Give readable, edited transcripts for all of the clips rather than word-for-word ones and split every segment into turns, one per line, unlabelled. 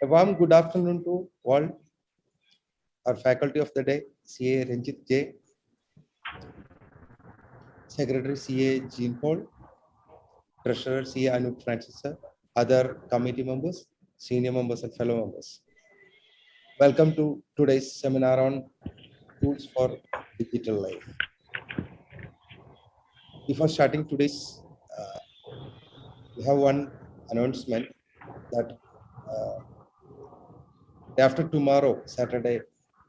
A warm good afternoon to all our faculty of the day, CA Ranjith J, Secretary CA Jean Paul, Treasurer CA Anup Francis, sir, other committee members, senior members and fellow members. Welcome to today's seminar on tools for digital life. Before starting today's, we have one announcement that after tomorrow, Saturday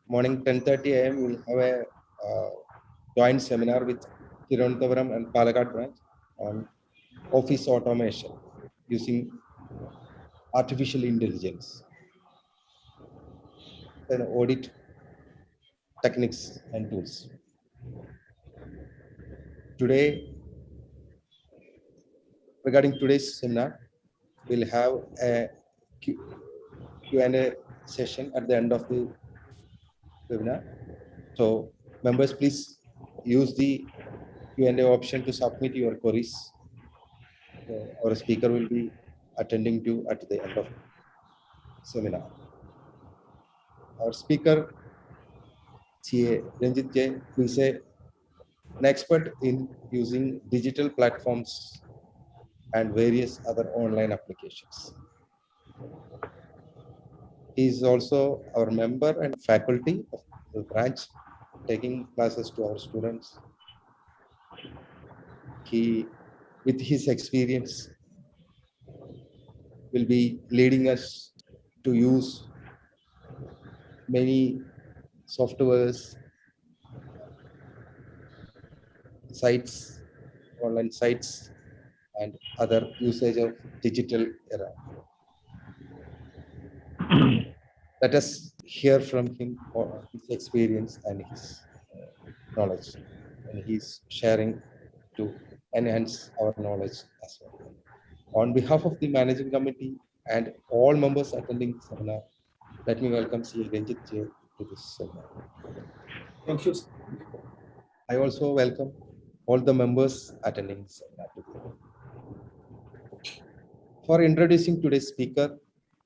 morning 10:30 a.m., we'll have a joint seminar with Tirunelveli and Palakkad branch on office automation using artificial intelligence and audit techniques and tools. Today, regarding today's seminar, we'll have a Q&A session at the end of the webinar. So members, please use the Q&A option to submit your queries. Our speaker will be attending to at the end of seminar. Our speaker, CA Ranjith J, who is an expert in using digital platforms and various other online applications. He is also our member and faculty of the branch, taking classes to our students. He, with his experience, will be leading us to use many softwares, sites, online sites, and other usage of digital era. Let us hear from him for his experience and his knowledge, and he's sharing to enhance our knowledge as well. On behalf of the managing committee and all members attending the seminar, let me welcome CA Ranjith J to this seminar.
Thank you.
I also welcome all the members attending the seminar today. For introducing today's speaker,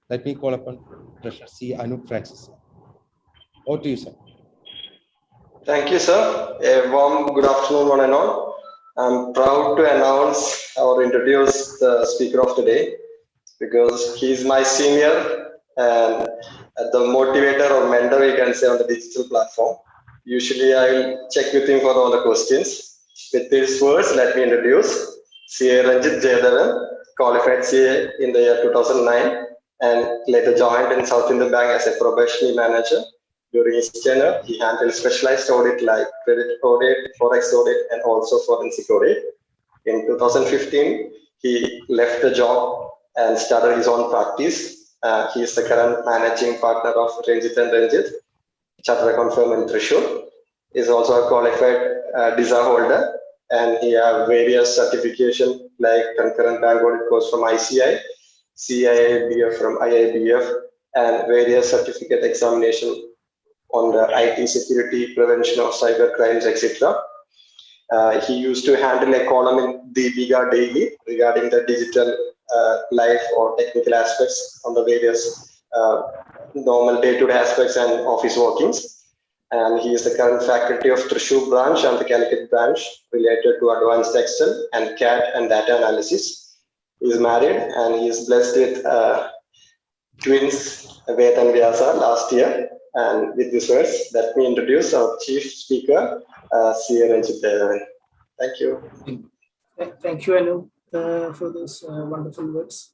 let me call upon Treasurer C. Anup Francis. Over to you, sir.
Thank you, sir. A warm good afternoon, one and all. I'm proud to announce or introduce the speaker of today because he's my senior and the motivator or mentor, you can say, on the digital platform. Usually, I'll check with him for all the questions. With these words, let me introduce CA Ranjith J, qualified CA in the year 2009 and later joined in South Indian Bank as a probationary manager. During his tenure, he handled specialized audit like credit audit, forex audit, and also forensic audit. In 2015, he left the job and started his own practice. He is the current managing partner of RANJITH and RANJITH, chartered account firm in THRISSUR. He is also a qualified THRISSUR holder, and he has various certifications like concurrent bank audit course from ICI, CIIBF from IIBF, and various certificate examination on the IT security, prevention of cyber crimes, etc. He used to handle a column in the Viga Daily regarding the digital life or technical aspects on the various normal day-to-day aspects and office workings. And he is the current faculty of THRISSUR branch and the Calicut branch related to advanced Excel and CAD and data analysis. He is married and he is blessed with twins, Ved and Vyasa, last year. And with this words, let me introduce our chief speaker, CA Ranjith J. Thank you.
Thank you, Anu, for those wonderful words.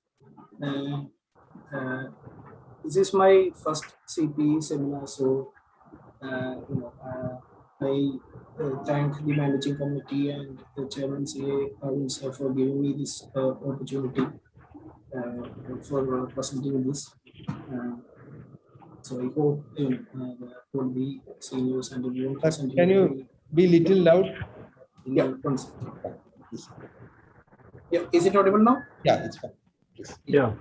This is my first CPE seminar, so I thank the managing committee and the chairman CA Arun sir for giving me this opportunity for presenting this. So I hope all the seniors and everyone present.
Can you be little loud?
Yeah, one second. Yeah, is it audible now?
Yeah, it's fine. Please.
Yeah.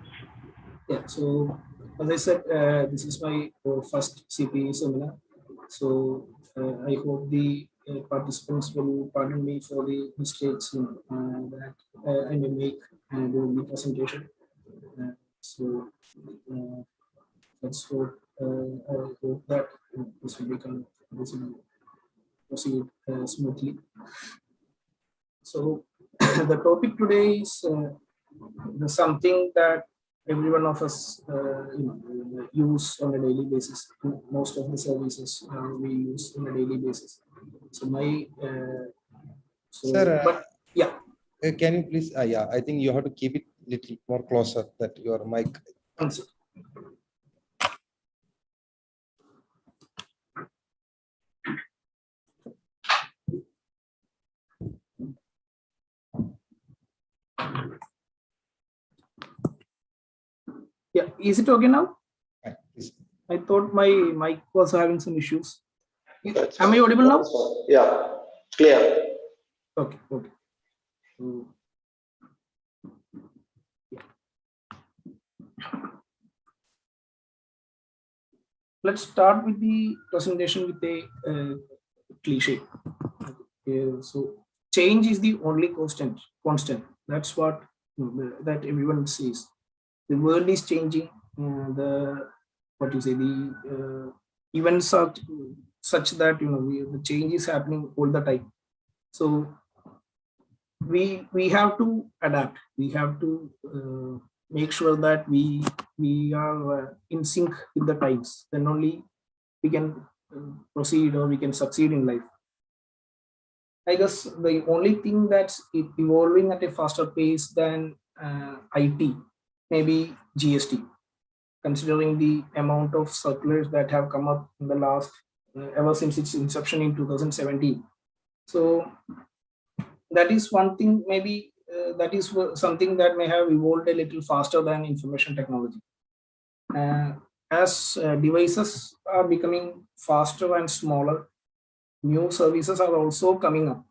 Yeah. So as I said, this is my first CPE seminar. So I hope the participants will pardon me for the mistakes that I may make during the presentation. let's hope, hope that this will proceed smoothly. So the topic today is something that every one of us use on a daily basis. Most of the services we use on a daily basis. So
Sir,
but yeah,
can you please? Yeah, I think you have to keep it little more closer that your mic.
answer. Yeah, is it okay now?
Right, please.
I thought my mic was having some issues.
That's
Am I
fine.
audible now?
That's fine. Yeah, clear.
Okay, okay. So, let's start with the presentation with a cliche. So change is the only constant. That's what that everyone sees. The world is changing. The what you say, the events are such that the change is happening all the time. So we have to adapt. We have to make sure that we are in sync with the times. Then only we can proceed or we can succeed in life. I guess the only thing that's evolving at a faster pace than IT, maybe GST, considering the amount of circulars that have come up in the last, ever since its inception in 2017. So that is one thing, maybe that is something that may have evolved a little faster than information technology. As devices are becoming faster and smaller, new services are also coming up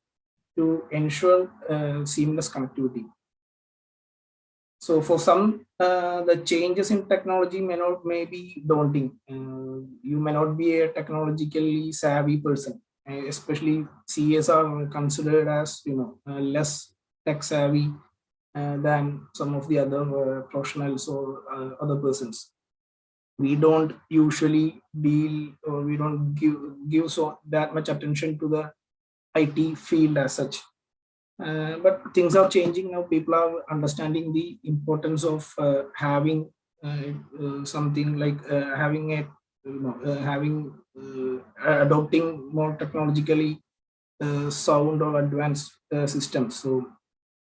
to ensure seamless connectivity. So for some, the changes in technology may be daunting. You may not be a technologically savvy person, especially CAs are considered as less tech savvy than some of the other professionals or other persons. We don't usually deal, or we don't give so that much attention to the IT field as such. But things are changing now. People are understanding the importance of having something like having a adopting more technologically sound or advanced systems. So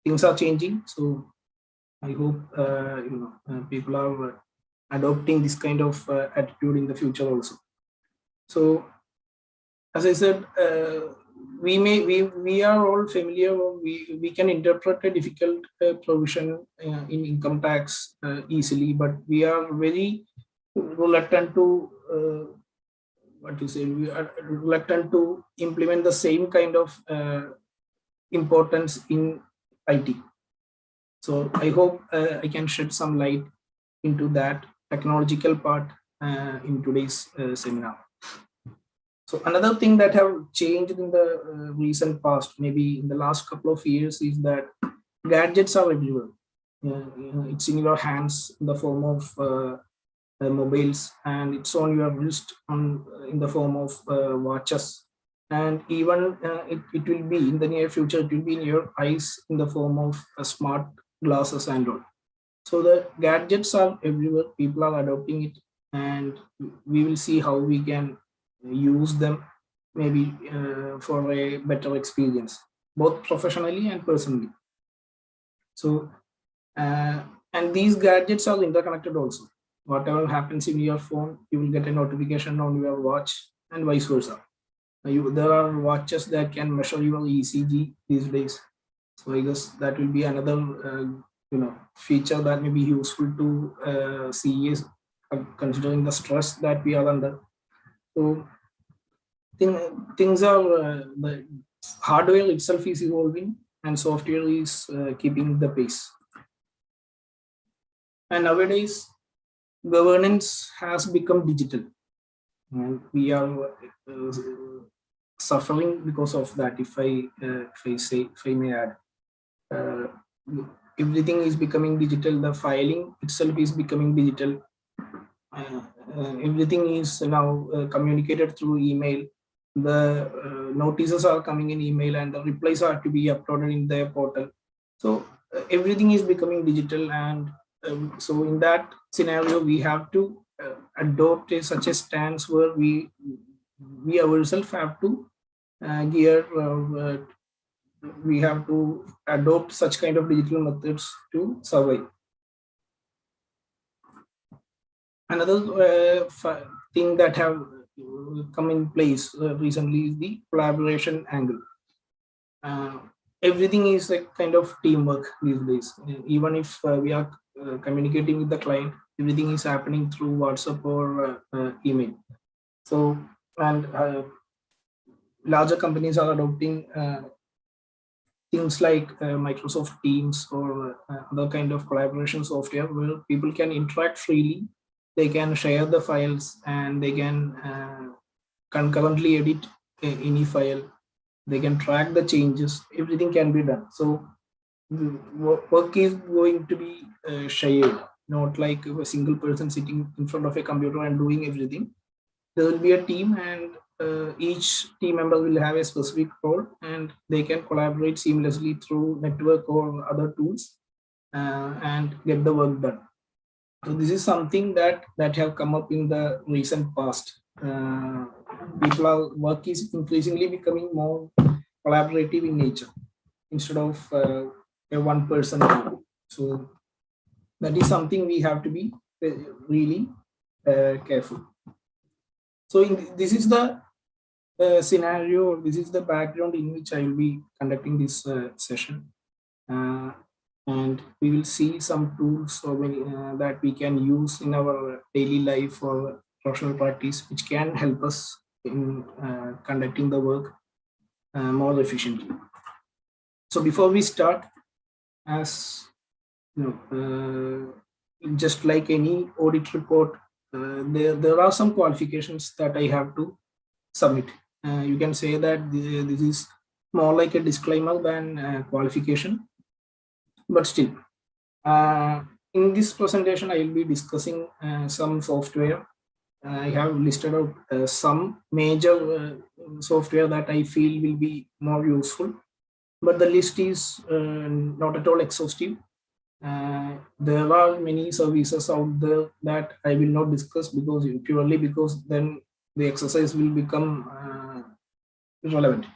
things are changing. So I hope people are adopting this kind of attitude in the future also. So as I said, we are all familiar, or we can interpret a difficult provision in income tax easily, but we are very reluctant to we are reluctant to implement the same kind of importance in IT. So I hope I can shed some light into that technological part in today's seminar. So another thing that have changed in the recent past, maybe in the last couple of years, is that gadgets are everywhere. It's in your hands in the form of mobiles, and it's on your wrist in the form of watches, and even it will be in the near future, it will be in your eyes in the form of smart glasses and all. So the gadgets are everywhere. People are adopting it, and we will see how we can use them, maybe for a better experience, both professionally and personally. So and these gadgets are interconnected also. Whatever happens in your phone, you will get a notification on your watch, and vice versa. There are watches that can measure your ECG these days. So I guess that will be another feature that may be useful to CEs, considering the stress that we are under. So things are the hardware itself is evolving, and software is keeping the pace. And nowadays, governance has become digital, and we are suffering because of that. If I may add, uh, everything is becoming digital. The filing itself is becoming digital. everything is now communicated through email. The notices are coming in email and the replies are to be uploaded in their portal. So everything is becoming digital, and so in that scenario we have to adopt such a stance where we ourselves have to we have to adopt such kind of digital methods to survive. Another thing that have come in place recently is the collaboration angle. Everything is a kind of teamwork these days. Even if we are communicating with the client, everything is happening through WhatsApp or email. So, and larger companies are adopting things like Microsoft Teams or other kind of collaboration software where people can interact freely. They can share the files and they can concurrently edit any file. They can track the changes. Everything can be done. So work is going to be shared, not like a single person sitting in front of a computer and doing everything. There will be a team, and each team member will have a specific role, and they can collaborate seamlessly through network or other tools and get the work done. So this is something that have come up in the recent past. Work is increasingly becoming more collaborative in nature instead of a one person. So that is something we have to be really careful. So this is the scenario, this is the background in which I will be conducting this session. And we will see some tools that we can use in our daily life or professional practice, which can help us in conducting the work more efficiently. So before we start, as you know, just like any audit report, there are some qualifications that I have to submit. You can say that this is more like a disclaimer than qualification, but still, in this presentation I will be discussing some software. I have listed out some major software that I feel will be more useful, but the list is not at all exhaustive. There are many services out there that I will not discuss purely because then the exercise will become irrelevant.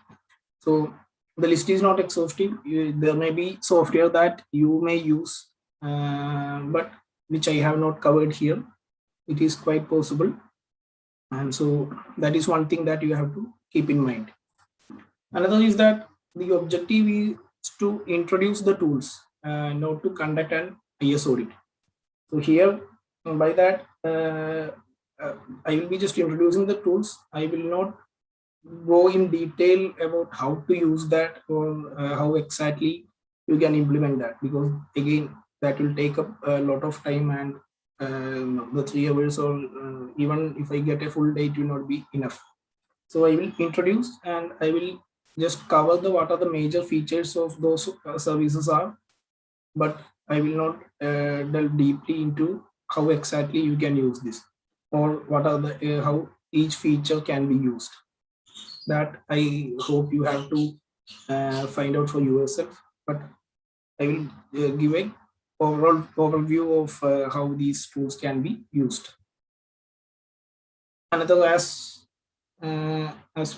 So the list is not exhaustive. There may be software that you may use, but which I have not covered here. It is quite possible. And so that is one thing that you have to keep in mind. Another is that the objective is to introduce the tools, not to conduct an IS audit. So here, by that, I will be just introducing the tools. I will not go in detail about how to use that or how exactly you can implement that, because again, that will take up a lot of time, and the 3 hours or even if I get a full day, it will not be enough. So I will introduce and I will just cover what are the major features of those services are, but I will not delve deeply into how exactly you can use this or what are the how each feature can be used. That I hope you have to find out for yourself, but I will give a overall overview of how these tools can be used. Another, as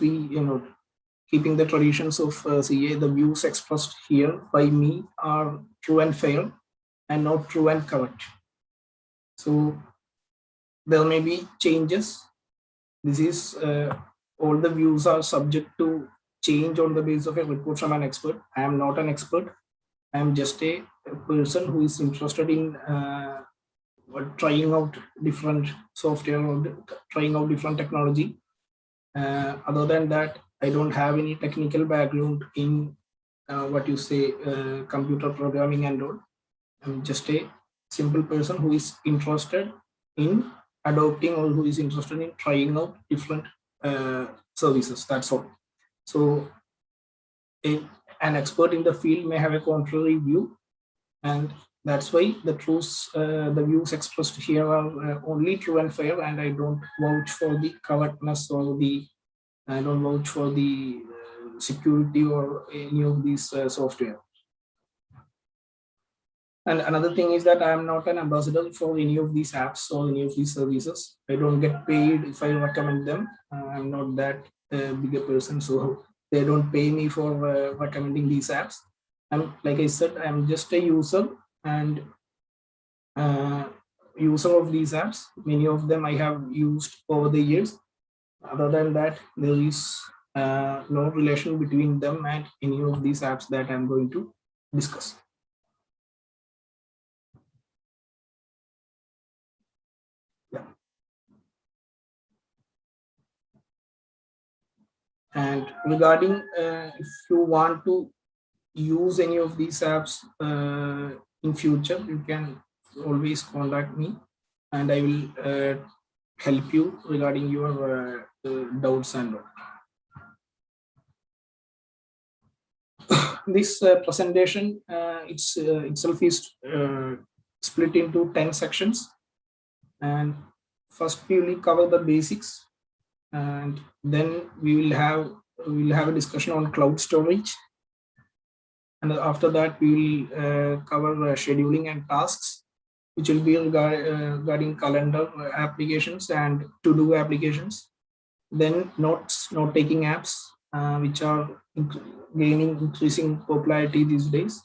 we keeping the traditions of CA, the views expressed here by me are true and fair and not true and correct. So there may be changes. This is all the views are subject to change on the basis of a report from an expert. I am not an expert. I am just a person who is interested in trying out different software or trying out different technology. Other than that, I don't have any technical background in computer programming and all. I'm just a simple person who is interested in adopting or who is interested in trying out different services. That's all. So an expert in the field may have a contrary view, and That's why the views expressed here are only true and fair, and I don't vouch for the correctness or I don't vouch for the security or any of these software. And another thing is that I am not an ambassador for any of these apps or any of these services. I don't get paid if I recommend them. I'm not that big a person, so they don't pay me for recommending these apps. And like I said, I'm just a user and user of these apps. Many of them I have used over the years. Other than that, there is no relation between them and any of these apps that I'm going to discuss. Yeah. And regarding if you want to use any of these apps in future, you can always contact me and I will help you regarding your doubts and all. This presentation itself is split into 10 sections, and first we will cover the basics, and then we will have a discussion on cloud storage, and after that we will cover scheduling and tasks, which will be regarding calendar applications and to-do applications. Then note taking apps, which are gaining increasing popularity these days.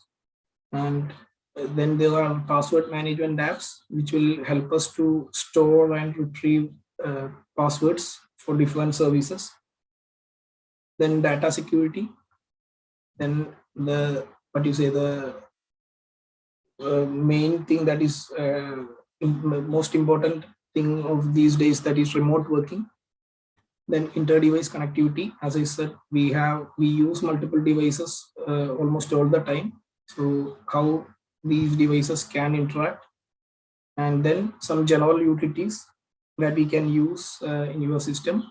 And then there are password management apps, which will help us to store and retrieve passwords for different services. Then data security. Then the main thing that is most important thing of these days, that is remote working. Then inter-device connectivity. As I said, we use multiple devices almost all the time. So how these devices can interact, and then some general utilities that we can use in your system,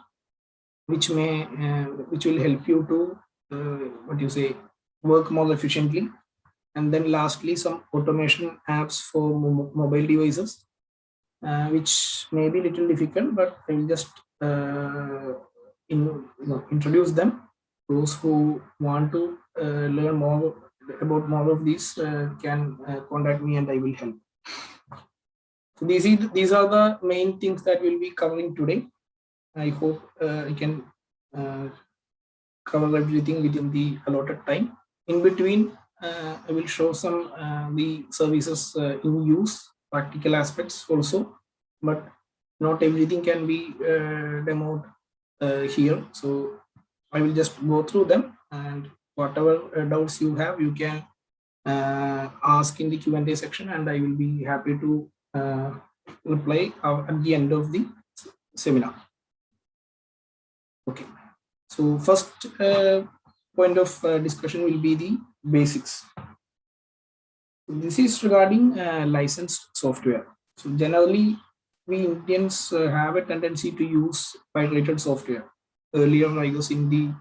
which will help you to work more efficiently. And then lastly, some automation apps for mobile devices, which may be a little difficult, but I will just introduce them. Those who want to learn more about more of these can contact me and I will help. So these are the main things that we'll be covering today. I hope I can cover everything within the allotted time. In between, I will show some the services in use, practical aspects also, but not everything can be demoed here. So I will just go through them, and whatever doubts you have, you can ask in the Q&A section, and I will be happy to reply at the end of the seminar. Okay, so first point of discussion will be the basics. This is regarding licensed software. So generally, we Indians have a tendency to use pirated software. Earlier, I was in the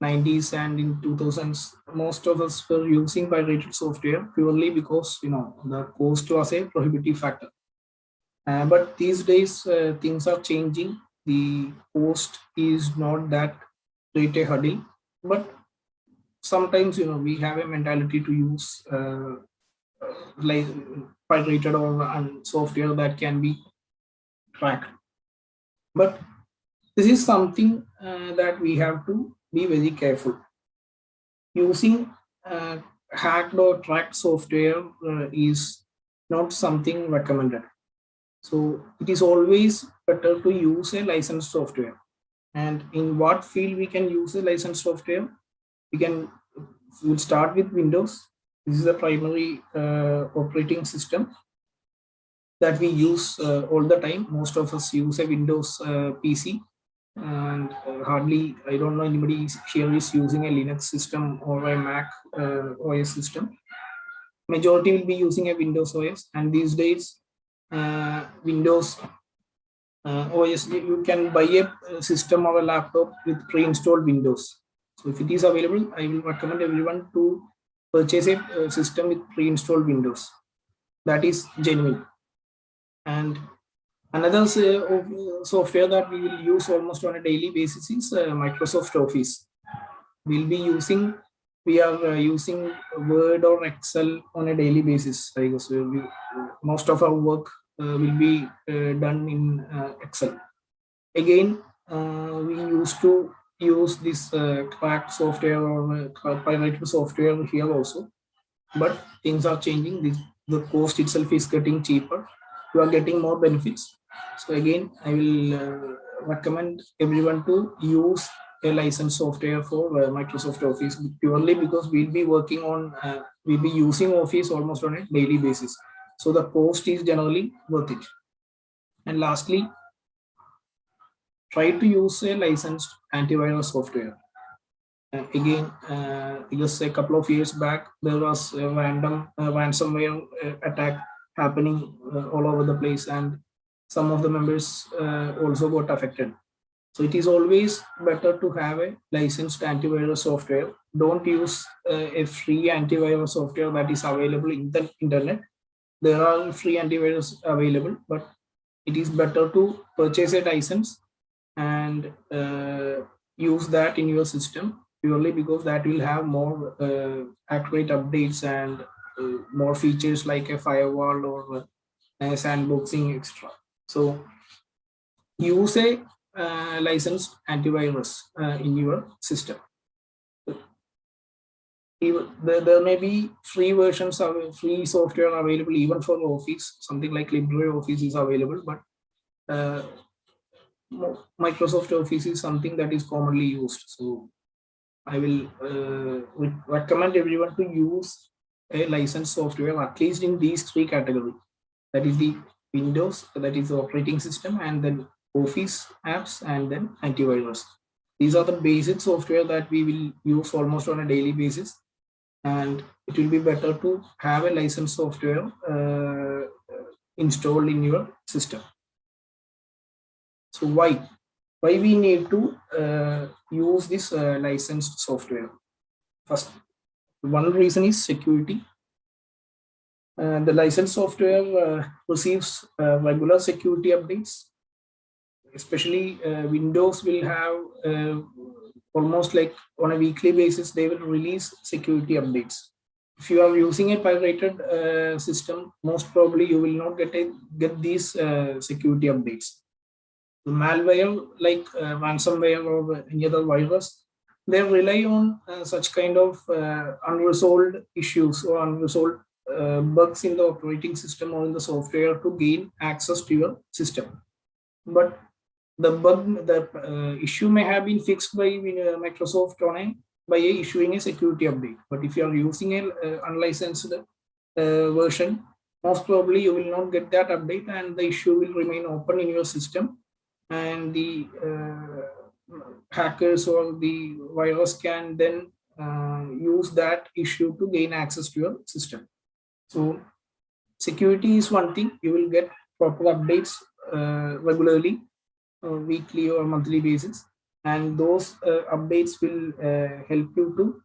90s and in 2000s, most of us were using pirated software purely because the cost was a prohibitive factor. But these days, things are changing. The cost is not that great a hurdle, but sometimes we have a mentality to use like pirated or software that can be tracked. But this is something that we have to be very careful. Using hacked or tracked software is not something recommended. So it is always better to use a licensed software. And in what field we can use a licensed software? We'll start with Windows. This is the primary operating system that we use all the time. Most of us use a Windows PC, and hardly, I don't know anybody here is using a Linux system or a Mac OS system. Majority will be using a Windows OS, and these days Windows OS, you can buy a system or a laptop with pre-installed Windows. So if it is available, I will recommend everyone to purchase a system with pre-installed Windows. that is genuine. And another software that we will use almost on a daily basis is Microsoft Office. We are using Word or Excel on a daily basis. I guess most of our work will be done in Excel. Again, we used to use this cracked software or pirated software here also, but things are changing. The cost itself is getting cheaper. You are getting more benefits. So again, I will recommend everyone to use a licensed software for Microsoft Office, purely because we'll be using Office almost on a daily basis. So the cost is generally worth it. And lastly, try to use a licensed antivirus software. Again, just a couple of years back, there was a random ransomware attack happening all over the place, and some of the members also got affected. So it is always better to have a licensed antivirus software. Don't use a free antivirus software that is available in the internet. There are free antivirus available, but it is better to purchase a license and use that in your system, purely because that will have more accurate updates and more features like a firewall or sandboxing, etc. So use a licensed antivirus in your system. There may be free versions of free software available even for Office. Something like LibreOffice is available, but Microsoft Office is something that is commonly used. So I will recommend everyone to use a licensed software, at least in these three categories. That is the Windows, that is the operating system, and then Office apps, and then antivirus. These are the basic software that we will use almost on a daily basis. And it will be better to have a licensed software installed in your system. So why we need to use this licensed software? First, one reason is security. The licensed software receives regular security updates. Especially Windows will have almost like on a weekly basis, they will release security updates. If you are using a pirated system, most probably you will not get these security updates. The malware like ransomware or any other virus, they rely on such kind of unresolved issues or unresolved bugs in the operating system or in the software to gain access to your system. But the issue may have been fixed by Microsoft by issuing a security update. But if you are using a unlicensed version, most probably you will not get that update, and the issue will remain open in your system, and the hackers or the virus can then use that issue to gain access to your system. So security is one thing. You will get proper updates regularly, weekly or monthly basis, and those updates will help you to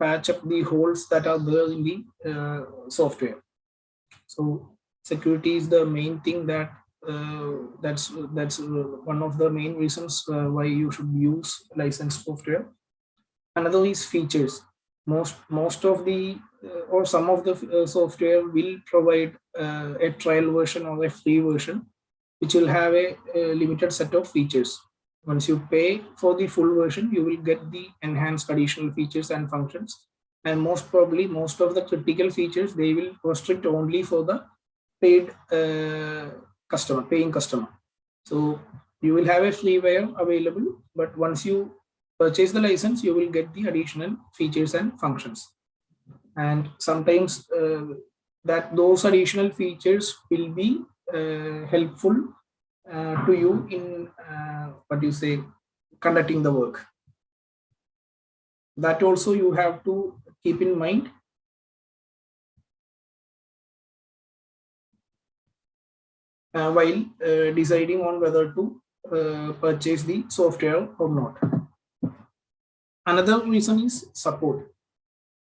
patch up the holes that are there in the software. So security is the main thing that's one of the main reasons why you should use licensed software. Another is features. Most of the or some of the software will provide a trial version or a free version, which will have a limited set of features. Once you pay for the full version, you will get the enhanced additional features and functions. And most probably, most of the critical features, they will restrict only for the paid paying customer. So you will have a freeware available, but once you purchase the license, you will get the additional features and functions. And sometimes those additional features will be helpful to you in conducting the work. That also you have to keep in mind. While deciding on whether to purchase the software or not. Another reason is support.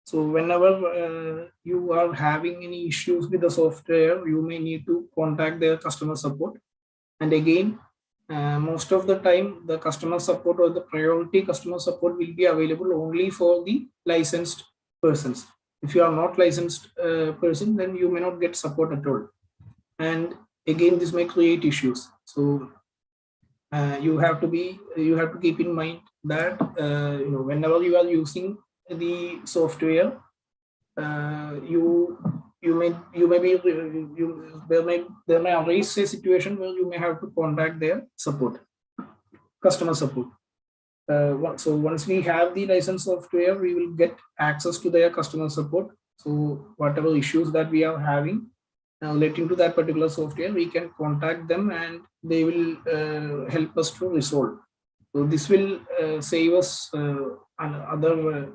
So whenever you are having any issues with the software, you may need to contact their customer support. And again, most of the time, the customer support or the priority customer support will be available only for the licensed persons. If you are not licensed person, then you may not get support at all. And again, this may create issues. So you have to keep in mind that whenever you are using the software, you may be you there may arise a situation where you may have to contact their customer support. So once we have the license software, we will get access to their customer support. So whatever issues that we are having relating to that particular software, we can contact them and they will help us to resolve. So this will save us other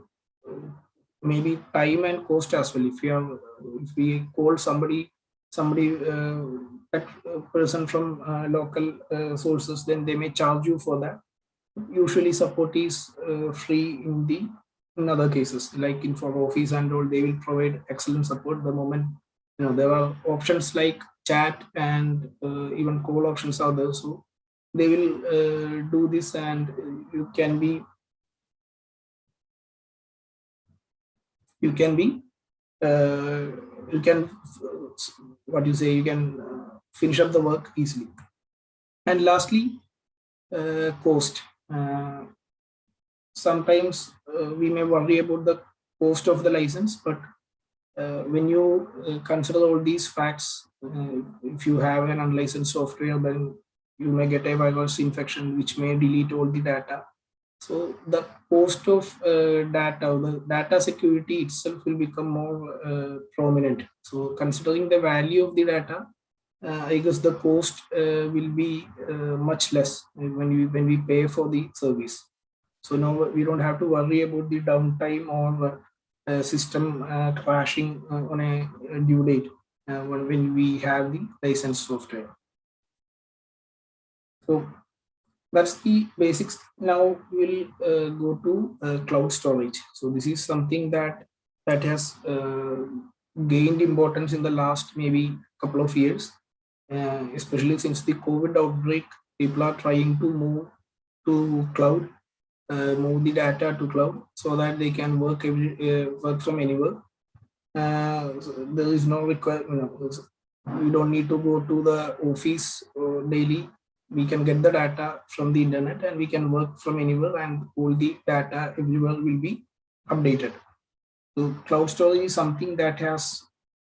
maybe time and cost as well. If we call somebody that person from local sources, then they may charge you for that. Usually support is free in other cases, like in for office and all, they will provide excellent support. The moment there are options like chat and even call options are there, so they will do this, and you can be you can what you say, you can finish up the work easily. And lastly, cost. Sometimes we may worry about the cost of the license, but when you consider all these facts, if you have an unlicensed software, then you may get a virus infection which may delete all the data. So the cost of data, the data security itself will become more prominent. So considering the value of the data, I guess the cost will be much less when we pay for the service. So now we don't have to worry about the downtime or system crashing on a due date when we have the licensed software. So that's the basics. Now we'll go to cloud storage. So this is something that has gained importance in the last maybe couple of years, especially since the COVID outbreak. People are trying to move to cloud, move the data to cloud, so that they can work from anywhere. So there is no requirement. We don't need to go to the office daily. We can get the data from the internet and we can work from anywhere, and all the data everywhere will be updated. So cloud storage is something that has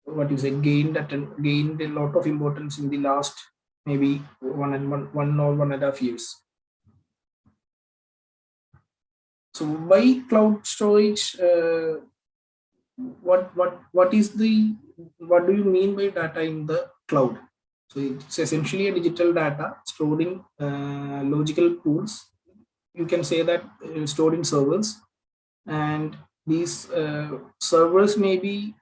gained a lot of importance in the last maybe one or 1.5 years. So by cloud storage, what do you mean by data in the cloud? So it's essentially a digital data stored in logical pools. You can say that stored in servers, and these servers may be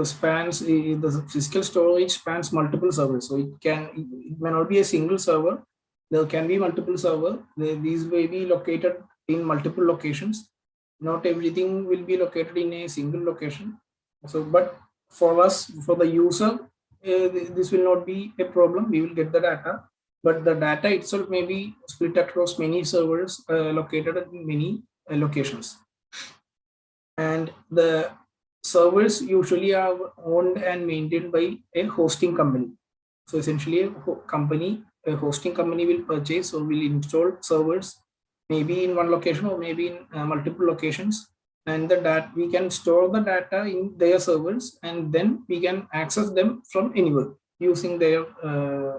spans the physical storage spans multiple servers. So it may not be a single server. There can be multiple servers. These may be located in multiple locations. Not everything will be located in a single location. So, but for us, for the user, this will not be a problem. We will get the data, but the data itself may be split across many servers located in many locations. And the servers usually are owned and maintained by a hosting company. So essentially a hosting company will purchase or will install servers maybe in one location or maybe in multiple locations, and we can store the data in their servers, and then we can access them from anywhere using their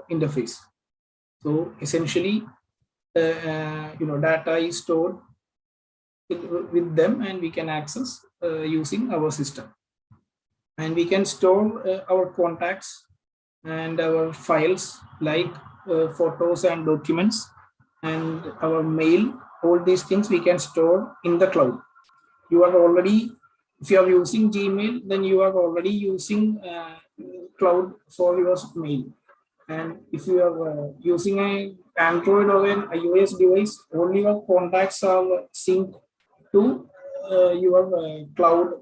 interface. So essentially, data is stored with them, and we can access using our system, and we can store our contacts and our files like photos and documents and our mail. All these things we can store in the cloud. If you are using Gmail, then you are already using cloud for your mail. And if you are using an Android or an iOS device, all your contacts are synced to your cloud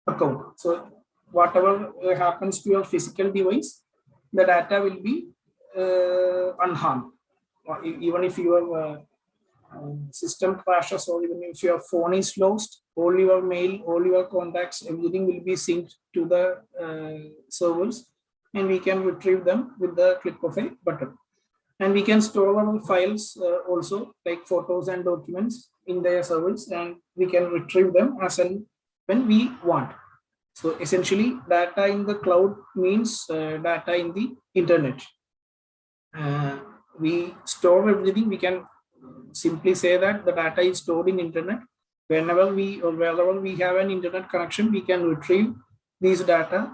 account. So whatever happens to your physical device, the data will be unharmed. Even if your system crashes, or even if your phone is lost, all your mail, all your contacts, everything will be synced to the servers, and we can retrieve them with the click of a button. And we can store our files also, like photos and documents, in their servers, and we can retrieve them as and when we want. So essentially, data in the cloud means data in the internet. We store everything. We can simply say that the data is stored in internet. Whenever we or wherever we have an internet connection, we can retrieve these data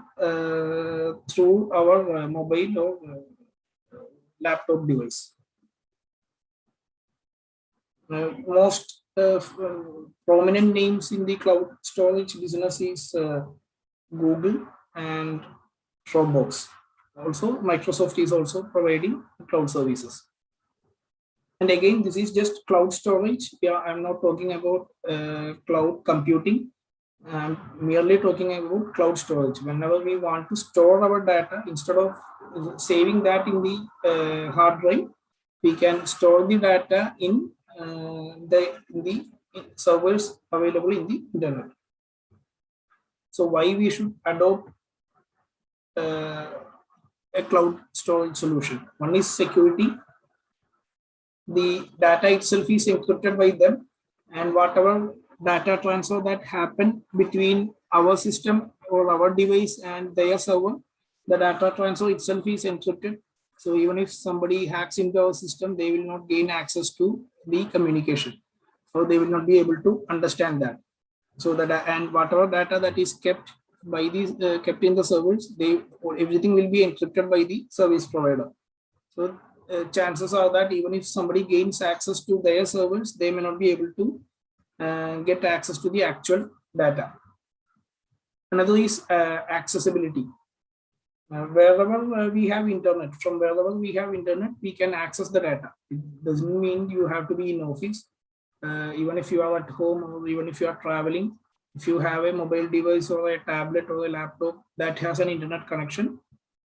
through our mobile or laptop device. Most prominent names in the cloud storage business is Google and Dropbox. Also, Microsoft is also providing cloud services. And again, this is just cloud storage. Yeah, I'm not talking about cloud computing. I'm merely talking about cloud storage. Whenever we want to store our data, instead of saving that in the hard drive, we can store the data in the servers available in the internet. So why we should adopt a cloud storage solution? One is security. The data itself is encrypted by them, and whatever data transfer that happen between our system or our device and their server, the data transfer itself is encrypted. So even if somebody hacks into our system, they will not gain access to the communication, or they will not be able to understand that. So that, and whatever data that is kept by these kept in the servers, everything will be encrypted by the service provider. So chances are that even if somebody gains access to their servers, they may not be able to get access to the actual data. Another is accessibility. Wherever we have internet, from wherever we have internet, we can access the data. It doesn't mean you have to be in office. Even if you are at home, or even if you are traveling, if you have a mobile device or a tablet or a laptop that has an internet connection,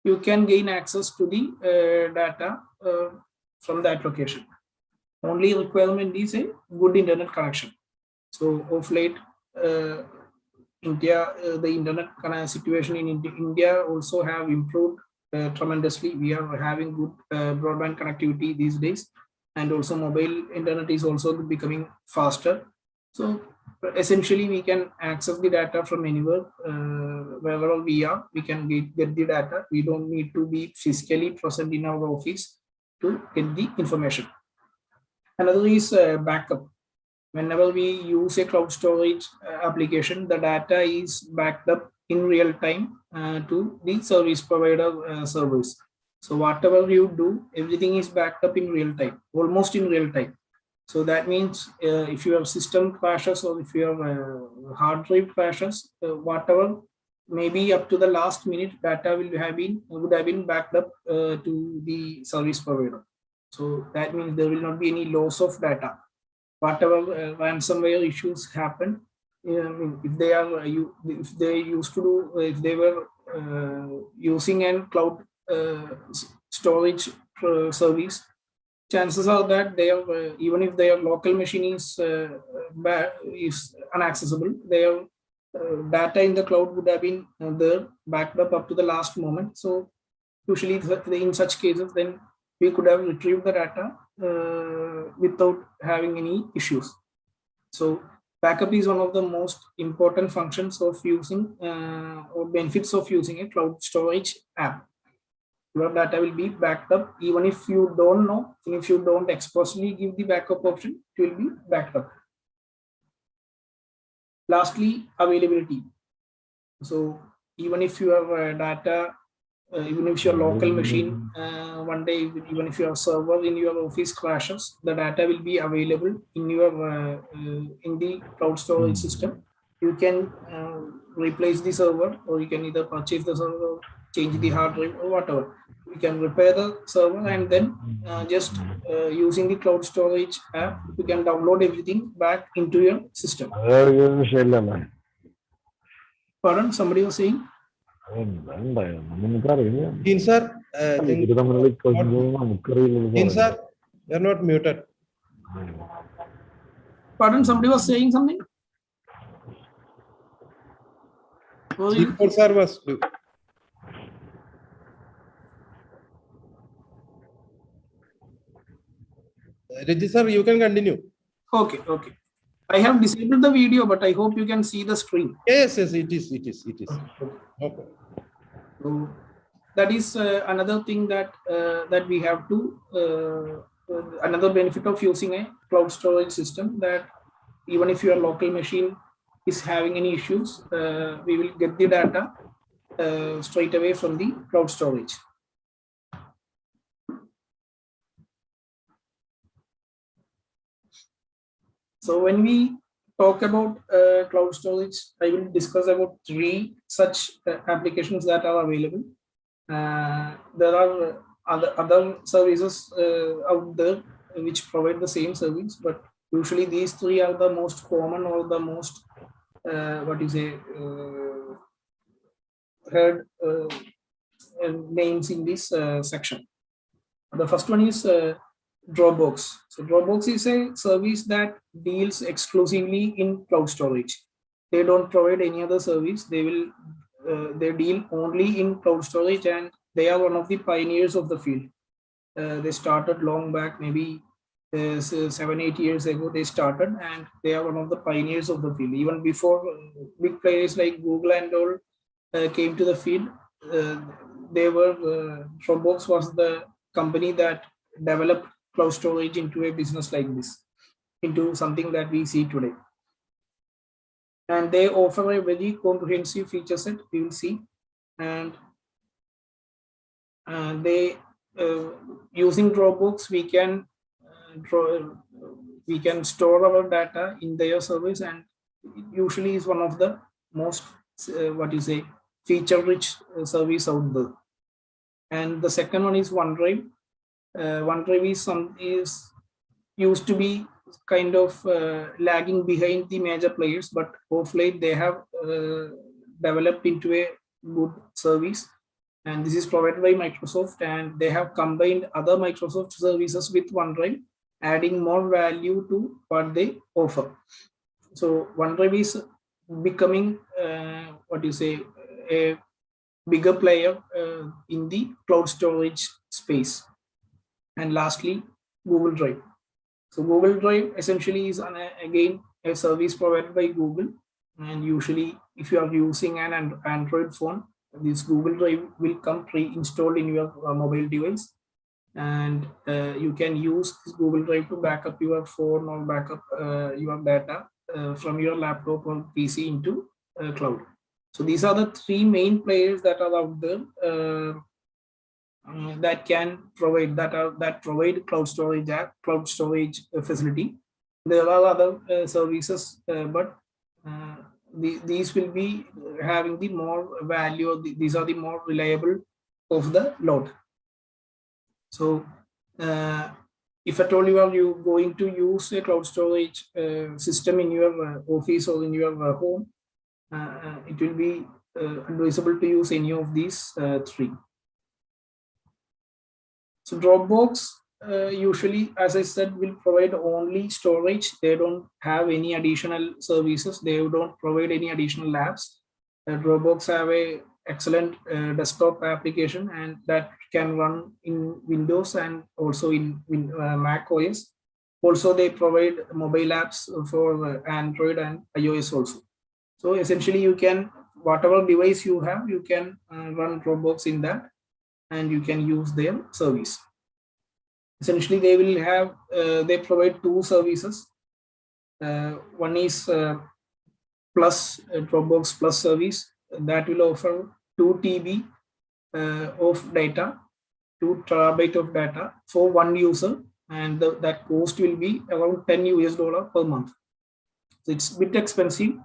you can gain access to the data from that location. Only requirement is a good internet connection. So of late, India, the internet situation in India also have improved tremendously. We are having good broadband connectivity these days, and also mobile internet is also becoming faster. So essentially, we can access the data from anywhere, wherever we are. We can get the data. We don't need to be physically present in our office to get the information. Another is backup. Whenever we use a cloud storage application, the data is backed up in real time to the service provider servers. So whatever you do, everything is backed up in real time, almost in real time. So that means if your system crashes, or if your hard drive crashes, whatever, maybe up to the last minute, data would have been backed up to the service provider. So that means there will not be any loss of data. Whatever ransomware issues happen, if they were using a cloud storage service, chances are that they are even if their local machine is inaccessible, their data in the cloud would have been there backed up to the last moment. So usually in such cases, then we could have retrieved the data without having any issues. So backup is one of the most important functions of using or benefits of using a cloud storage app. Your data will be backed up, even if you don't know, even if you don't expressly give the backup option, it will be backed up. Lastly, availability. So even if your data, even if your local machine one day, even if your server in your office crashes, the data will be available in your in the cloud storage system. You can replace the server, or you can either purchase the server or change the hard drive or whatever. You can repair the server, and then just using the cloud storage app, you can download everything back into your system. Pardon, somebody was saying?
Dean sir, Dean sir, you're not muted.
Pardon, somebody was saying something?
Dean sir was. Ranjith sir, you can continue.
Okay, okay. I have disabled the video, but I hope you can see the screen.
Yes, yes, it is. Okay.
So that is another thing that that we have to another benefit of using a cloud storage system, that even if your local machine is having any issues, we will get the data straight away from the cloud storage. So when we talk about cloud storage, I will discuss about 3 such applications that are available. There are other services out there which provide the same service, but usually these 3 are the most common, or the most heard names in this section. The first one is Dropbox. So Dropbox is a service that deals exclusively in cloud storage. They don't provide any other service. They deal only in cloud storage, and they are one of the pioneers of the field. They started long back, maybe 7-8 years ago they started, and they are one of the pioneers of the field. Even before big players like Google and all came to the field, Dropbox was the company that developed cloud storage into a business like this, into something that we see today. And they offer a very comprehensive feature set, we will see. And they using Dropbox, we can store our data in their service, and it usually is one of the most feature-rich service out there. And the second one is OneDrive. OneDrive is used to be kind of lagging behind the major players, but of late they have developed into a good service, and this is provided by Microsoft, and they have combined other Microsoft services with OneDrive, adding more value to what they offer. So OneDrive is becoming a bigger player in the cloud storage space. And lastly, Google Drive. So Google Drive essentially is again a service provided by Google, and usually if you are using an Android phone, this Google Drive will come pre-installed in your mobile device, and you can use this Google Drive to back up your phone or back up your data from your laptop or PC into cloud. So these are the 3 main players that are out there that can provide provide cloud storage facility. There are other services, but these will be having the more value. These are the more reliable of the lot. So if at all you are going to use a cloud storage system in your office or in your home, it will be advisable to use any of these 3. So Dropbox usually, as I said, will provide only storage. They don't have any additional services. They don't provide any additional apps. Dropbox have a excellent desktop application, and that can run in Windows and also in Mac OS. Also, they provide mobile apps for Android and iOS also. So essentially, you can, whatever device you have, you can run Dropbox in that, and you can use their service. Essentially, they will have they provide 2 services. One is Dropbox Plus service that will offer 2 TB of data, 2 terabyte of data for one user, and that cost will be around $10 per month. So it's a bit expensive,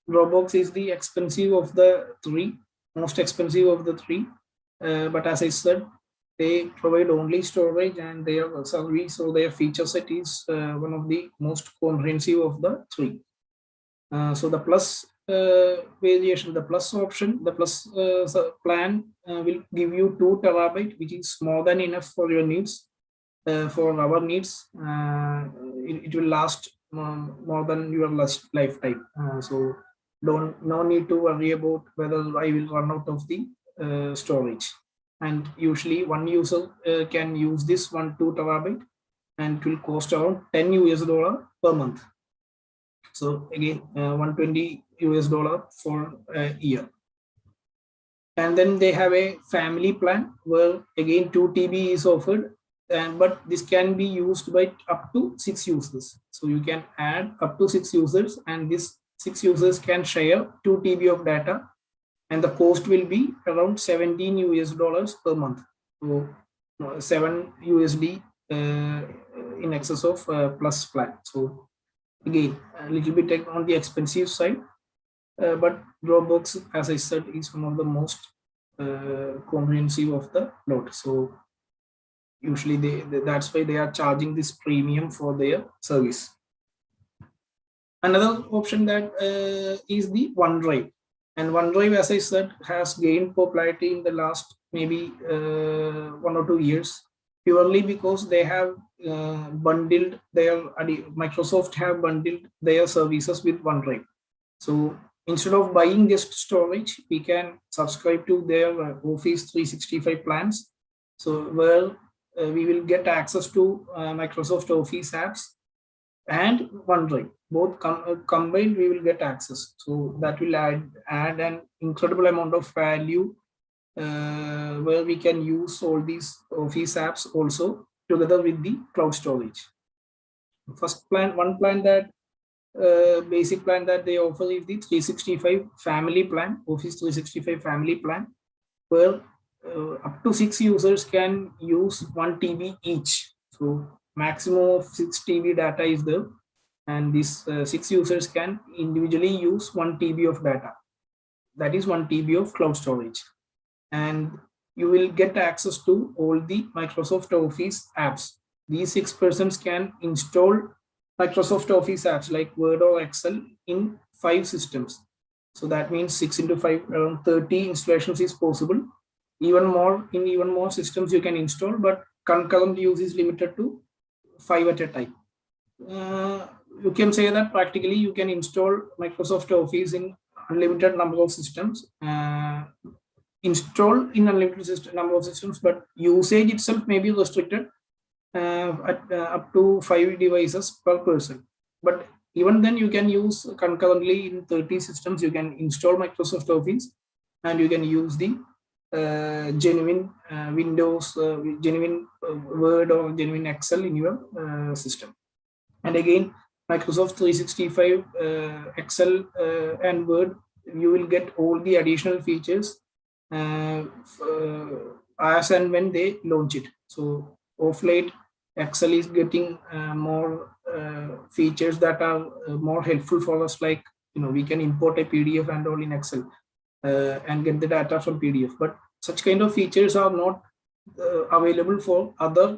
Dropbox is the expensive of the three, most expensive of the three. But as I said, they provide only storage and their service or their feature set is one of the most comprehensive of the three. So the plus variation, the plus option, the plus plan will give you 2 terabyte, which is more than enough for your needs. For our needs, it will last more than your lifetime. So no need to worry about whether I will run out of the storage. And usually one user can use this 2 terabyte, and it will cost around $10 per month. So again, $120 for a year. And then they have a family plan where again 2 TB is offered, but this can be used by up to 6 users. So you can add up to 6 users, and this 6 users can share 2 TB of data, and the cost will be around $17 per month. So $7 USD in excess of plus plan. So again, a little bit on the expensive side, but Dropbox, as I said, is one of the most comprehensive of the lot. So usually that's why they are charging this premium for their service. Another option that is the OneDrive. And OneDrive, as I said, has gained popularity in the last maybe 1 or 2 years, purely because they have bundled their, Microsoft have bundled their services with OneDrive. So instead of buying just storage, we can subscribe to their Office 365 plans. So where we will get access to Microsoft Office apps and OneDrive. Both combined, we will get access. So that will add an incredible amount of value where we can use all these Office apps also together with the cloud storage. First plan, one plan that basic plan that they offer is the 365 family plan, Office 365 family plan, where up to 6 users can use 1 TB each. So maximum of 6 TB data is there, and these 6 users can individually use 1 TB of data. That is 1 TB of cloud storage. And you will get access to all the Microsoft Office apps. These 6 persons can install Microsoft Office apps like Word or Excel in 5 systems. So that means 6 into 5, around 30 installations is possible. Even more systems you can install, but concurrent use is limited to 5 at a time. You can say that practically you can install Microsoft Office in unlimited number of systems, install in unlimited number of systems, but usage itself may be restricted at up to 5 devices per person. But even then, you can use concurrently in 30 systems. You can install Microsoft Office, and you can use the genuine Windows, genuine Word or genuine Excel in your system. And again, Microsoft 365 Excel and Word, you will get all the additional features as and when they launch it. So of late, Excel is getting more features that are more helpful for us, like we can import a PDF and all in Excel and get the data from PDF. But such kind of features are not available for other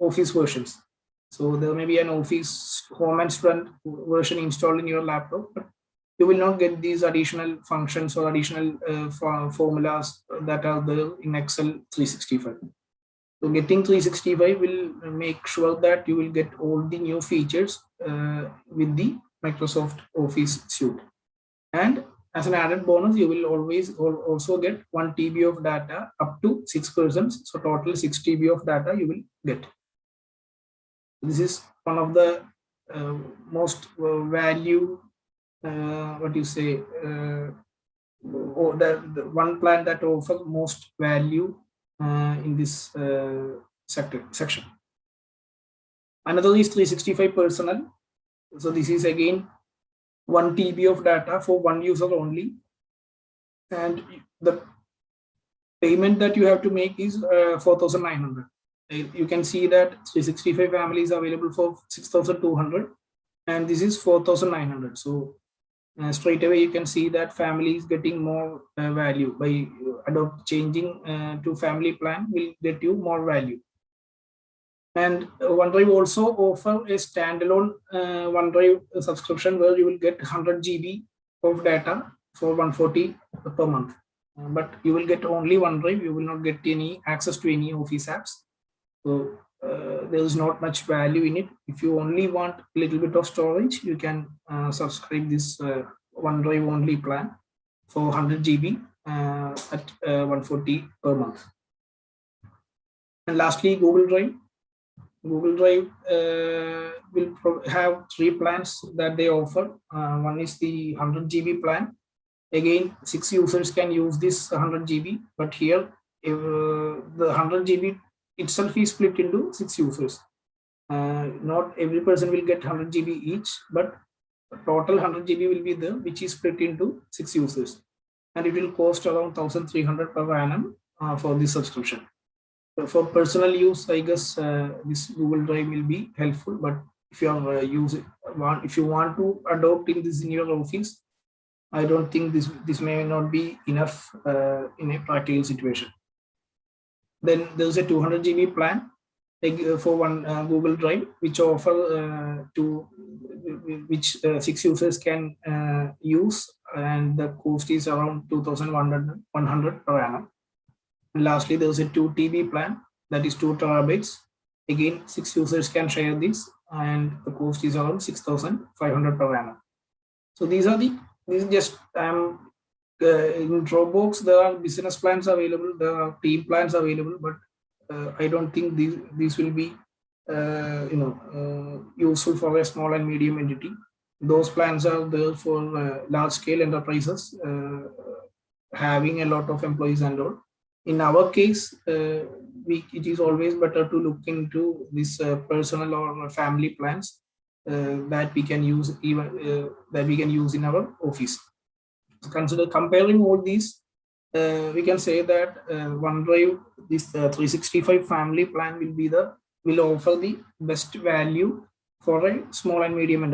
Office versions. So there may be an Office home and student version installed in your laptop, but you will not get these additional functions or additional formulas that are there in Excel 365. So getting 365 will make sure that you will get all the new features with the Microsoft Office suite. And as an added bonus, you will always also get 1 TB of data up to 6 persons. So total 6 TB of data you will get. This is one of the most value, or the one plan that offers most value in this section. Another is 365 personal. So this is again 1 TB of data for one user only, and the payment that you have to make is 4,900. You can see that 365 family is available for 6,200, and this is 4,900. So straight away you can see that family is getting more value by changing to family plan will get you more value. And OneDrive also offer a standalone OneDrive subscription where you will get 100 GB of data for 140 per month. But you will get only OneDrive. You will not get any access to any Office apps. So there is not much value in it. If you only want a little bit of storage, you can subscribe this OneDrive only plan for 100 GB at 140 per month. And lastly, Google Drive. Google Drive will have 3 plans that they offer. One is the 100 GB plan. Again, 6 users can use this 100 GB, but here the 100 GB itself is split into 6 users. Not every person will get 100 GB each, but total 100 GB will be there, which is split into 6 users, and it will cost around 1,300 per annum for this subscription. For personal use, I guess this Google Drive will be helpful. But if you are if you want to adopt this in your office, I don't think this may not be enough in a practical situation. Then there's a 200 GB plan for one Google Drive, which offer which 6 users can use, and the cost is around 2,100 per annum. And lastly, there's a 2 TB plan, that is 2 terabytes. Again, 6 users can share this, and the cost is around 6,500 per annum. So these is just in Dropbox. There are business plans available, there are team plans available, but I don't think these will be useful for a small and medium entity. Those plans are there for large scale enterprises having a lot of employees and all. In our case, it is always better to look into this personal or family plans that we can use in our office. So consider comparing all these. We can say that OneDrive, this 365 family plan will offer the best value for a small and medium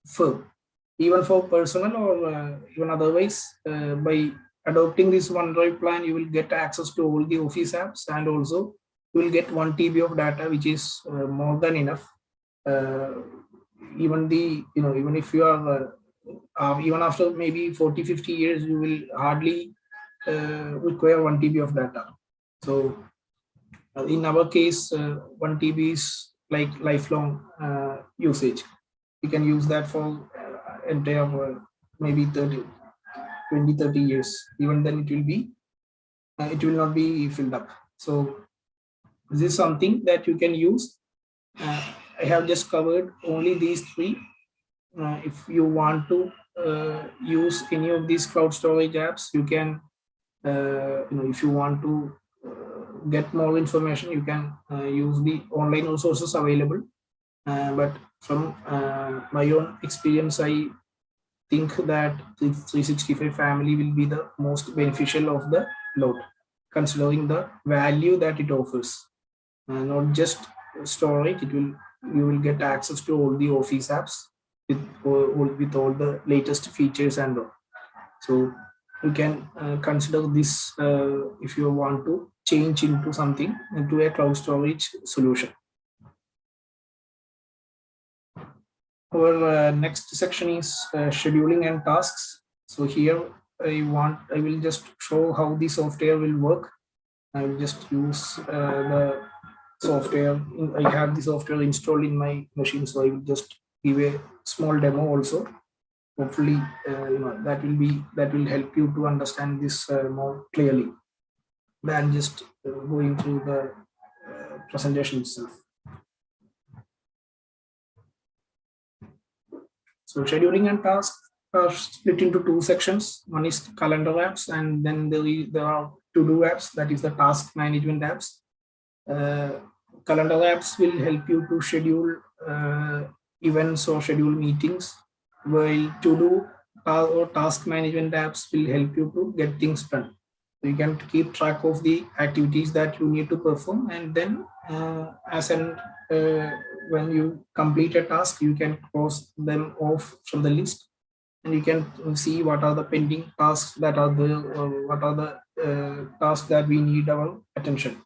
firm, even for personal or even otherwise. By adopting this OneDrive plan, you will get access to all the Office apps, and also you will get 1 TB of data, which is more than enough. Even if you are even after maybe 40-50 years, you will hardly require 1 TB of data. So in our case, 1 TB is like lifelong usage. You can use that for entire maybe 20-30 years. Even then it will not be filled up. So this is something that you can use. I have just covered only these 3. If you want to use any of these cloud storage apps, you can if you want to get more information, you can use the online resources available. But from my own experience, I think that the 365 family will be the most beneficial of the lot, considering the value that it offers. Not just storage, you will get access to all the Office apps with all the latest features and all. So you can consider this if you want to change into a cloud storage solution. Our next section is scheduling and tasks. So here I will just show how the software will work. I will just use the software. I have the software installed in my machine, so I will just give a small demo also. Hopefully that will help you to understand this more clearly than just going through the presentation itself. So scheduling and tasks are split into 2 sections. One is calendar apps, and then there are to-do apps, that is the task management apps. Calendar apps will help you to schedule events or schedule meetings, while to-do or task management apps will help you to get things done. You can keep track of the activities that you need to perform, and then when you complete a task, you can cross them off from the list, and you can see what are the pending tasks that are there, or what are the tasks that we need our attention.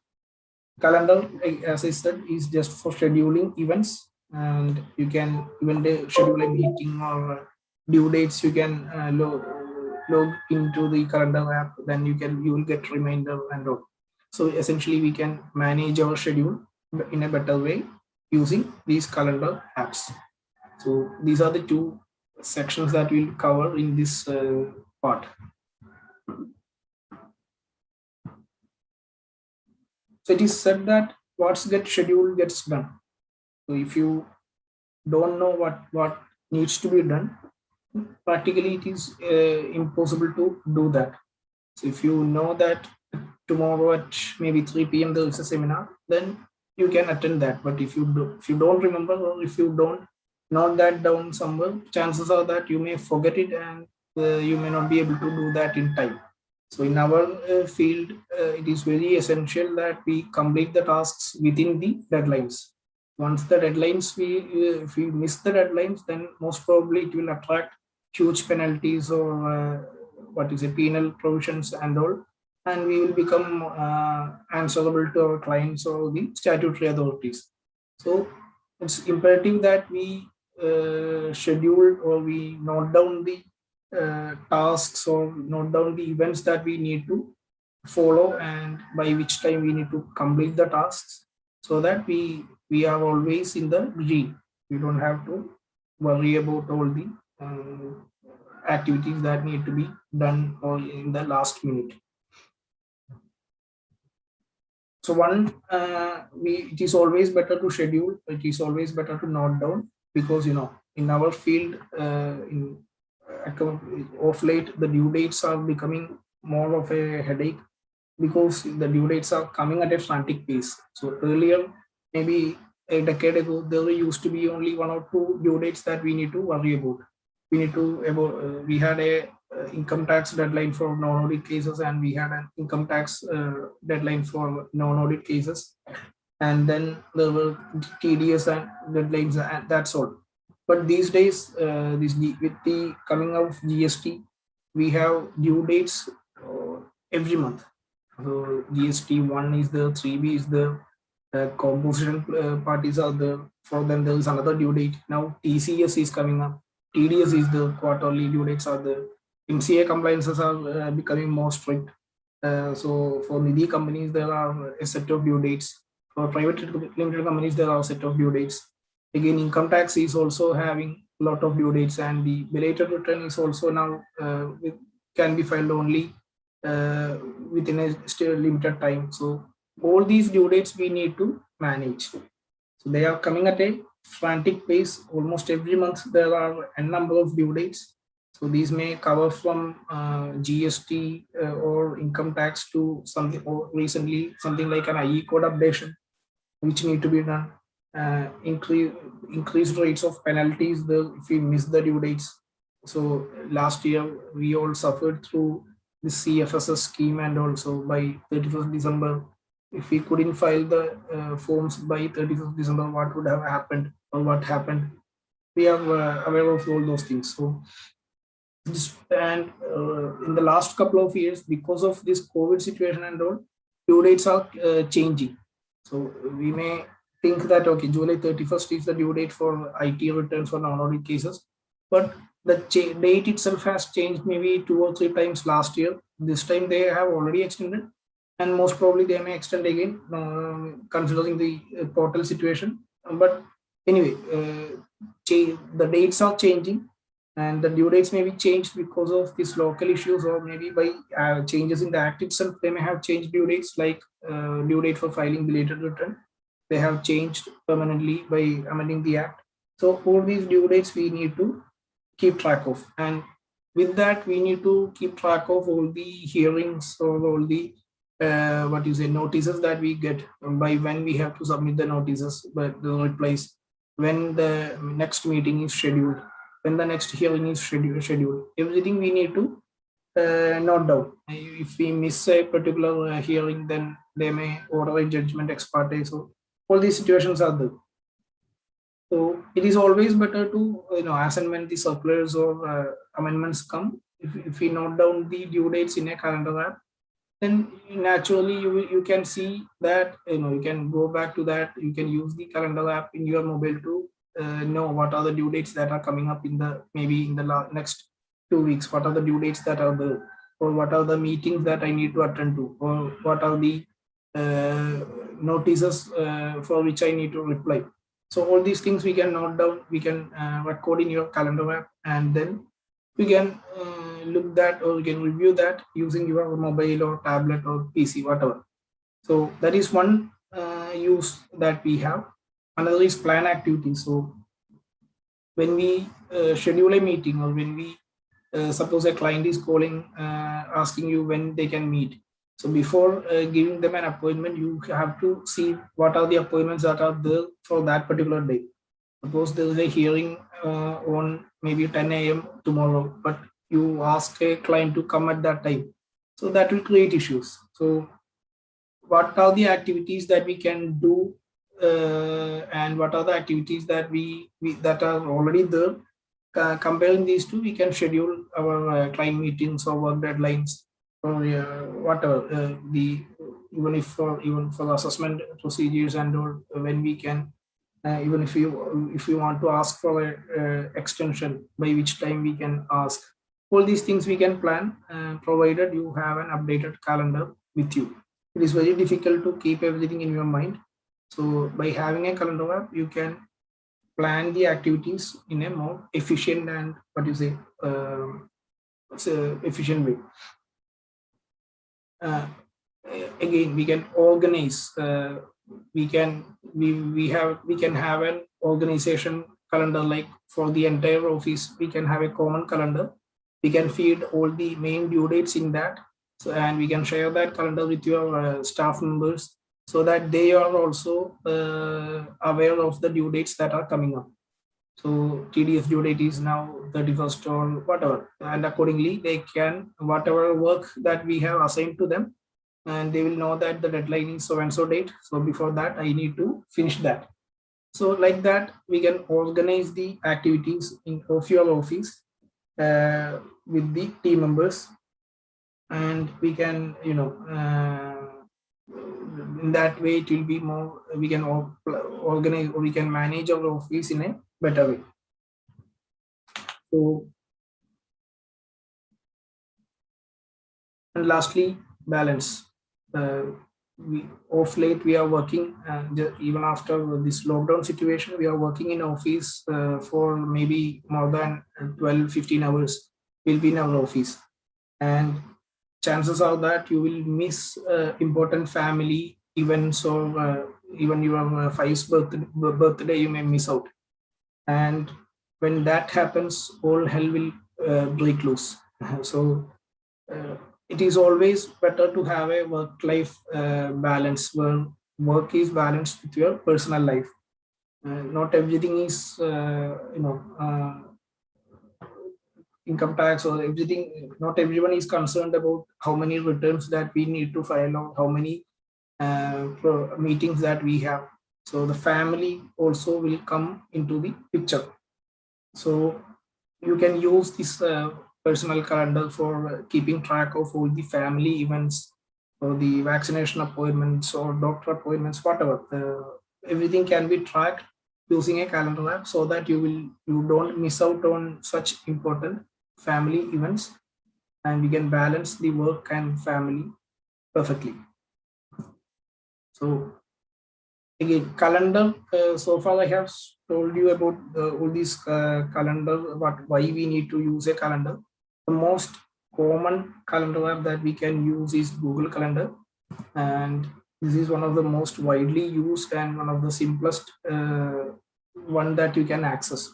Calendar, as I said, is just for scheduling events, and you can even schedule a meeting or due dates. You can log into the calendar app, then you will get reminder and all. So essentially, we can manage our schedule in a better way using these calendar apps. So these are the two sections that we'll cover in this part. So it is said that what's get scheduled gets done. So if you don't know what needs to be done, practically it is impossible to do that. So if you know that tomorrow at maybe 3 p.m. there is a seminar, then you can attend that. But if you don't remember, or if you don't note that down somewhere, chances are that you may forget it, and you may not be able to do that in time. So in our field, it is very essential that we complete the tasks within the deadlines. Once the deadlines, if we miss the deadlines, then most probably it will attract huge penalties, or penal provisions and all, and we will become answerable to our clients or the statutory authorities. So it's imperative that we schedule, or we note down the tasks, or note down the events that we need to follow, and by which time we need to complete the tasks, so that we are always in the green. We don't have to worry about all the activities that need to be done or in the last minute. So it is always better to schedule. It is always better to note down, because in our field, of late, the due dates are becoming more of a headache, because the due dates are coming at a frantic pace. So earlier, maybe a decade ago, there used to be only 1 or 2 due dates that we need to worry about. We had a income tax deadline for non-audit cases, and we had an income tax deadline for non-audit cases, and then there were TDS and deadlines, and that's all. But these days, with the coming of GST, we have due dates every month. So GST 1 is there, 3B is there, composition parties are there. For them, there is another due date. Now TCS is coming up. TDS is the quarterly due dates are there. MCA compliances are becoming more strict. So for Nidhi companies, there are a set of due dates. For private limited companies, there are a set of due dates. Again, income tax is also having a lot of due dates, and the belated return is also now can be filed only within a still limited time. So all these due dates we need to manage. So they are coming at a frantic pace. Almost every month there are a number of due dates. So these may cover from GST or income tax to something, or recently something like an IE code updation, which need to be done. Increased rates of penalties if we miss the due dates. So last year we all suffered through the CFSS scheme, and also by 31st December, if we couldn't file the forms by 31st December, what would have happened, or what happened? We are aware of all those things. So in the last couple of years, because of this COVID situation and all, due dates are changing. So we may think that, okay, July 31st is the due date for IT returns for non-audit cases, but the date itself has changed maybe 2 or 3 times last year. This time they have already extended, and most probably they may extend again, considering the portal situation. But anyway, the dates are changing, and the due dates may be changed because of these local issues, or maybe by changes in the act itself. They may have changed due dates, like due date for filing belated return. They have changed permanently by amending the act. So all these due dates we need to keep track of, and with that we need to keep track of all the hearings, or all the notices that we get, by when we have to submit the notices, but the replies, when the next meeting is scheduled, when the next hearing is scheduled. Everything we need to note down. If we miss a particular hearing, then they may order a judgment ex parte. So all these situations are there. So it is always better to, as and when the circulars or amendments come, if we note down the due dates in a calendar app, then naturally you can see that, you can go back to that. You can use the calendar app in your mobile to know what are the due dates that are coming up in the maybe in the next 2 weeks. What are the due dates that are there, or what are the meetings that I need to attend to, or what are the notices for which I need to reply. So all these things we can note down, we can record in your calendar app, and then we can look that, or we can review that using your mobile or tablet or PC, whatever. So that is one use that we have. Another is plan activities. So when we schedule a meeting, or when we suppose a client is calling, asking you when they can meet. So before giving them an appointment, you have to see what are the appointments that are there for that particular day. Suppose there is a hearing on maybe 10 a.m. tomorrow, but you ask a client to come at that time. So that will create issues. So what are the activities that we can do, and what are the activities that we that are already there? Comparing these two, we can schedule our client meetings or work deadlines, or whatever the even for assessment procedures, and or when we can even if you want to ask for a extension, by which time we can ask. All these things we can plan, provided you have an updated calendar with you. It is very difficult to keep everything in your mind. So by having a calendar app, you can plan the activities in a more efficient and efficient way. Again, we can organize. We can have an organization calendar, like for the entire office. We can have a common calendar. We can feed all the main due dates in that. So, and we can share that calendar with your staff members, so that they are also aware of the due dates that are coming up. So TDS due date is now 31st or whatever, and accordingly they can, whatever work that we have assigned to them, and they will know that the deadline is so and so date. So before that, I need to finish that. So like that, we can organize the activities of your office with the team members, and we can, in that way it will be more, we can organize, or we can manage our office in a better way. So, and lastly, balance. We of late we are working, even after this lockdown situation, we are working in office for maybe more than 12-15 hours. We'll be in our office, and chances are that you will miss important family events, or even your wife's birthday you may miss out. And when that happens, all hell will break loose. So it is always better to have a work-life balance, where work is balanced with your personal life. Not everything is, income tax or everything. Not everyone is concerned about how many returns that we need to file, or how many meetings that we have. So the family also will come into the picture. So you can use this personal calendar for keeping track of all the family events, or the vaccination appointments, or doctor appointments, whatever. Everything can be tracked using a calendar app, so that you don't miss out on such important family events, and we can balance the work and family perfectly. So again, calendar, so far I have told you about all these calendar, why we need to use a calendar. The most common calendar app that we can use is Google Calendar, and this is one of the most widely used and one of the simplest one that you can access.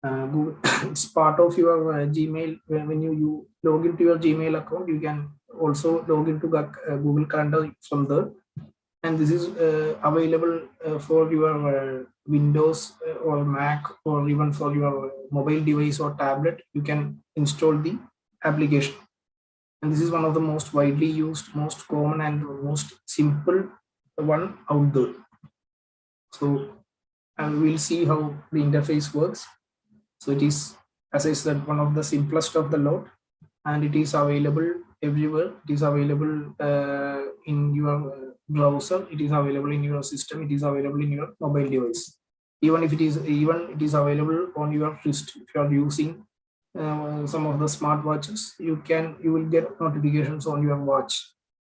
Google, it's part of your Gmail. When you log into your Gmail account, you can also log into Google Calendar from there. And this is available for your Windows or Mac, or even for your mobile device or tablet. You can install the application. And this is one of the most widely used, most common, and most simple one out there. So we'll see how the interface works. So it is, as I said, one of the simplest of the lot, and it is available everywhere. It is available in your browser. It is available in your system. It is available in your mobile device. Even it is available on your wrist. If you are using some of the smart watches, you will get notifications on your watch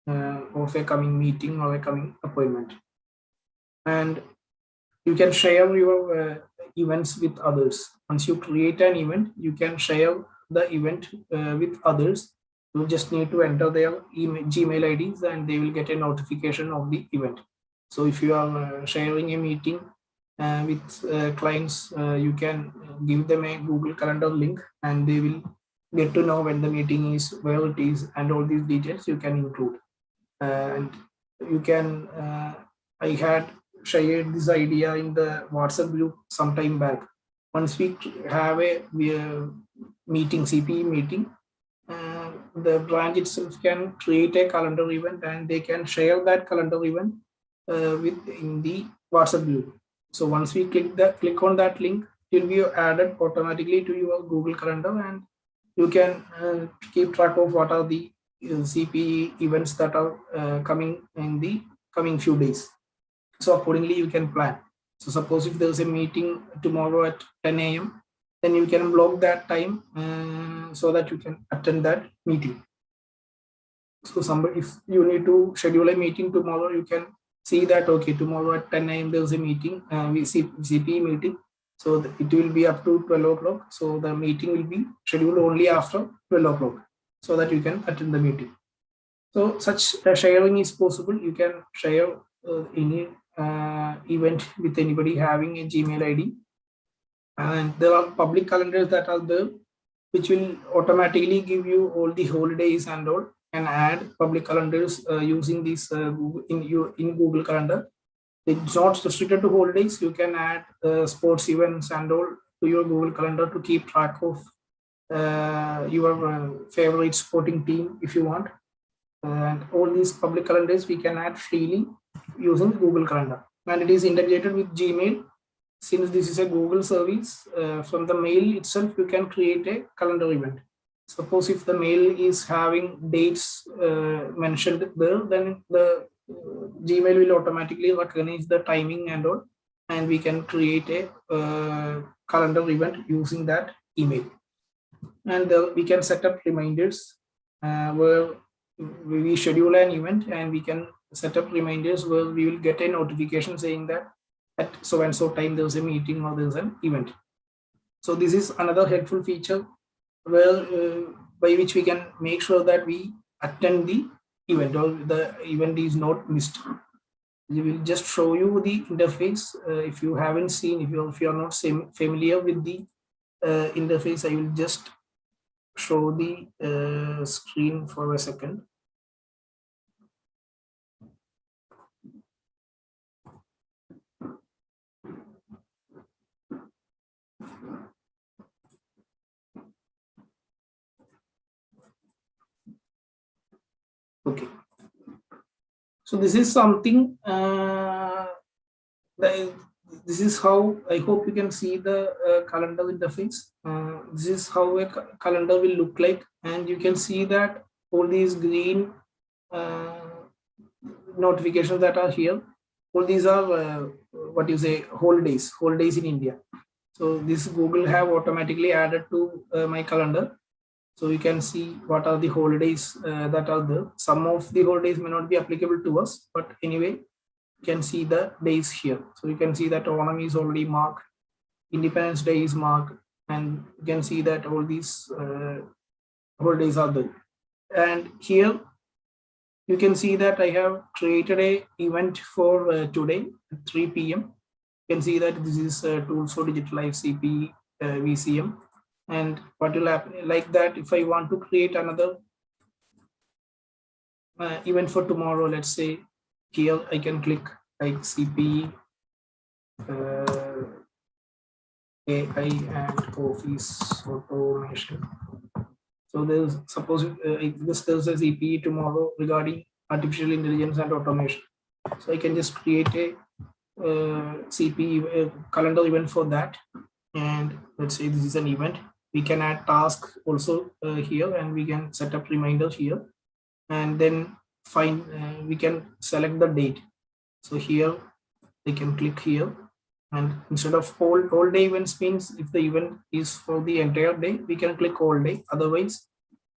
of a coming meeting or a coming appointment. And you can share your events with others. Once you create an event, you can share the event with others. You just need to enter their Gmail IDs and they will get a notification of the event. So if you are sharing a meeting with clients, you can give them a Google Calendar link and they will get to know when the meeting is, where it is, and all these details you can include. And you can, I had shared this idea in the WhatsApp group some time back. Once we have a meeting, CPE meeting, the branch itself can create a calendar event and they can share that calendar event in the WhatsApp group. So once we click on that link, it will be added automatically to your Google Calendar, and you can keep track of what are the CPE events that are coming in the coming few days. So accordingly, you can plan. So suppose if there's a meeting tomorrow at 10 a.m., then you can block that time so that you can attend that meeting. So if you need to schedule a meeting tomorrow, you can see that, okay, tomorrow at 10 a.m. there's a meeting, CPE meeting. So it will be up to 12 o'clock. So the meeting will be scheduled only after 12 o'clock so that you can attend the meeting. So such sharing is possible. You can share any event with anybody having a Gmail ID. And there are public calendars that are there, which will automatically give you all the holidays and all, and add public calendars using this in Google Calendar. It's not restricted to holidays. You can add sports events and all to your Google Calendar to keep track of your favorite sporting team if you want. And all these public calendars we can add freely using Google Calendar, and it is integrated with Gmail. Since this is a Google service, from the mail itself you can create a calendar event. Suppose if the mail is having dates mentioned there, then the Gmail will automatically recognize the timing and all, and we can create a calendar event using that email. And we can set up reminders where we schedule an event, and we can set up reminders where we will get a notification saying that at so and so time there's a meeting or there's an event. So this is another helpful feature where by which we can make sure that we attend the event or the event is not missed. We will just show you the interface. If you haven't seen, if you are not familiar with the interface, I will just show the screen for a second. Okay, so this is something, this is how, I hope you can see the calendar interface. This is how a calendar will look like, and you can see that all these green notifications that are here, all these are what you say, holidays in India. So this Google have automatically added to my calendar. So you can see what are the holidays that are there. Some of the holidays may not be applicable to us, but anyway, you can see the days here. So you can see that Onam is already marked, Independence Day is marked, and you can see that all these holidays are there. And here you can see that I have created a event for today at 3 p.m. You can see that this is Tools for Digital Life CP VCM. And what will happen like that, if I want to create another event for tomorrow, let's say here I can click like CP AI and Office Automation. So there's suppose there's a CPE tomorrow regarding artificial intelligence and automation. So I can just create a CPE calendar event for that, and let's say this is an event. We can add task also here, and we can set up reminders here, and then find we can select the date. So here they can click here, and instead of all day events means if the event is for the entire day, we can click all day. Otherwise,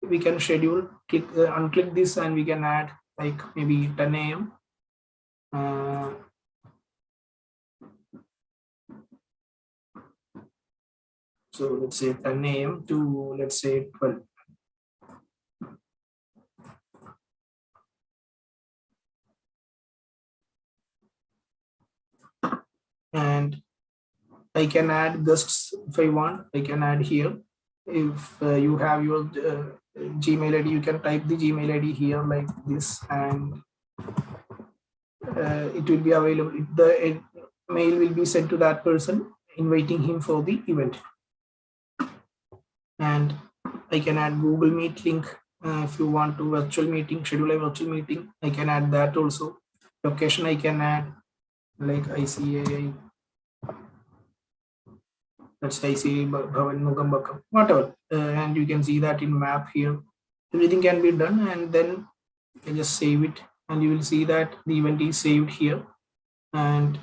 we can schedule, click unclick this, and we can add like maybe 10 a.m. So let's say 10 a.m. to let's say 12. And I can add guests if I want. I can add here. If you have your Gmail ID, you can type the Gmail ID here like this, and it will be available. The mail will be sent to that person, inviting him for the event. And I can add Google Meet link if you want to virtual meeting, schedule a virtual meeting. I can add that also. Location I can add like ICA. Let's say ICA Bhavan Mugambakam, whatever. And you can see that in map here. Everything can be done, and then I just save it, and you will see that the event is saved here. And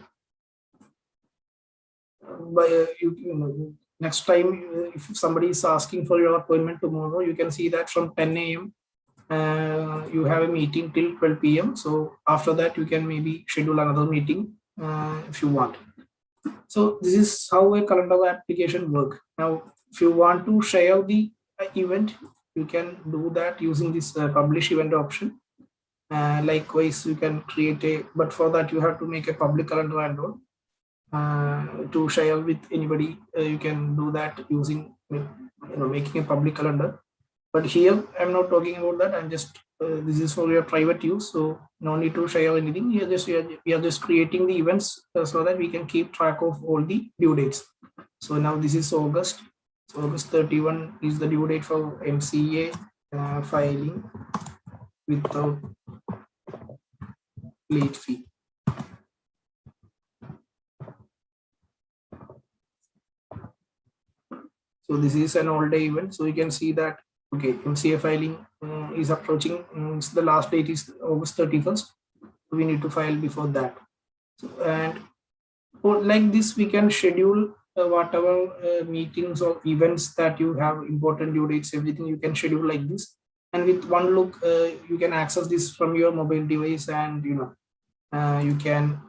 by next time, if somebody is asking for your appointment tomorrow, you can see that from 10 a.m. You have a meeting till 12 p.m. So after that, you can maybe schedule another meeting if you want. So this is how a calendar application works. Now, if you want to share the event, you can do that using this publish event option. Likewise, you can create a, but for that you have to make a public calendar add-on to share with anybody. You can do that using making a public calendar. But here I'm not talking about that. I'm just this is for your private use, so no need to share anything. We are just creating the events so that we can keep track of all the due dates. So now this is August. So August 31 is the due date for MCA filing without late fee. So this is an all-day event. So you can see that okay, MCA filing is approaching. The last date is August 31st. We need to file before that. So, and like this, we can schedule whatever meetings or events that you have, important due dates, everything you can schedule like this. And with one look, you can access this from your mobile device, and you can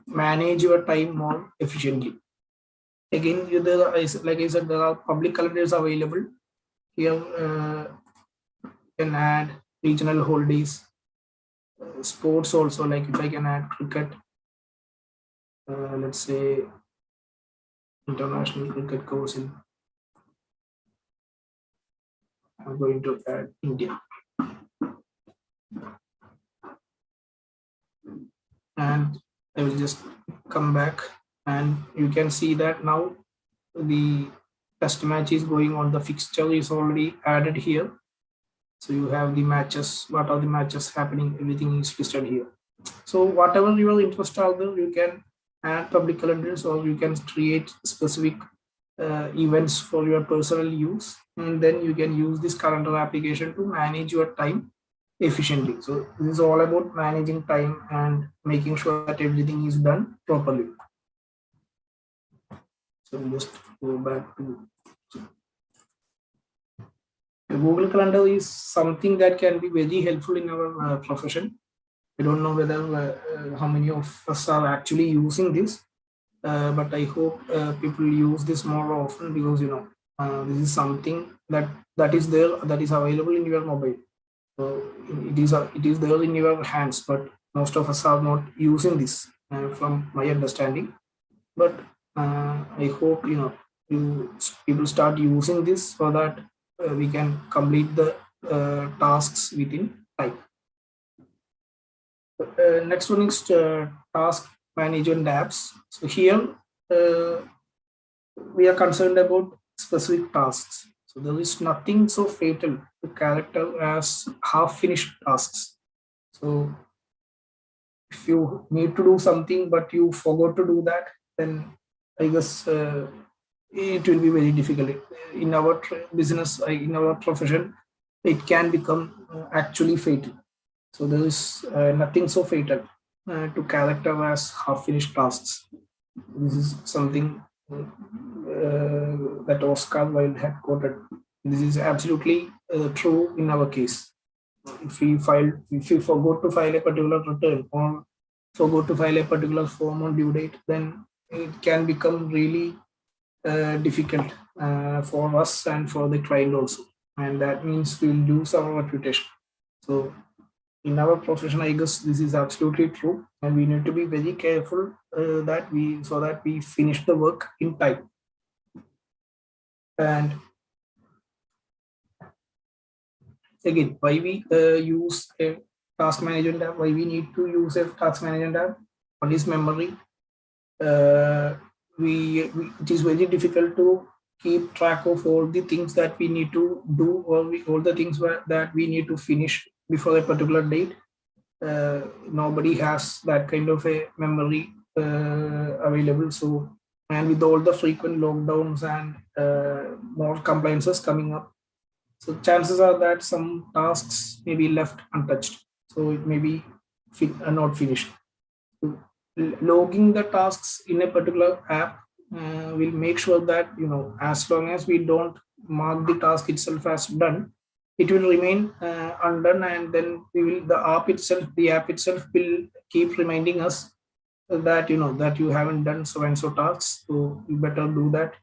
manage your time more efficiently. Again, like I said, there are public calendars available. Here you can add regional holidays, sports also, like if I can add cricket, let's say international cricket council. I'm going to add India. And I will just come back, and you can see that now the test match is going on. The fixture is already added here. So you have the matches, what are the matches happening, everything is listed here. So whatever your interest are there, you can add public calendars, or you can create specific events for your personal use, and then you can use this calendar application to manage your time efficiently. So this is all about managing time and making sure that everything is done properly. So just go back to Google Calendar is something that can be very helpful in our profession. I don't know whether how many of us are actually using this, but I hope people use this more often, because this is something that is there, that is available in your mobile. So it is there in your hands, but most of us are not using this, from my understanding. But I hope people start using this so that we can complete the tasks within time. Next one is task management apps. So here we are concerned about specific tasks. So there is nothing so fatal to character as half-finished tasks. So if you need to do something but you forgot to do that, then I guess it will be very difficult. In our business, in our profession, it can become actually fatal. So there is nothing so fatal to character as half-finished tasks. This is something that Oscar Wilde had quoted. This is absolutely true in our case. If we forgot to file a particular return or forgot to file a particular form on due date, then it can become really difficult for us and for the client also, and that means we'll lose our reputation. So in our profession, I guess this is absolutely true, and we need to be very careful that we finish the work in time. And again, why we use a task management app? Why we need to use a task management app? One is memory. It is very difficult to keep track of all the things that we need to do, or all the things that we need to finish before a particular date. Nobody has that kind of a memory available. So, and with all the frequent lockdowns and more compliances coming up, so chances are that some tasks may be left untouched. So it may be not finished. So logging the tasks in a particular app will make sure that, as long as we don't mark the task itself as done, it will remain undone, and then the app itself will keep reminding us that that you haven't done so and so tasks, so you better do that.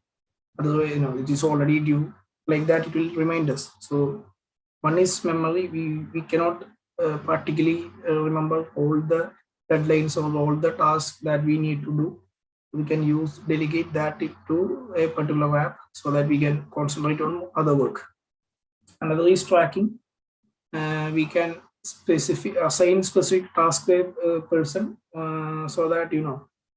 Otherwise, it is already due. Like that, it will remind us. So one is memory. We cannot practically remember all the deadlines or all the tasks that we need to do. We can delegate that to a particular app so that we can concentrate on other work. Another is tracking. We can assign specific task to a person so that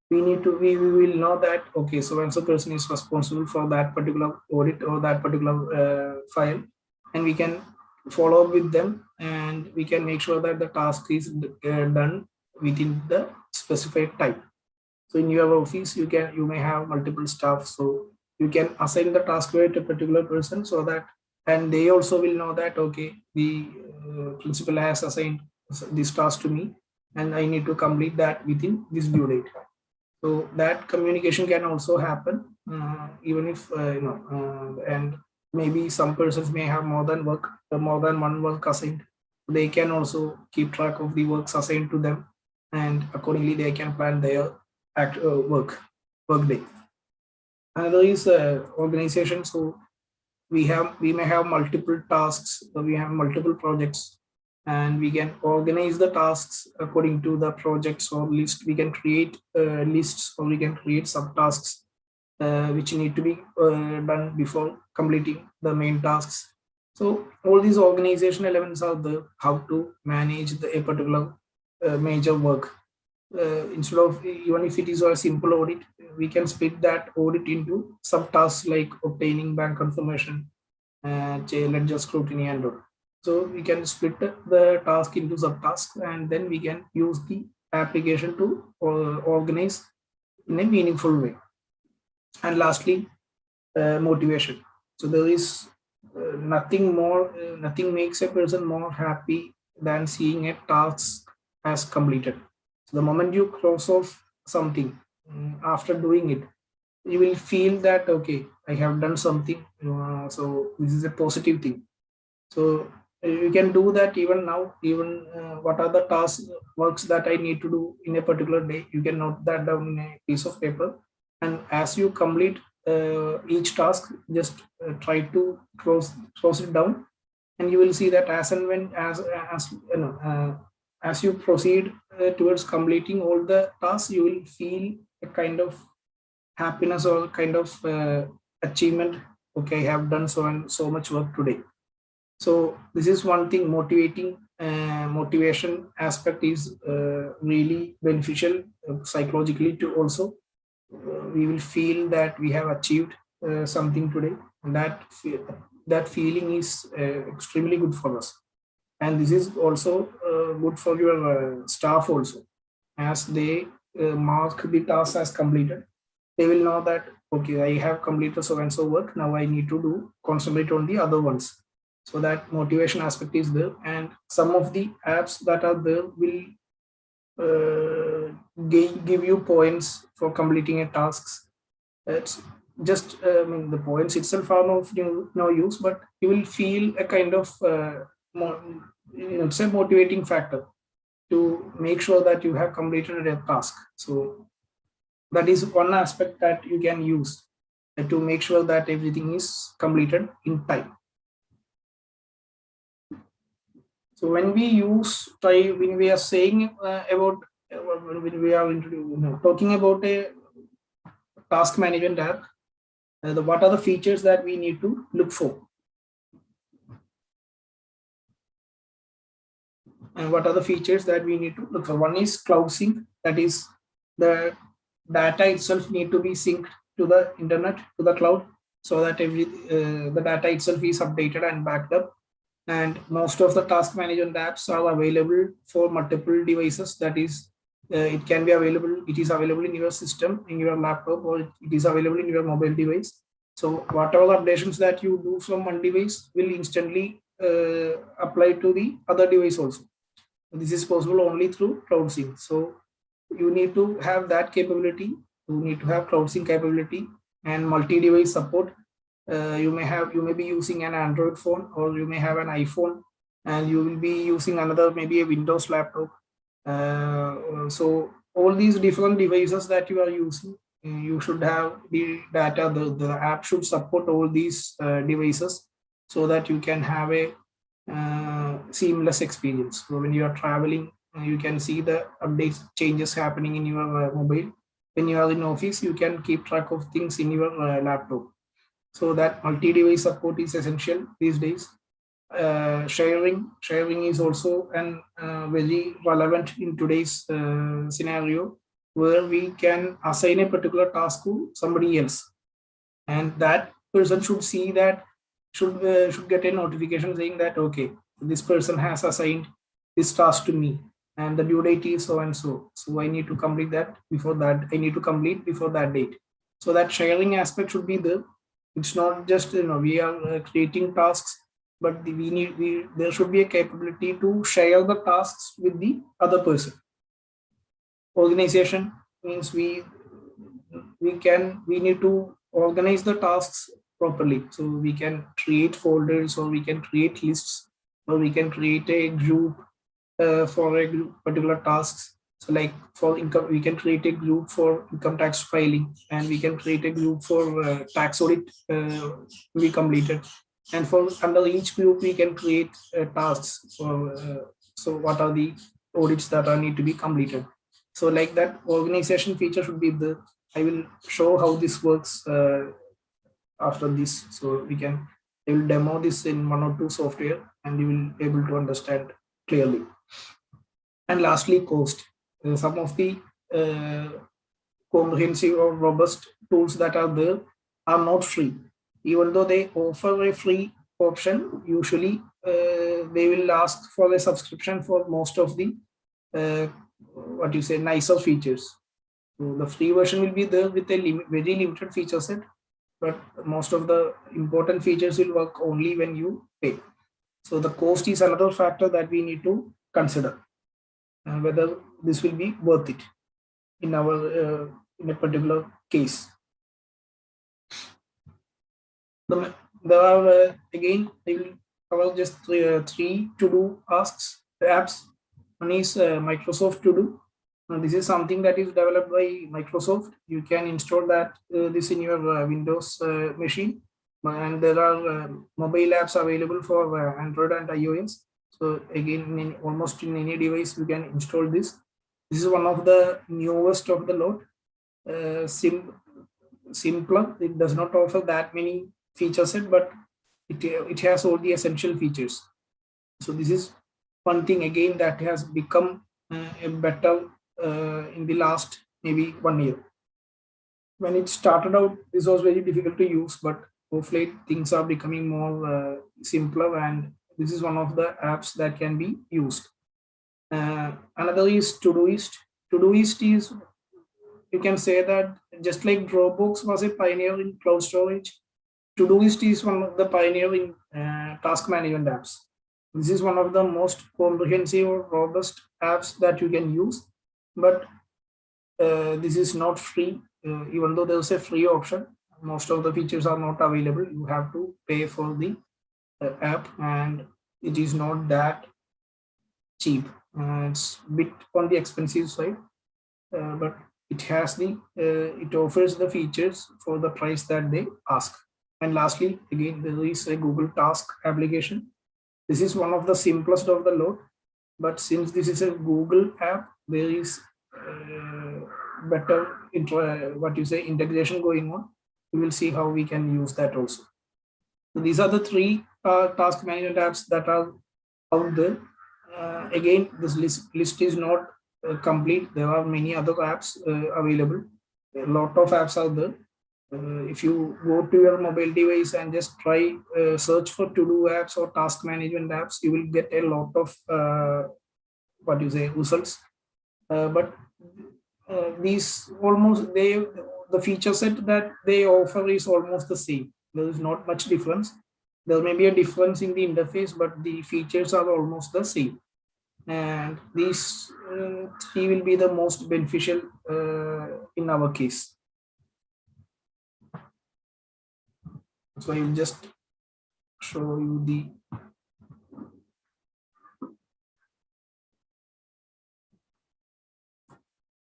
we will know that, okay, so and so person is responsible for that particular audit or that particular file, and we can follow up with them, and we can make sure that the task is done within the specified time. So in your office, you may have multiple staff, so you can assign the task to a particular person, so that, and they also will know that, okay, the principal has assigned this task to me, and I need to complete that within this due date. So that communication can also happen, even if and maybe some persons may have more than one work assigned. They can also keep track of the works assigned to them, and accordingly they can plan their work day. Another is organization. So we may have multiple tasks, we have multiple projects, and we can organize the tasks according to the projects or list. We can create lists, or we can create subtasks which need to be done before completing the main tasks. So all these organization elements are the how to manage a particular major work. Instead of, even if it is a simple audit, we can split that audit into subtasks like obtaining bank confirmation, ledger scrutiny, and all. So we can split the task into subtasks, and then we can use the application to organize in a meaningful way. And lastly, motivation. So there is nothing makes a person more happy than seeing a task as completed. So the moment you cross off something after doing it, you will feel that, okay, I have done something. So this is a positive thing. So you can do that even now. Even what are the works that I need to do in a particular day, you can note that down in a piece of paper, and as you complete each task, just try to close it down, and you will see that as and when as you proceed towards completing all the tasks, you will feel a kind of happiness or kind of achievement. Okay, I have done so and so much work today. So this is one thing. Motivation aspect is really beneficial psychologically too. Also, we will feel that we have achieved something today, and that that feeling is extremely good for us. And this is also good for your staff also, as they mark the task as completed. They will know that, okay, I have completed so and so work, now I need to concentrate on the other ones. So that motivation aspect is there, and some of the apps that are there will give you points for completing a tasks. It's just the points itself are no use, but you will feel a kind of it's a motivating factor to make sure that you have completed a task. So that is one aspect that you can use to make sure that everything is completed in time. So when we when we are saying about when we are talking about a task management app, what are the features that we need to look for? And what are the features that we need to look for? One is cloud sync, that is the data itself need to be synced to the internet, to the cloud, so that the data itself is updated and backed up. And most of the task management apps are available for multiple devices. That is, it is available in your system, in your laptop, or it is available in your mobile device. So whatever updations that you do from one device will instantly apply to the other device also. This is possible only through cloud sync. So you need to have that capability. You need to have cloud sync capability and multi-device support. You may be using an Android phone, or you may have an iPhone, and you will be using another, maybe a Windows laptop. So all these different devices that you are using, you should have the data. The app should support all these devices, so that you can have a seamless experience. So when you are traveling, you can see the updates, changes happening in your mobile. When you are in office, you can keep track of things in your laptop. So that multi-device support is essential these days. Sharing is also very relevant in today's scenario, where we can assign a particular task to somebody else, and that person should see that, should get a notification saying that, okay, this person has assigned this task to me, and the due date is so and so. So I need to complete that before that. I need to complete before that date. So that sharing aspect should be there. It's not just we are creating tasks, but there should be a capability to share the tasks with the other person. Organization means we need to organize the tasks properly. So we can create folders, or we can create lists, or we can create a group for a particular tasks. So like for income, we can create a group for income tax filing, and we can create a group for tax audit to be completed. And for under each group, we can create tasks for so what are the audits that are need to be completed. So like that organization feature should be there. I will show how this works after this. So I will demo this in one or two software, and you will be able to understand clearly. And lastly, cost. Some of the comprehensive or robust tools that are there are not free. Even though they offer a free option, usually they will ask for a subscription for most of the nicer features. So the free version will be there with a very limited feature set, but most of the important features will work only when you pay. So the cost is another factor that we need to consider, whether this will be worth it in a particular case. There are again, I will cover just three to-do apps. One is Microsoft To Do. This is something that is developed by Microsoft. You can install this in your Windows machine, and there are mobile apps available for Android and iOS. So again, almost in any device you can install this. This is one of the newest of the lot. Simpler. It does not offer that many feature set, but it has all the essential features. So this is one thing again that has become a better in the last maybe 1 year. When it started out, this was very difficult to use, but of late things are becoming more simpler, and this is one of the apps that can be used. Another is Todoist. Todoist is, you can say that just like Dropbox was a pioneer in cloud storage, Todoist is one of the pioneer in task management apps. This is one of the most comprehensive or robust apps that you can use, but this is not free. Even though there's a free option, most of the features are not available. You have to pay for the app, and it is not that cheap. It's a bit on the expensive side, but it offers the features for the price that they ask. And lastly, again, there is a Google Task application. This is one of the simplest of the lot, but since this is a Google app, there is better integration going on. We will see how we can use that also. So these are the three task management apps that are out there. Again, this list is not complete. There are many other apps available. A lot of apps are there. If you go to your mobile device and just try search for to-do apps or task management apps, you will get a lot of results. But these the feature set that they offer is almost the same. There is not much difference. There may be a difference in the interface, but the features are almost the same. And these three will be the most beneficial in our case. So I will just show you the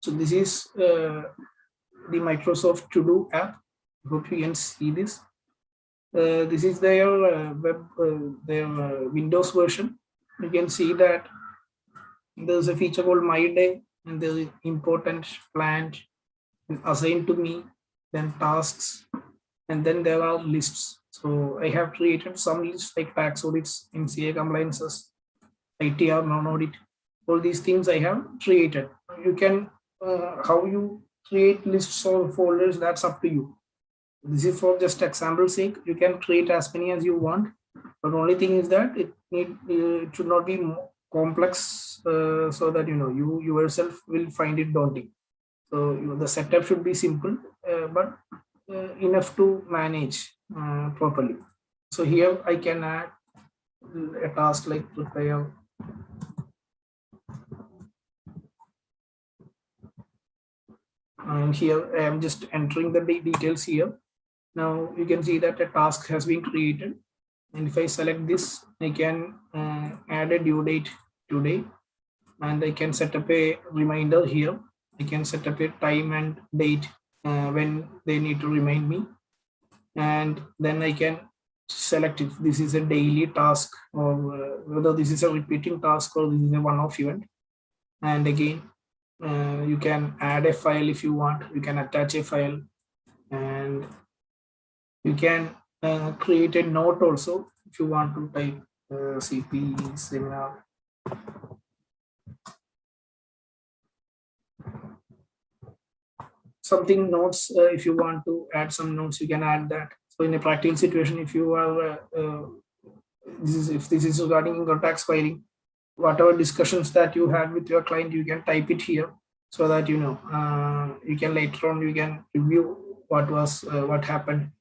so this is the Microsoft To Do app. I hope you can see this. This is their Windows version. You can see that there's a feature called My Day, and there's important, planned, and assigned to me, then tasks, and then there are lists. So I have created some lists like tax audits, MCA compliances, ITR, non-audit. All these things I have created. You can how you create lists or folders, that's up to you. This is for just example sake. You can create as many as you want, but the only thing is that it should not be more complex, so that you yourself will find it daunting. So the setup should be simple, but enough to manage properly. So here I can add a task like prepare and here I am just entering the details here. Now you can see that a task has been created, and if I select this, I can add a due date today, and I can set up a reminder here. I can set up a time and date when they need to remind me, and then I can select if this is a daily task or whether this is a repeating task or this is a one-off event. And again, you can add a file if you want. You can attach a file, and you can create a note also if you want to type CP seminar. Something notes, if you want to add some notes, you can add that. So in a practical situation, if you are if this is regarding income tax filing, whatever discussions that you had with your client, you can type it here, so that you can later on you can review what happened,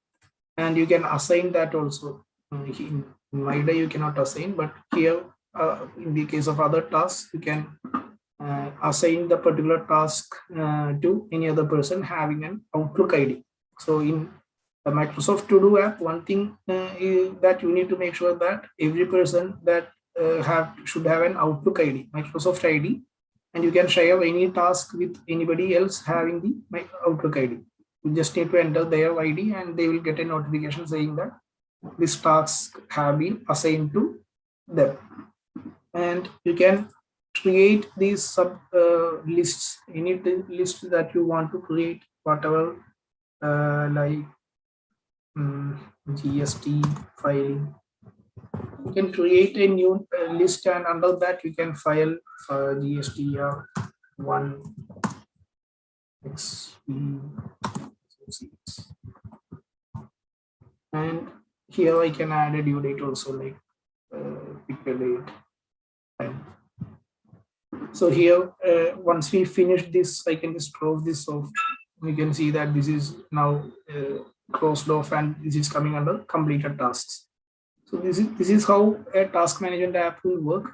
and you can assign that also. In My Day you cannot assign, but here in the case of other tasks, you can assign the particular task to any other person having an Outlook ID. So in the Microsoft To Do app, one thing is that you need to make sure that every person that should have an Outlook ID, Microsoft ID, and you can share any task with anybody else having the Outlook ID. You just need to enter their ID, and they will get a notification saying that these tasks have been assigned to them. And you can create these sub lists, any list that you want to create, whatever like GST filing. You can create a new list, and under that you can file GSTR 1 XP. And here I can add a due date also, like pick a date time. So here, once we finish this, I can just close this off. We can see that this is now closed off, and this is coming under completed tasks. So this is how a task management app will work,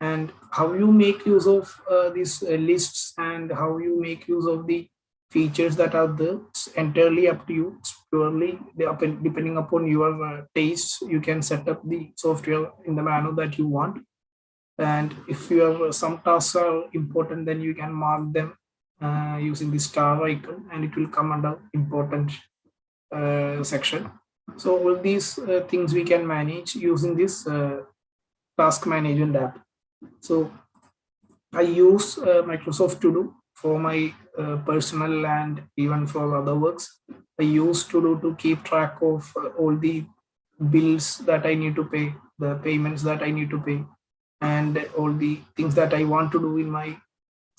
and how you make use of these lists, and how you make use of the features that are there. It's entirely up to you. It's purely depending upon your tastes. You can set up the software in the manner that you want. And if your some tasks are important, then you can mark them using the star icon, and it will come under important section. So all these things we can manage using this task management app. So I use Microsoft To Do for my personal and even for other works. I use To Do to keep track of all the bills that I need to pay, the payments that I need to pay, and all the things that I want to do in my,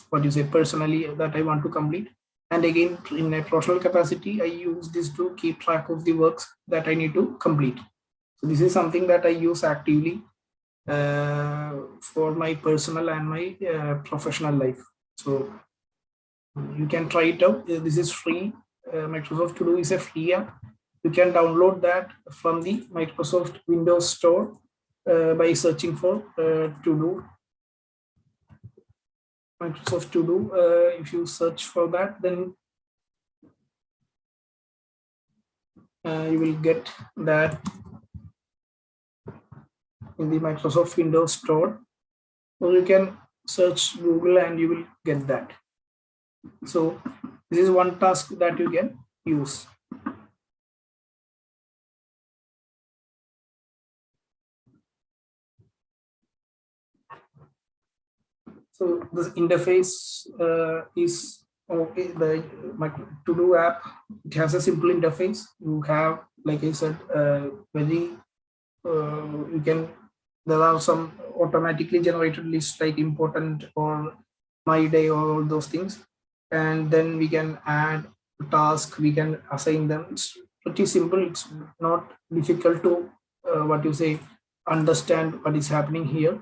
what you say, personally, that I want to complete. And again, in a professional capacity, I use this to keep track of the works that I need to complete. So this is something that I use actively for my personal and my professional life. So you can try it out. This is free. Microsoft To Do is a free app. You can download that from the Microsoft Windows Store by searching for To Do. Microsoft To Do. If you search for that, then you will get that in the Microsoft Windows Store, or you can search Google and you will get that. So this is one task that you can use. So this interface is okay. The To Do app, it has a simple interface. You have, like I said, very you can, there are some automatically generated lists like important or my day or all those things, and then we can add a task, we can assign them. It's pretty simple. It's not difficult to what you say, understand what is happening here.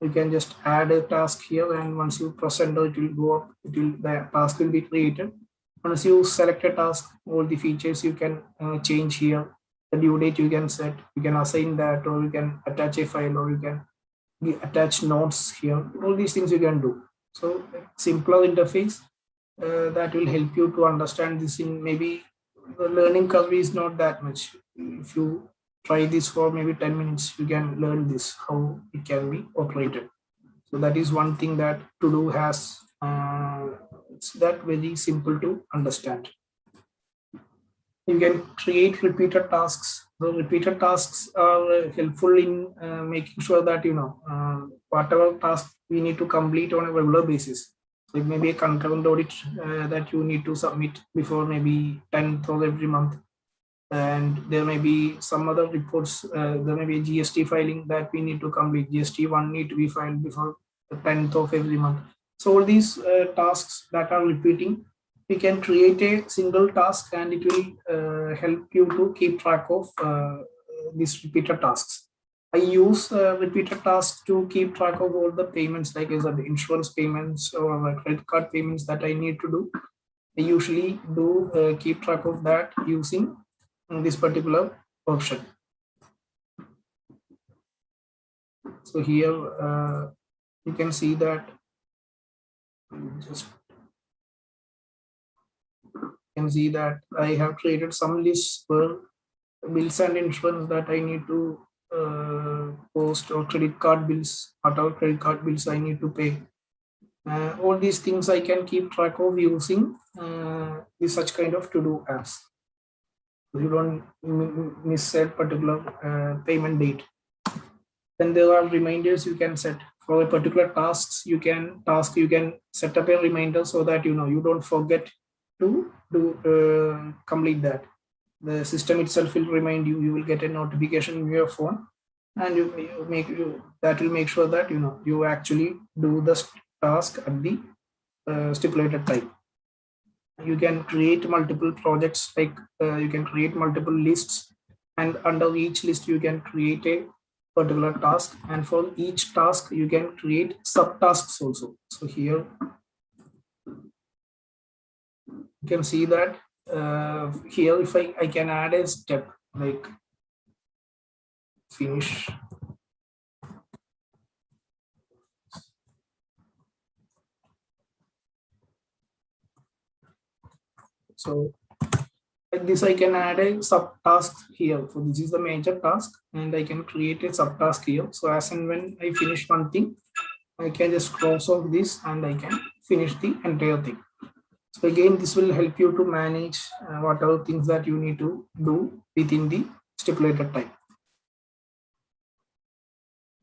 You can just add a task here, and once you press enter, it will go up. The task will be created. Once you select a task, all the features you can change here. The due date you can set, you can assign that, or you can attach a file, or you can attach notes here. All these things you can do. So simpler interface that will help you to understand this. In maybe the learning curve is not that much. If you try this for maybe 10 minutes, you can learn this, how it can be operated. So that is one thing that To Do has. It's that very simple to understand. You can create repeated tasks. The repeated tasks are helpful in making sure that whatever task we need to complete on a regular basis. So it may be a concurrent audit that you need to submit before maybe 10th of every month, and there may be some other reports. There may be a GST filing that we need to complete. GST1 need to be filed before the 10th of every month. So all these tasks that are repeating, we can create a single task, and it will help you to keep track of these repeated tasks. I use repeated tasks to keep track of all the payments, like the insurance payments or credit card payments that I need to do. I usually do keep track of that using this particular option. So here you can see that I have created some lists for bills and insurance that I need to post, or credit card bills, whatever credit card bills I need to pay. All these things I can keep track of using such kind of To Do apps. You don't miss a particular payment date. Then there are reminders you can set for a particular tasks. You can set up a reminder so that you don't forget to complete that. The system itself will remind you. You will get a notification in your phone, and that will make sure that you actually do the task at the stipulated time. You can create multiple projects, like you can create multiple lists, and under each list you can create a particular task, and for each task you can create subtasks also. So here you can see that here if I can add a step like finish. So like this, I can add a subtask here. So this is the major task, and I can create a subtask here. So as and when I finish one thing, I can just cross off this and I can finish the entire thing. So again, this will help you to manage whatever things that you need to do within the stipulated time.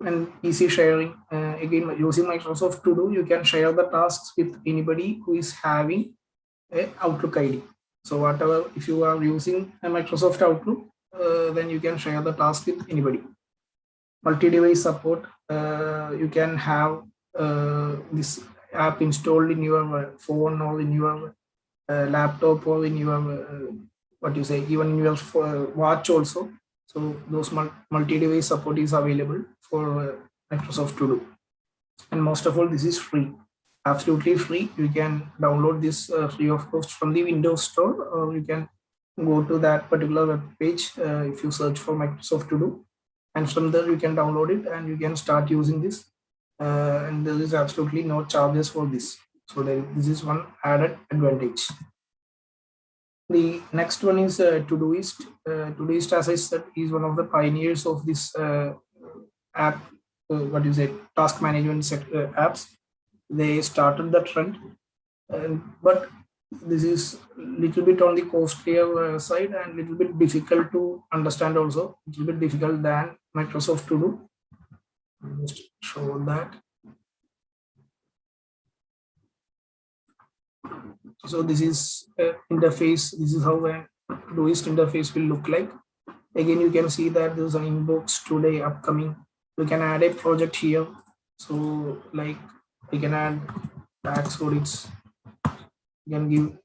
And easy sharing. Again, using Microsoft To Do, you can share the tasks with anybody who is having a Outlook ID. So whatever, if you are using a Microsoft Outlook, then you can share the task with anybody. Multi-device support, you can have this app installed in your phone or in your laptop or in your what you say, even in your watch also. So those multi-device support is available for Microsoft To Do. And most of all, this is free, absolutely free. You can download this free of cost from the Windows Store, or you can go to that particular web page if you search for Microsoft To Do, and from there you can download it and you can start using this. And there is absolutely no charges for this. So this is one added advantage. The next one is Todoist. Todoist, as I said, is one of the pioneers of this app, what you say, task management apps. They started the trend, but this is little bit on the costlier side and little bit difficult to understand also, little bit difficult than Microsoft To Do. I'll just show that. So this is interface. This is how a Todoist interface will look like. Again, you can see that there's an inbox today upcoming. You can add a project here. So like we can add tax audits. You can give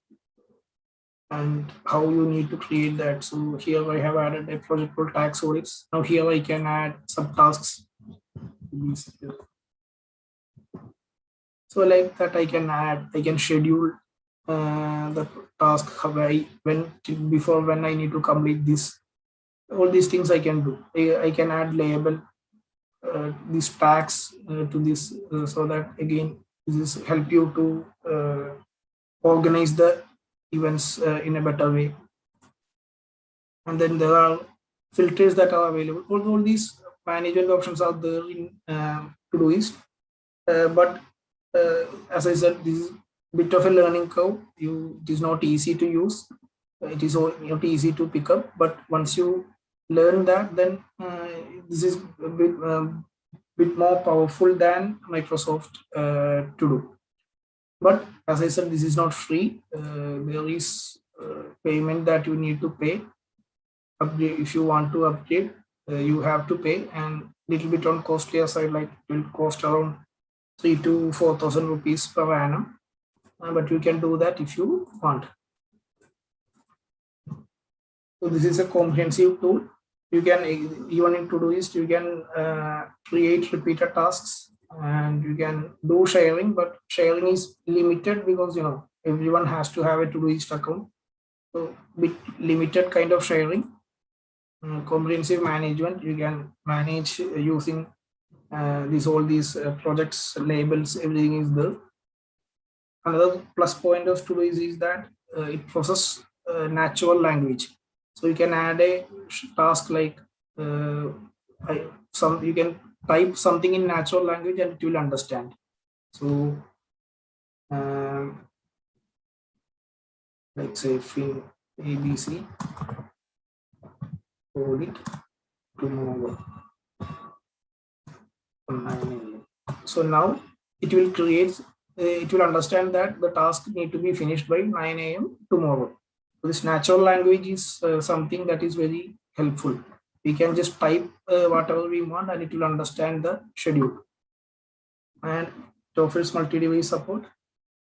and how you need to create that. So here I have added a project called tax audits. Now here I can add subtasks. So like that I can schedule the task before when I need to complete this. All these things I can do. I can add label these tags to this so that again this is help you to organize the events in a better way. And then there are filters that are available. All these management options are there in Todoist, but as I said, this is a bit of a learning curve. It is not easy to use. It is not easy to pick up. But once you learn that, then this is a bit more powerful than Microsoft To Do. But as I said, this is not free. There is payment that you need to pay. If you want to upgrade, you have to pay, and little bit on costlier side, like it will cost around 3,000 to 4,000 rupees per annum. But you can do that if you want. So this is a comprehensive tool. You can, even in Todoist, you can create repeated tasks and you can do sharing, but sharing is limited because everyone has to have a Todoist account. So bit limited kind of sharing. Comprehensive management, you can manage using all these projects, labels, everything is there. Another plus point of Todoist is that it processes natural language. So you can add a task like you can type something in natural language and it will understand. So let's say fin ABC audit tomorrow. So now it will create. It will understand that the task need to be finished by 9 a.m. tomorrow. So this natural language is something that is very helpful. We can just type whatever we want and it will understand the schedule. And it offers multi-device support.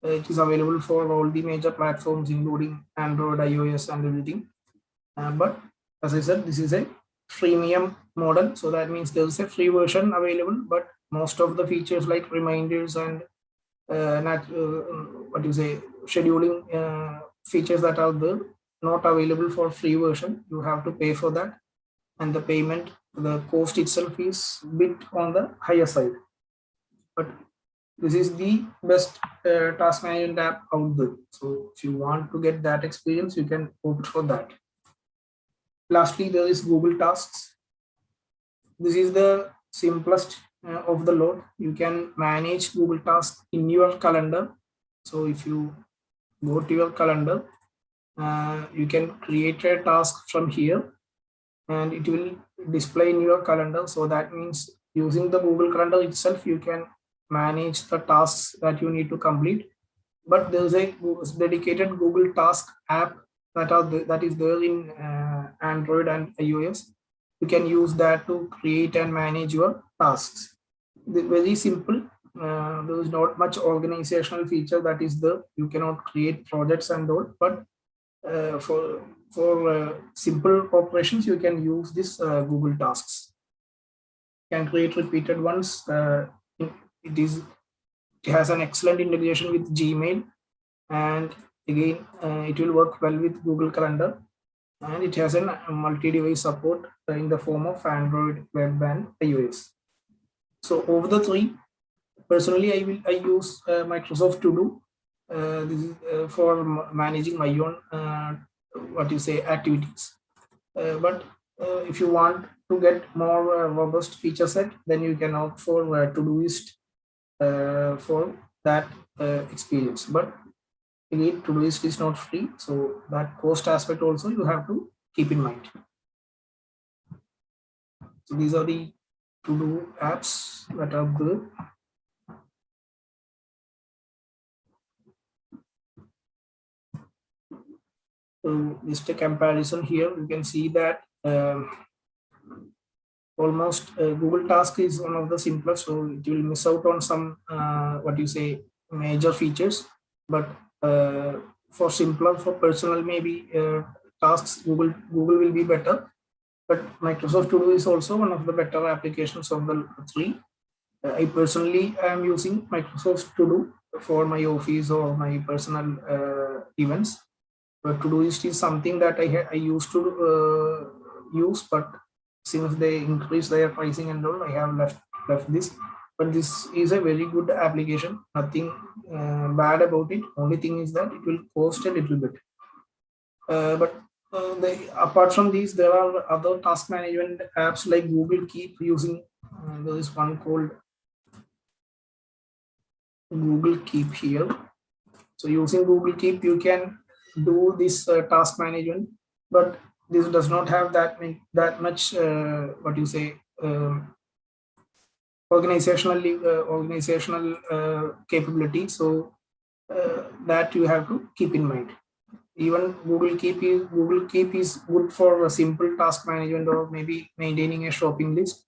It is available for all the major platforms, including Android, iOS, and everything. But as I said, this is a freemium model. So that means there is a free version available, but most of the features like reminders and what you say, scheduling features that are there, not available for free version. You have to pay for that, and the payment, the cost itself is bit on the higher side. But this is the best task management app out there. So if you want to get that experience, you can opt for that. Lastly, there is Google Tasks. This is the simplest of the lot. You can manage Google Tasks in your calendar. So if you go to your calendar, you can create a task from here and it will display in your calendar. So that means using the Google Calendar itself, you can manage the tasks that you need to complete. But there's a dedicated Google Task app that is there in Android and iOS. You can use that to create and manage your tasks. Very simple. There is not much organizational feature that is there. You cannot create projects and all, but for simple operations, you can use this Google Tasks. You can create repeated ones. It has an excellent integration with Gmail, and again, it will work well with Google Calendar, and it has a multi-device support in the form of Android, web, and iOS. So of the three, personally, I use Microsoft To Do. This is for managing my own activities. But if you want to get more robust feature set, then you can opt for Todoist for that experience. But again, Todoist is not free, so that cost aspect also you have to keep in mind. So these are the to-do apps that are good. So just a comparison here, you can see that almost Google Task is one of the simplest, so it will miss out on some major features. But for simpler, for personal maybe tasks, Google will be better. But Microsoft To Do is also one of the better applications of the three. I personally am using Microsoft To Do for my office or my personal events. But Todoist is something that I used to use, but since they increased their pricing and all, I have left this. But this is a very good application. Nothing bad about it. Only thing is that it will cost a little bit. Apart from these, there are other task management apps like Google Keep using. There is one called Google Keep here. So using Google Keep, you can do this task management, but this does not have that much organizational capability. So that you have to keep in mind. Even Google Keep is good for a simple task management or maybe maintaining a shopping list.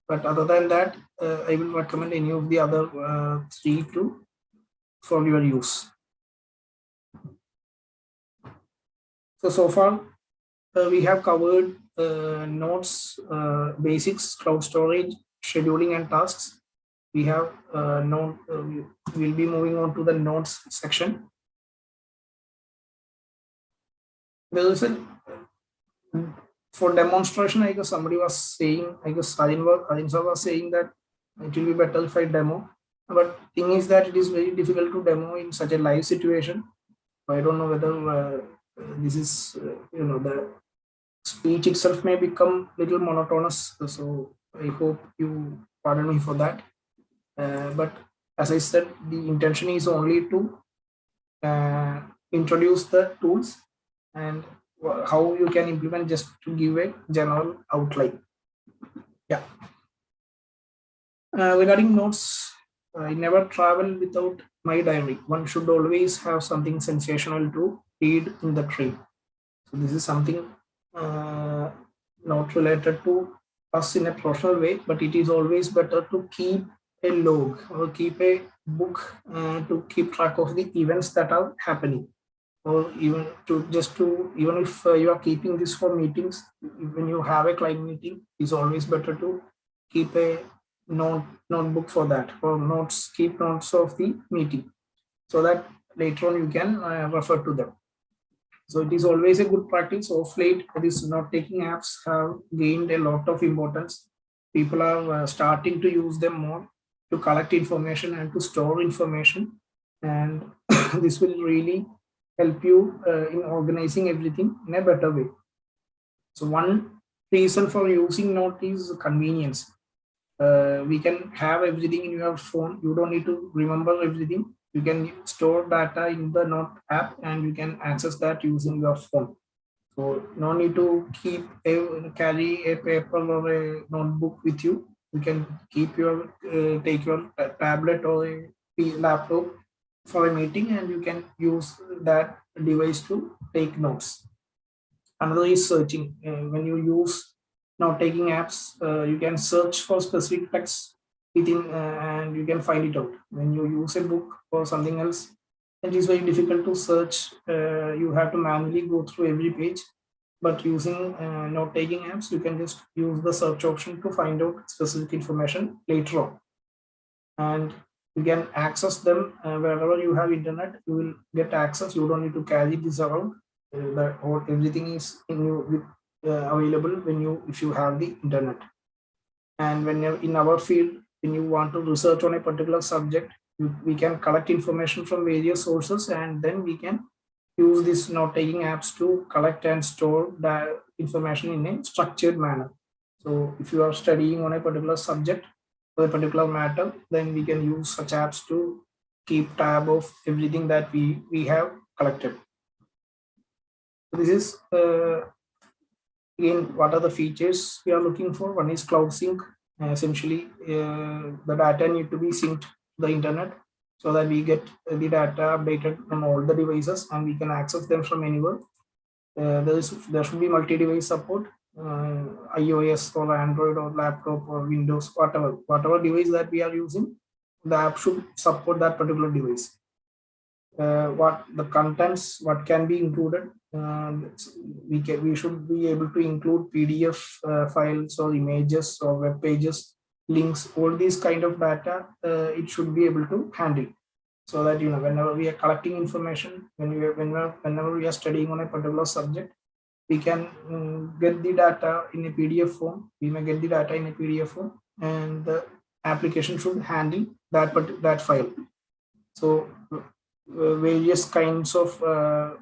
But other than that, I will recommend any of the other three for your use. So far, we have covered nodes, basics, cloud storage, scheduling, and tasks. We have we'll be moving on to the nodes section. There is for demonstration, I guess somebody was saying, I guess Adinsa was saying that it will be better if I demo. But thing is that it is very difficult to demo in such a live situation. I don't know whether this is, the speech itself may become a little monotonous. So I hope you pardon me for that. But as I said, the intention is only to introduce the tools and how you can implement, just to give a general outline. Yeah. Regarding notes, I never travel without my diary. One should always have something sensational to read in the train. So this is something not related to us in a professional way, but it is always better to keep a log or keep a book to keep track of the events that are happening. or even even if you are keeping this for meetings, when you have a client meeting, it's always better to keep a notebook for that, or keep notes of the meeting, so that later on you can refer to them. So it is always a good practice. Of late, these note-taking apps have gained a lot of importance. People are starting to use them more to collect information and to store information, and this will really help you in organizing everything in a better way. So one reason for using note is convenience. We can have everything in your phone. You don't need to remember everything. You can store data in the note app and you can access that using your phone. So no need to carry a paper or a notebook with you. You can take your tablet or a laptop for a meeting, and you can use that device to take notes. Another is searching. When you use note-taking apps, you can search for specific text within, and you can find it out. When you use a book or something else, it is very difficult to search. You have to manually go through every page. But using note-taking apps, you can just use the search option to find out specific information later on, and you can access them wherever you have internet. You will get access. You don't need to carry this around. Everything is available if you have the internet. And when you're in our field, when you want to research on a particular subject, we can collect information from various sources, and then we can use these note-taking apps to collect and store the information in a structured manner. So if you are studying on a particular subject or a particular matter, then we can use such apps to keep tab of everything that we have collected. This is again, what are the features we are looking for? One is cloud sync. Essentially, the data need to be synced to the internet so that we get the data updated on all the devices and we can access them from anywhere. There should be multi-device support, iOS or Android or laptop or Windows, whatever device that we are using, the app should support that particular device. What the contents, what can be included, we should be able to include PDF files or images or web pages, links, all these kind of data. It should be able to handle, so that whenever we are collecting information, whenever we are studying on a particular subject, we can get the data in a PDF form. We may get the data in a PDF form, and the application should handle that file. So various kinds of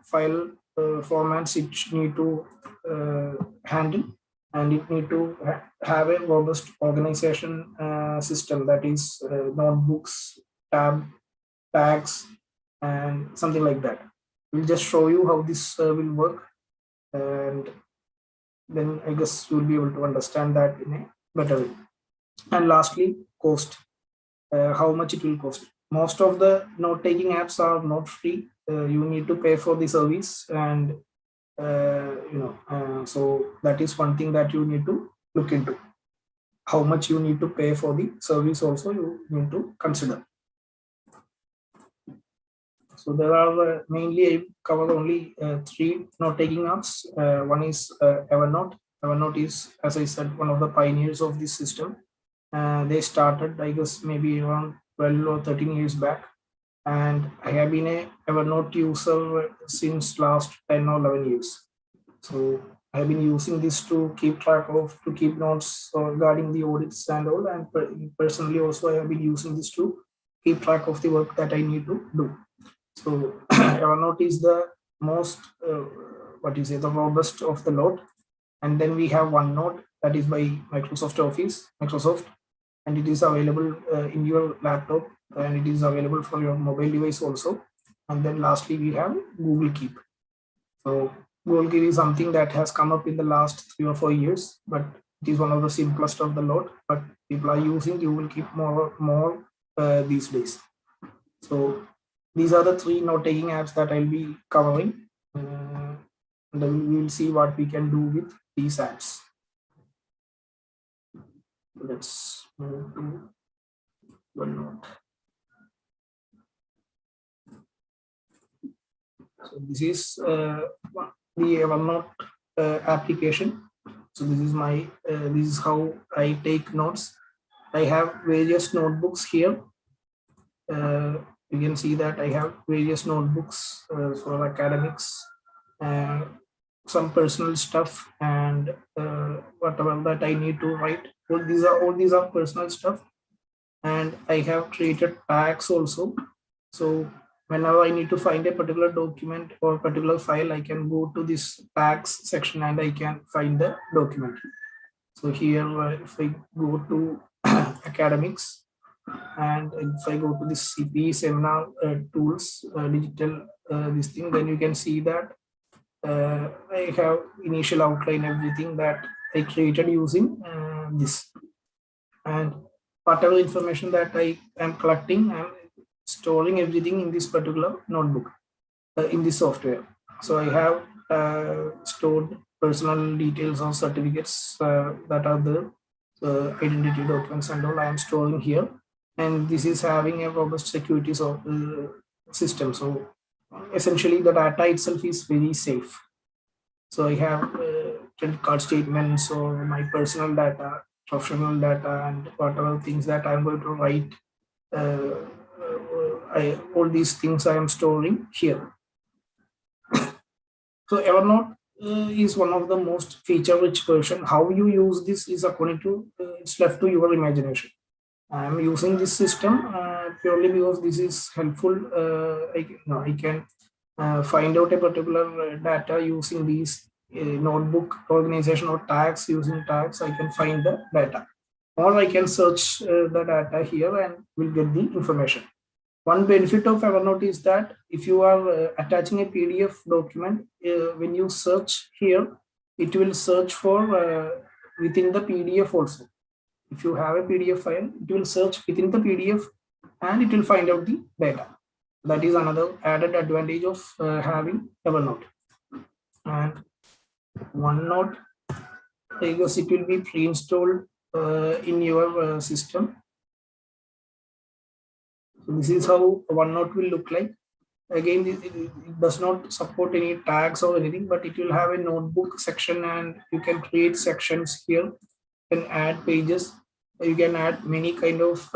file formats it need to handle, and it need to have a robust organization system, that is notebooks, tags, and something like that. We'll just show you how this will work, and then I guess you'll be able to understand that in a better way. And lastly, cost. How much it will cost. Most of the note-taking apps are not free. You need to pay for the service, and so that is one thing that you need to look into. How much you need to pay for the service also you need to consider. So there are mainly I cover only 3 note-taking apps. One is Evernote. Evernote is, as I said, one of the pioneers of this system. They started, I guess, maybe around 12 or 13 years back, and I have been a Evernote user since last 10 or 11 years. So I have been using this to keep notes regarding the audits and all, and personally also I have been using this to keep track of the work that I need to do. So Evernote is the most the robust of the lot. And then we have OneNote, that is by Microsoft, and it is available in your laptop, and it is available for your mobile device also. And then lastly, we have Google Keep. So Google Keep is something that has come up in the last 3 or 4 years, but it is one of the simplest of the lot. But people are using Google Keep more these days. So these are the 3 note-taking apps that I'll be covering. And then we will see what we can do with these apps. Let's move to OneNote. So this is the Evernote application. So this is my this is how I take notes. I have various notebooks here. You can see that I have various notebooks for academics, some personal stuff, and whatever that I need to write. All these are personal stuff, and I have created tags also. So whenever I need to find a particular document or particular file, I can go to this tags section and I can find the document. So here, if I go to academics, and if I go to this CPE seminar tools, digital this thing, then you can see that I have initial outline, everything that I created using this, and whatever information that I am collecting, I'm storing everything in this particular notebook in this software. So I have stored personal details or certificates that are there, identity documents and all I am storing here. And this is having a robust security system. So essentially the data itself is very safe. So I have credit card statements or my personal data, professional data, and whatever things that I'm going to write. All these things I am storing here. So Evernote is one of the most feature-rich version. How you use this is according to it's left to your imagination. I am using this system purely because this is helpful. I can find out a particular data using these notebook organization or tags. Using tags, I can find the data, or I can search the data here and will get the information. One benefit of Evernote is that if you are attaching a PDF document, when you search here, it will search for within the PDF also. If you have a PDF file, it will search within the PDF and it will find out the data. That is another added advantage of having Evernote. And OneNote, because it will be pre-installed in your system. So this is how OneNote will look like. Again, it does not support any tags or anything, but it will have a notebook section and you can create sections here. You can add pages. You can add many kind of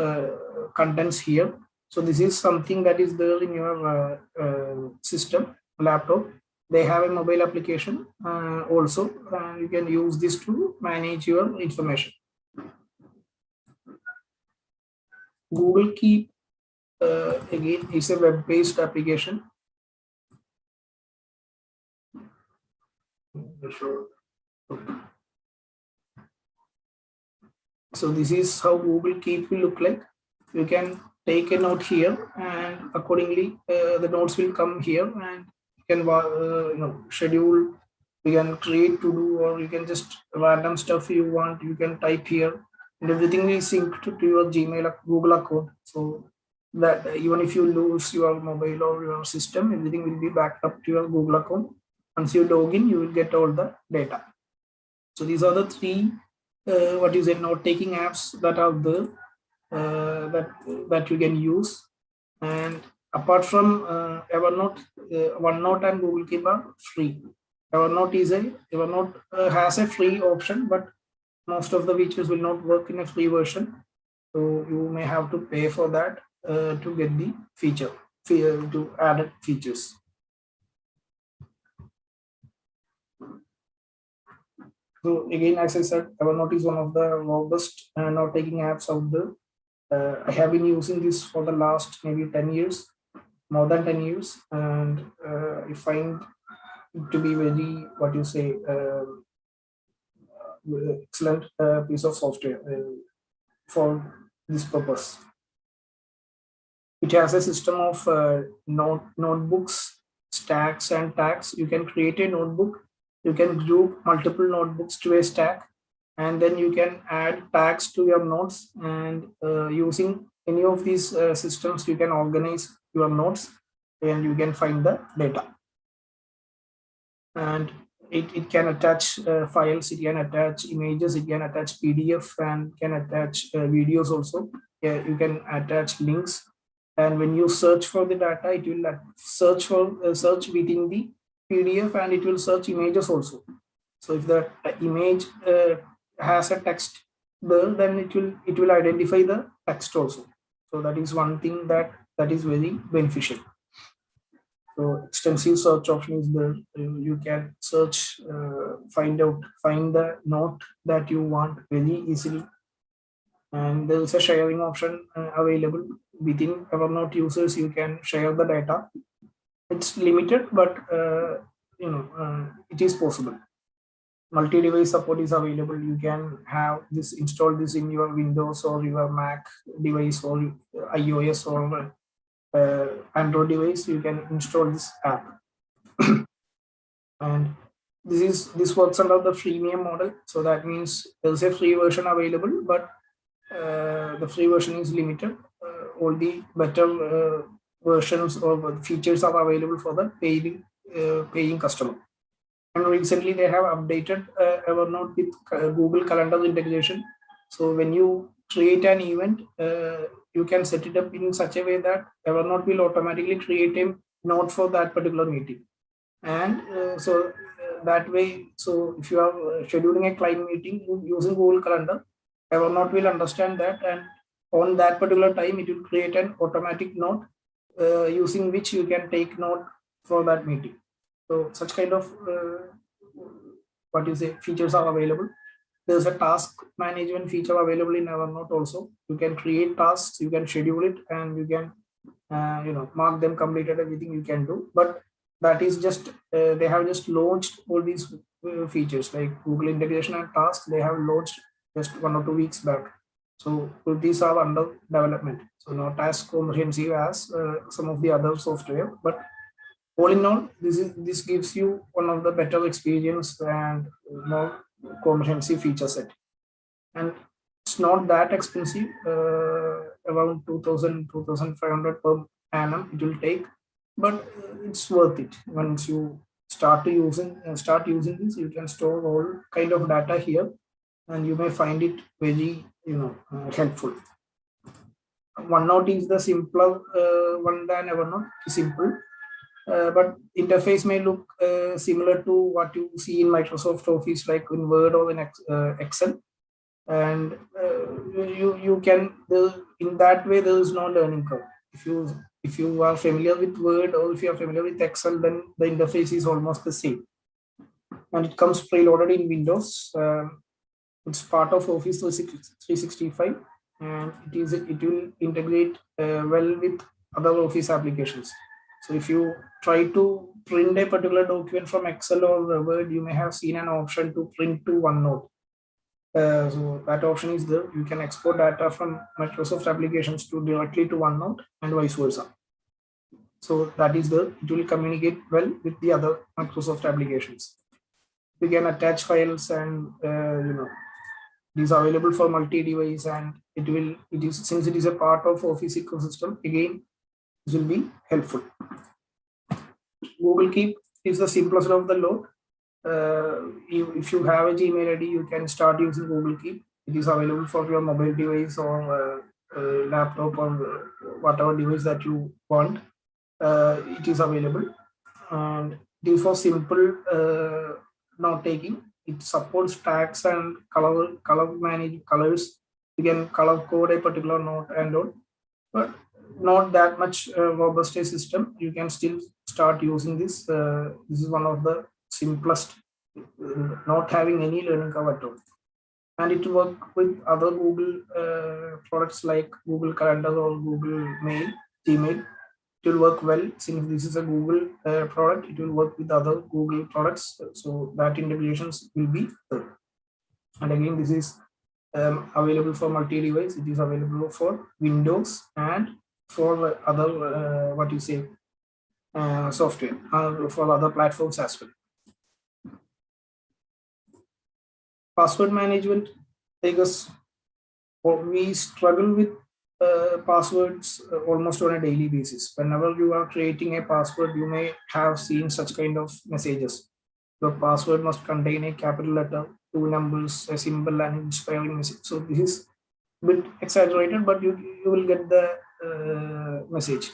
contents here. So this is something that is there in your system, laptop. They have a mobile application also. You can use this to manage your information. Google Keep again is a web-based application. So this is how Google Keep will look like. You can take a note here, and accordingly, the notes will come here, and you can schedule. You can create to do, or you can just random stuff you want. You can type here, and everything is synced to your Gmail, Google account. So that even if you lose your mobile or your system, everything will be backed up to your Google account. Once you log in, you will get all the data. So these are the three note-taking apps that are there that you can use. And apart from Evernote, OneNote and Google Keep are free. Evernote has a free option, but most of the features will not work in a free version. So you may have to pay for that to get the to added features. So again, as I said, Evernote is one of the robust note-taking apps out there. I have been using this for the last maybe 10 years, more than 10 years, and I find it to be very, excellent piece of software for this purpose. It has a system of notebooks, stacks, and tags. You can create a notebook. You can group multiple notebooks to a stack, and then you can add tags to your notes. And using any of these systems, you can organize your notes and you can find the data. And it can attach files, it can attach images, it can attach PDF, and can attach videos also. Yeah, you can attach links, And when you search for the data, it will search within the PDF, and it will search images also. So if the image has a text there, then it will identify the text also. So that is one thing that is very beneficial. So extensive search option is there. You can search, find the note that you want very easily. And there is a sharing option available within Evernote users. You can share the data. It's limited, but it is possible. Multi-device support is available. You can have this install this in your Windows or your Mac device or iOS or Android device. You can install this app. And this works under the freemium model. So that means there's a free version available, but the free version is limited. All the better versions or features are available for the paying customer. And recently they have updated Evernote with Google Calendar integration. So when you create an event, you can set it up in such a way that Evernote will automatically create a note for that particular meeting. And so that way, so if you are scheduling a client meeting using Google Calendar, Evernote will understand that, and on that particular time, it will create an automatic note using which you can take note for that meeting. So such kind of features are available. There's a task management feature available in Evernote also. You can create tasks, you can schedule it, and you can mark them completed, everything you can do. But that is just they have just launched all these features like Google integration and tasks. They have launched just 1 or 2 weeks back. So these are under development. So not as comprehensive as some of the other software, but all in all, this gives you one of the better experience and more comprehensive feature set. And it's not that expensive, around 2,000-2,500 per annum it will take, but it's worth it. Once you start using this, you can store all kind of data here, and you may find it very helpful. OneNote is the simpler one than Evernote. Simple, but interface may look similar to what you see in Microsoft Office, like in Word or in Excel. And you can, in that way there is no learning curve. If you are familiar with Word or if you are familiar with Excel, then the interface is almost the same, and it comes preloaded in Windows. It's part of Office 365, and it will integrate well with other Office applications. So if you try to print a particular document from Excel or Word, you may have seen an option to print to OneNote. So that option is there. You can export data from Microsoft applications directly to OneNote and vice versa. So that is there. It will communicate well with the other Microsoft applications. You can attach files, and it is available for multi-device, and since it is a part of Office ecosystem, again, this will be helpful. Google Keep is the simplest of the lot. If you have a Gmail ID, you can start using Google Keep. It is available for your mobile device or laptop or whatever device that you want. It is available, and it is for simple note taking. It supports tags and color manage colors. You can color code a particular note and all, but not that much robust a system. You can still start using this. This is one of the simplest, not having any learning curve at all. And it will work with other Google products like Google Calendar or Google Gmail. It will work well. Since this is a Google product, it will work with other Google products. So that integrations will be there. And again, this is available for multi-device. It is available for Windows and for other software for other platforms as well. Password management, because we struggle with passwords almost on a daily basis. Whenever you are creating a password, you may have seen such kind of messages. Your password must contain a capital letter, 2 numbers, a symbol, and inspiring message. So this is a bit exaggerated, but you will get the message.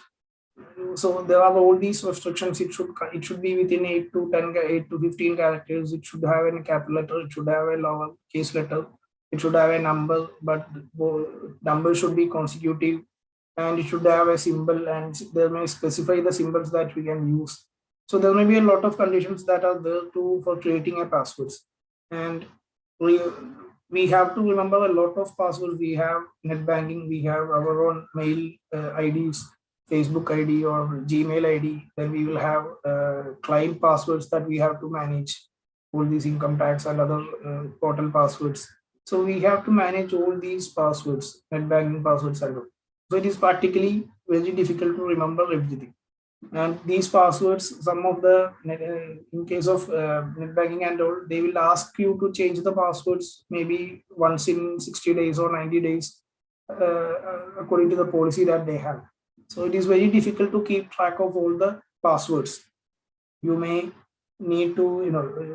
So there are all these restrictions. It should be within 8 to 10, 8 to 15 characters. It should have a capital letter. It should have a lower case letter. It should have a number, but number should be consecutive, and it should have a symbol, and they may specify the symbols that we can use. So there may be a lot of conditions that are there for creating a passwords, and we have to remember a lot of passwords. We have net banking, we have our own mail IDs, Facebook ID or Gmail ID. Then we will have client passwords that we have to manage, all these income tax and other portal passwords. So we have to manage all these passwords, net banking passwords and all. So it is particularly very difficult to remember everything. And these passwords, some of the, in case of net banking and all, they will ask you to change the passwords maybe once in 60 days or 90 days, according to the policy that they have. So it is very difficult to keep track of all the passwords. You may need to,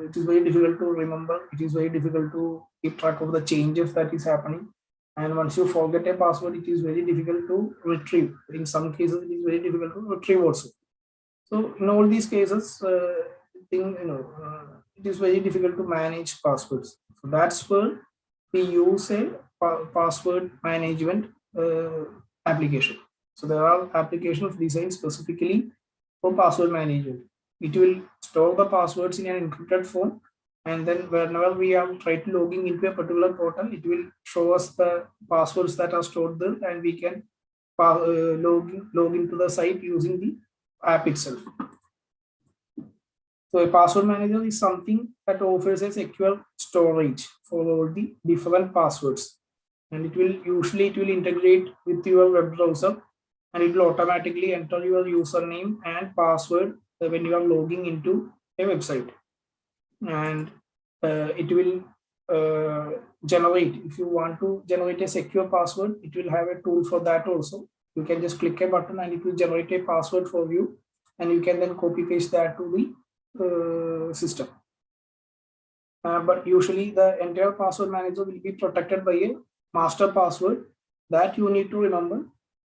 it is very difficult to remember. It is very difficult to keep track of the changes that is happening. And once you forget a password, it is very difficult to retrieve. In some cases, it is very difficult to retrieve also. So in all these cases, it is very difficult to manage passwords. So that's where we use a password management application. So there are applications designed specifically for password management. It will store the passwords in an encrypted form, and then whenever we are trying to logging into a particular portal, it will show us the passwords that are stored there, and we can log into the site using the app itself. So a password manager is something that offers a secure storage for all the different passwords, and it will integrate with your web browser, and it will automatically enter your username and password when you are logging into a website. And it will generate, if you want to generate a secure password, it will have a tool for that also. You can just click a button and it will generate a password for you, and you can then copy paste that to the system. But usually the entire password manager will be protected by a master password that you need to remember.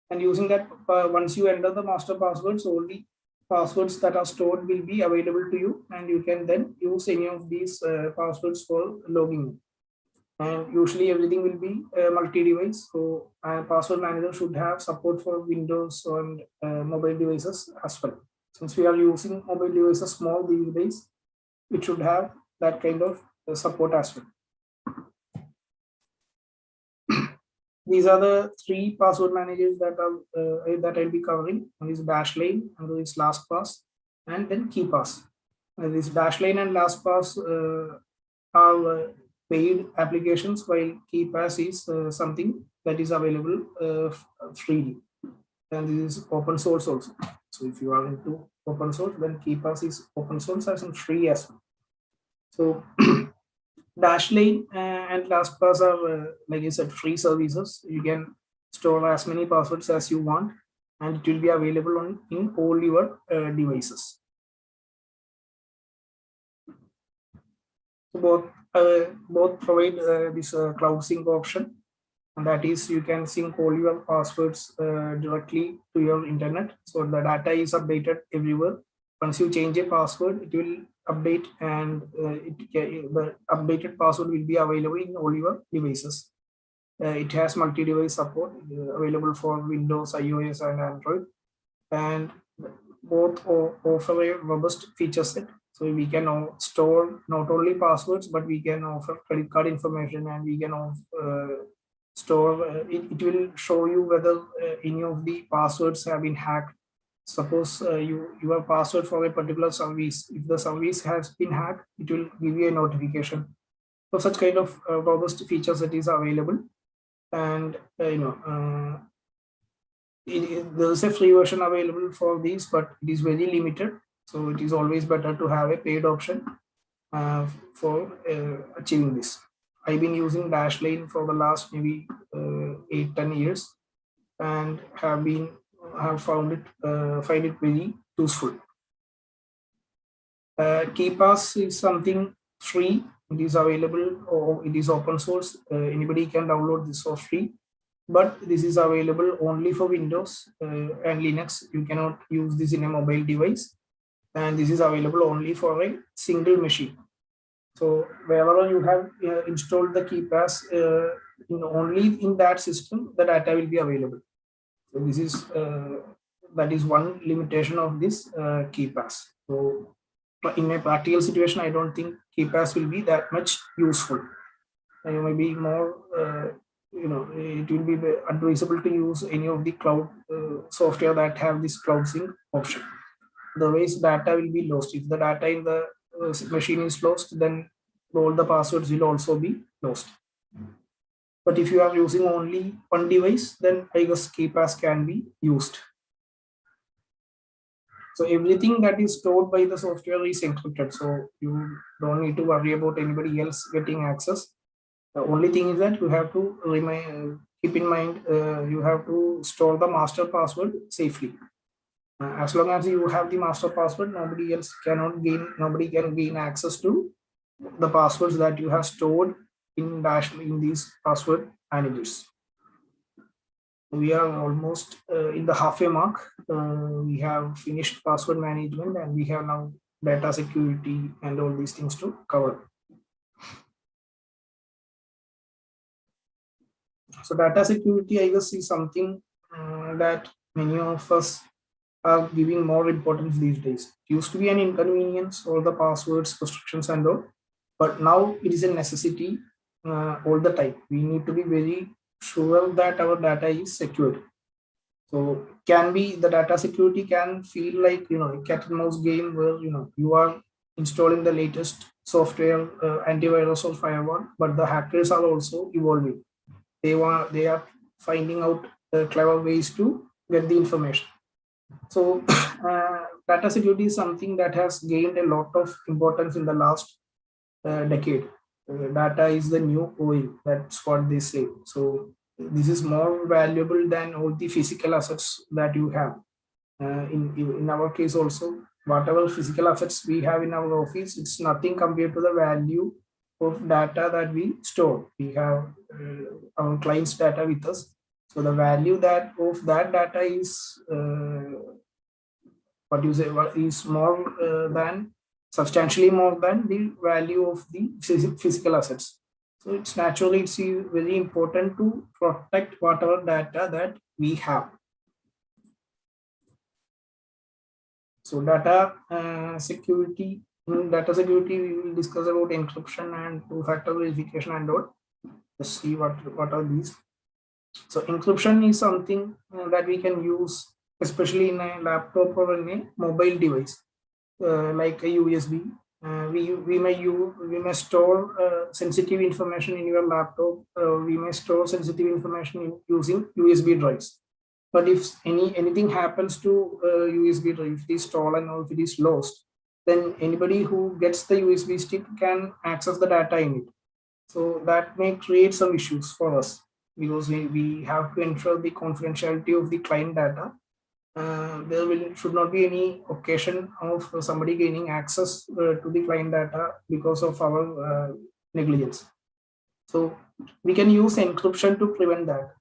And using that, once you enter the master passwords, all the passwords that are stored will be available to you, and you can then use any of these passwords for logging. And usually everything will be multi-device. So password manager should have support for Windows and mobile devices as well. Since we are using mobile devices more these days, it should have that kind of support as well. These are the three password managers that I'll be covering. One is Dashlane, another is LastPass, and then KeePass. This Dashlane and LastPass are paid applications, while KeePass is something that is available freely, and this is open source also. So if you are into open source, then KeePass is open source as in free as well. So Dashlane and LastPass are, like I said, free services. You can store as many passwords as you want, and it will be available in all your devices. So both provide this cloud sync option, and that is you can sync all your passwords directly to your internet. So the data is updated everywhere. Once you change a password, it will update, and the updated password will be available in all your devices. It has multi-device support available for Windows, iOS, and Android, and both offer a robust feature set. So we can store not only passwords, but we can offer credit card information, and we can store. It will show you whether any of the passwords have been hacked. Suppose your password for a particular service, if the service has been hacked, it will give you a notification. So such kind of robust features that is available, and there is a free version available for these, but it is very limited. So it is always better to have a paid option for achieving this. I've been using Dashlane for the last maybe 8-10 years, and have found it find it very useful. KeePass is something free. It is available, or it is open source. Anybody can download this for free, but this is available only for Windows and Linux. You cannot use this in a mobile device, and this is available only for a single machine. So wherever you have installed the KeePass, only in that system the data will be available. So this is that is one limitation of this KeePass. So in a practical situation, I don't think KeePass will be that much useful. Maybe more, it will be advisable to use any of the cloud software that have this cloud sync option. Otherwise, data will be lost. If the data in the machine is lost, then all the passwords will also be lost. But if you are using only one device, then I guess KeePass can be used. So everything that is stored by the software is encrypted. So you don't need to worry about anybody else getting access. The only thing is that you have to keep in mind, you have to store the master password safely. As long as you have the master password, nobody can gain access to the passwords that you have stored in these password managers. We are almost in the halfway mark. We have finished password management, and we have now data security and all these things to cover. So data security, I guess, is something that many of us are giving more importance these days. It used to be an inconvenience, all the passwords, restrictions and all, but now it is a necessity all the time. We need to be very sure that our data is secured. So the data security can feel like, a cat and mouse game where, you are installing the latest software, antivirus or firewall, but the hackers are also evolving. They are finding out clever ways to get the information. So data security is something that has gained a lot of importance in the last decade. Data is the new oil, that's what they say. So this is more valuable than all the physical assets that you have. In our case also, whatever physical assets we have in our office, it's nothing compared to the value of data that we store. We have our clients' data with us. So the value of that data is substantially more than the value of the physical assets. So it's very important to protect whatever data that we have. So data security, we will discuss about encryption and two-factor verification and all. Let's see what are these. So encryption is something that we can use, especially in a laptop or in a mobile device, like a USB. We may store sensitive information in your laptop. We may store sensitive information using USB drives. But if anything happens to USB drive, if it is stolen or if it is lost, then anybody who gets the USB stick can access the data in it. So that may create some issues for us, because we have to ensure the confidentiality of the client data. There should not be any occasion of somebody gaining access to the client data because of our negligence. So we can use encryption to prevent that.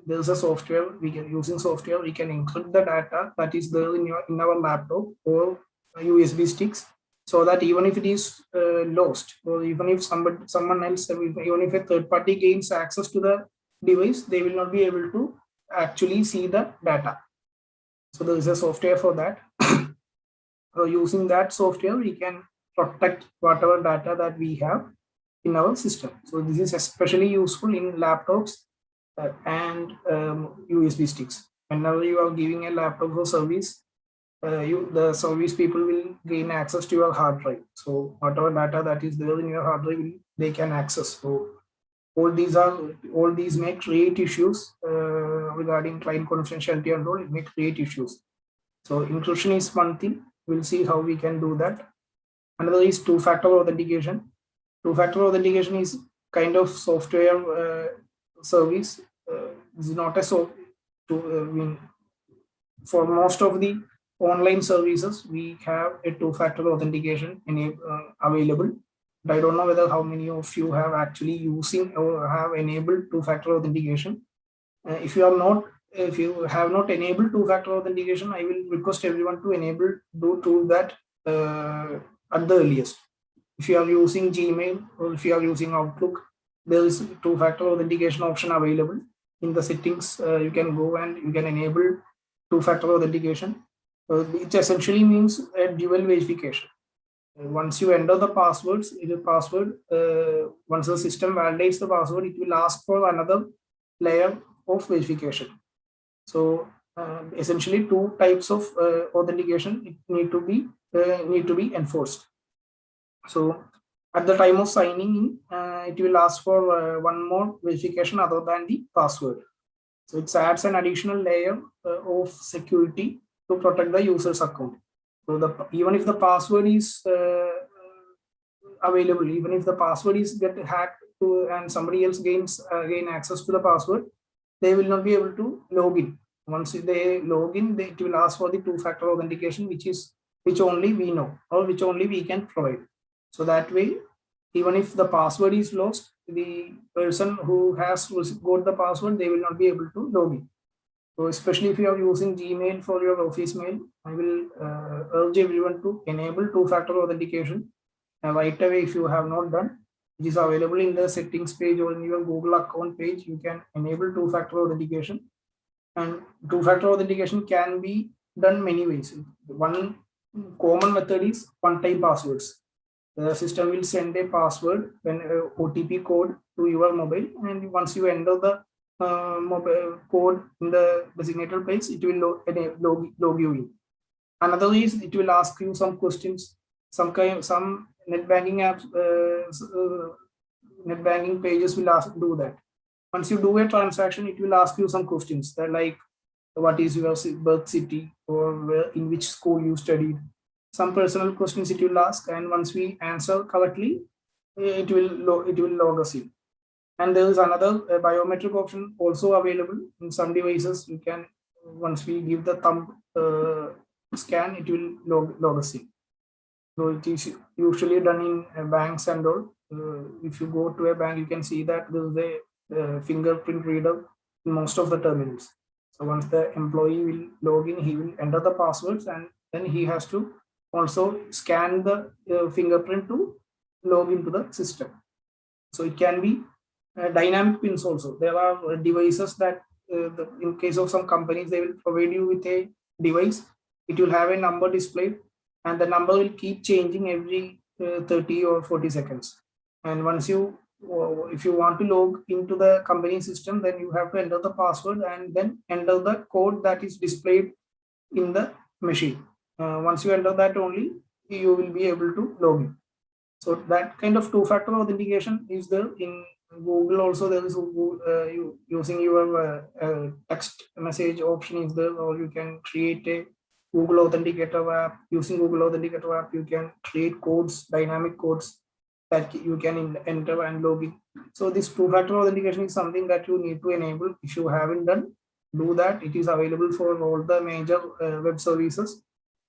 There's a software we can encrypt the data that is there in our laptop or USB sticks, so that even if it is lost, or even if someone else, even if a third party gains access to the device, they will not be able to actually see the data. So there is a software for that. So using that software, we can protect whatever data that we have in our system. So this is especially useful in laptops and USB sticks. Whenever you are giving a laptop for service, the service people will gain access to your hard drive. So whatever data that is there in your hard drive, they can access. So all these may create issues regarding client confidentiality and all. It may create issues. So encryption is one thing. We'll see how we can do that. Another is two-factor authentication. Two-factor authentication is kind of software service. It's not a for most of the online services, we have a two-factor authentication available. I don't know whether how many of you have actually using or have enabled two-factor authentication. If you have not enabled two-factor authentication, I will request everyone to do that at the earliest. If you are using Gmail or if you are using Outlook, there is two-factor authentication option available in the settings. You can go and you can enable two-factor authentication. It essentially means a dual verification. Once you enter the passwords, once the system validates the password, it will ask for another layer of verification. So essentially, two types of authentication need to be enforced. So at the time of signing in, it will ask for one more verification other than the password. So it adds an additional layer of security to protect the user's account. So even if the password is available, even if the password is get hacked and somebody else gain access to the password, they will not be able to log in. Once they log in, it will ask for the two-factor authentication, which only we know or which only we can provide. So that way, even if the password is lost, the person who has got the password, they will not be able to log in. So especially if you are using Gmail for your office mail, I will urge everyone to enable two-factor authentication right away. If you have not done, it is available in the settings page or in your Google account page. You can enable two-factor authentication, and two-factor authentication can be done many ways. One common method is one-time passwords. The system will send a password and OTP code to your mobile, and once you enter the mobile code in the designated place, it will log you in. Another is it will ask you some questions. Some net banking apps, net banking pages will do that. Once you do a transaction, it will ask you some questions that like what is your birth city or in which school you studied. Some personal questions it will ask, and once we answer correctly, it will log us in. And there is another biometric option also available in some devices. You can, once we give the thumb scan, it will log us in. So it is usually done in banks and all. If you go to a bank, you can see that there is a fingerprint reader in most of the terminals. So once the employee will log in, he will enter the passwords, and then he has to also scan the fingerprint to log into the system. So it can be dynamic pins also. There are devices that in case of some companies, they will provide you with a device. It will have a number displayed, and the number will keep changing every 30 or 40 seconds. And once if you want to log into the company system, then you have to enter the password and then enter the code that is displayed in the machine. Once you enter that only, you will be able to log in. So that kind of two-factor authentication is there in Google. Also, there is using your text message option is there, or you can create a Google Authenticator app. Using Google Authenticator app, you can create codes, dynamic codes that you can enter and log in. So this two-factor authentication is something that you need to enable. If you haven't done, do that. It is available for all the major web services.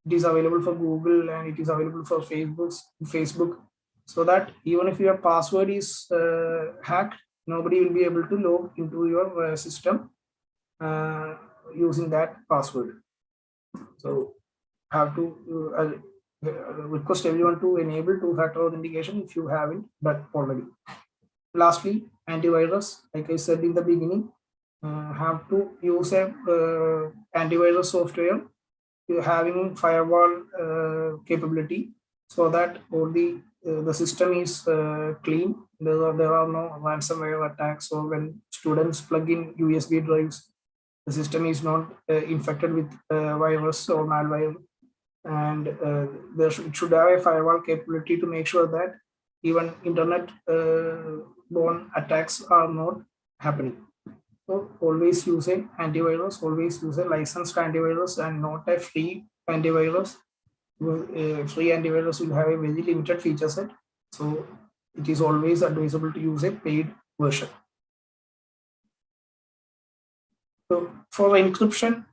It is available for Google and it is available for Facebook, so that even if your password is hacked, nobody will be able to log into your system using that password. So have to request everyone to enable two-factor authentication if you haven't done already. Lastly, antivirus, like I said in the beginning, have to use a antivirus software having firewall capability, so that all the system is clean. There are no ransomware attacks, or when students plug in USB drives, the system is not infected with virus or malware. And it should have a firewall capability to make sure that even internet borne attacks are not happening. So always use an antivirus, always use a licensed antivirus and not a free antivirus. Free antivirus will have a very limited feature set. So it is always advisable to use a paid version. So for encryption,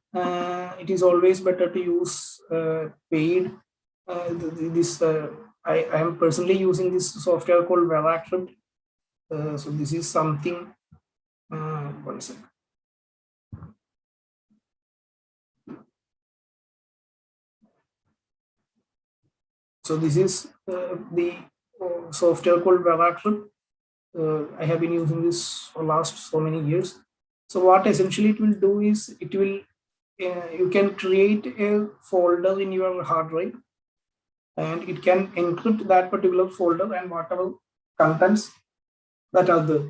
it is always better to use paid. I am personally using this software called RANJITH. So this is something. One second. So this is the software called RANJITH. I have been using this for last so many years. So what essentially it will do is it will you can create a folder in your hard drive, and it can encrypt that particular folder and whatever contents that are there.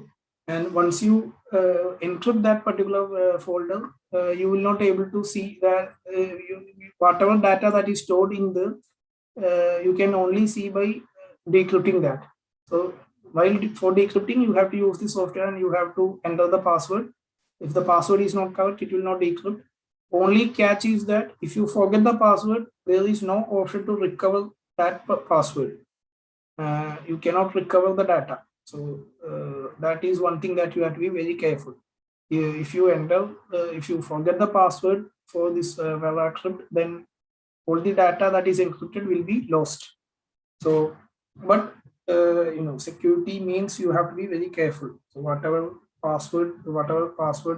And once you encrypt that particular folder, you will not able to see that whatever data that is stored in there, you can only see by decrypting that. So while for decrypting, you have to use the software and you have to enter the password. If the password is not correct, it will not decrypt. Only catch is that if you forget the password, there is no option to recover that password. You cannot recover the data. So that is one thing that you have to be very careful. If you enter, if you forget the password for this RANJITH, then all the data that is encrypted will be lost. So, but security means you have to be very careful. So whatever password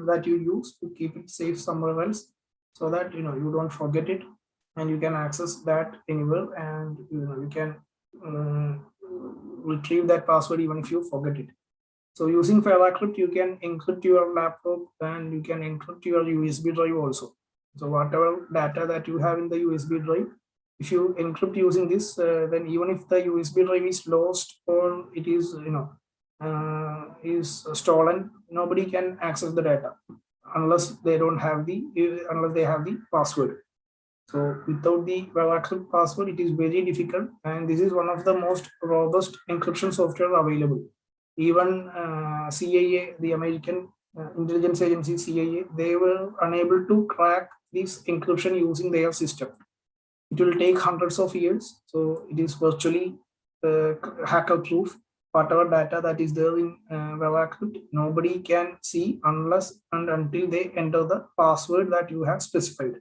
that you use, to keep it safe somewhere else, so that you don't forget it, and you can access that anywhere, and you can retrieve that password even if you forget it. So using RANJITH, you can encrypt your laptop and you can encrypt your USB drive also. So whatever data that you have in the USB drive, if you encrypt using this, then even if the USB drive is lost or it is is stolen, nobody can access the data unless they have the password. So without the RANJITH password, it is very difficult, and this is one of the most robust encryption software available. Even CIA, the American intelligence agency CIA, they were unable to crack this encryption using their system. It will take hundreds of years, so it is virtually hacker proof. Whatever data that is there in RANJITH, nobody can see unless and until they enter the password that you have specified.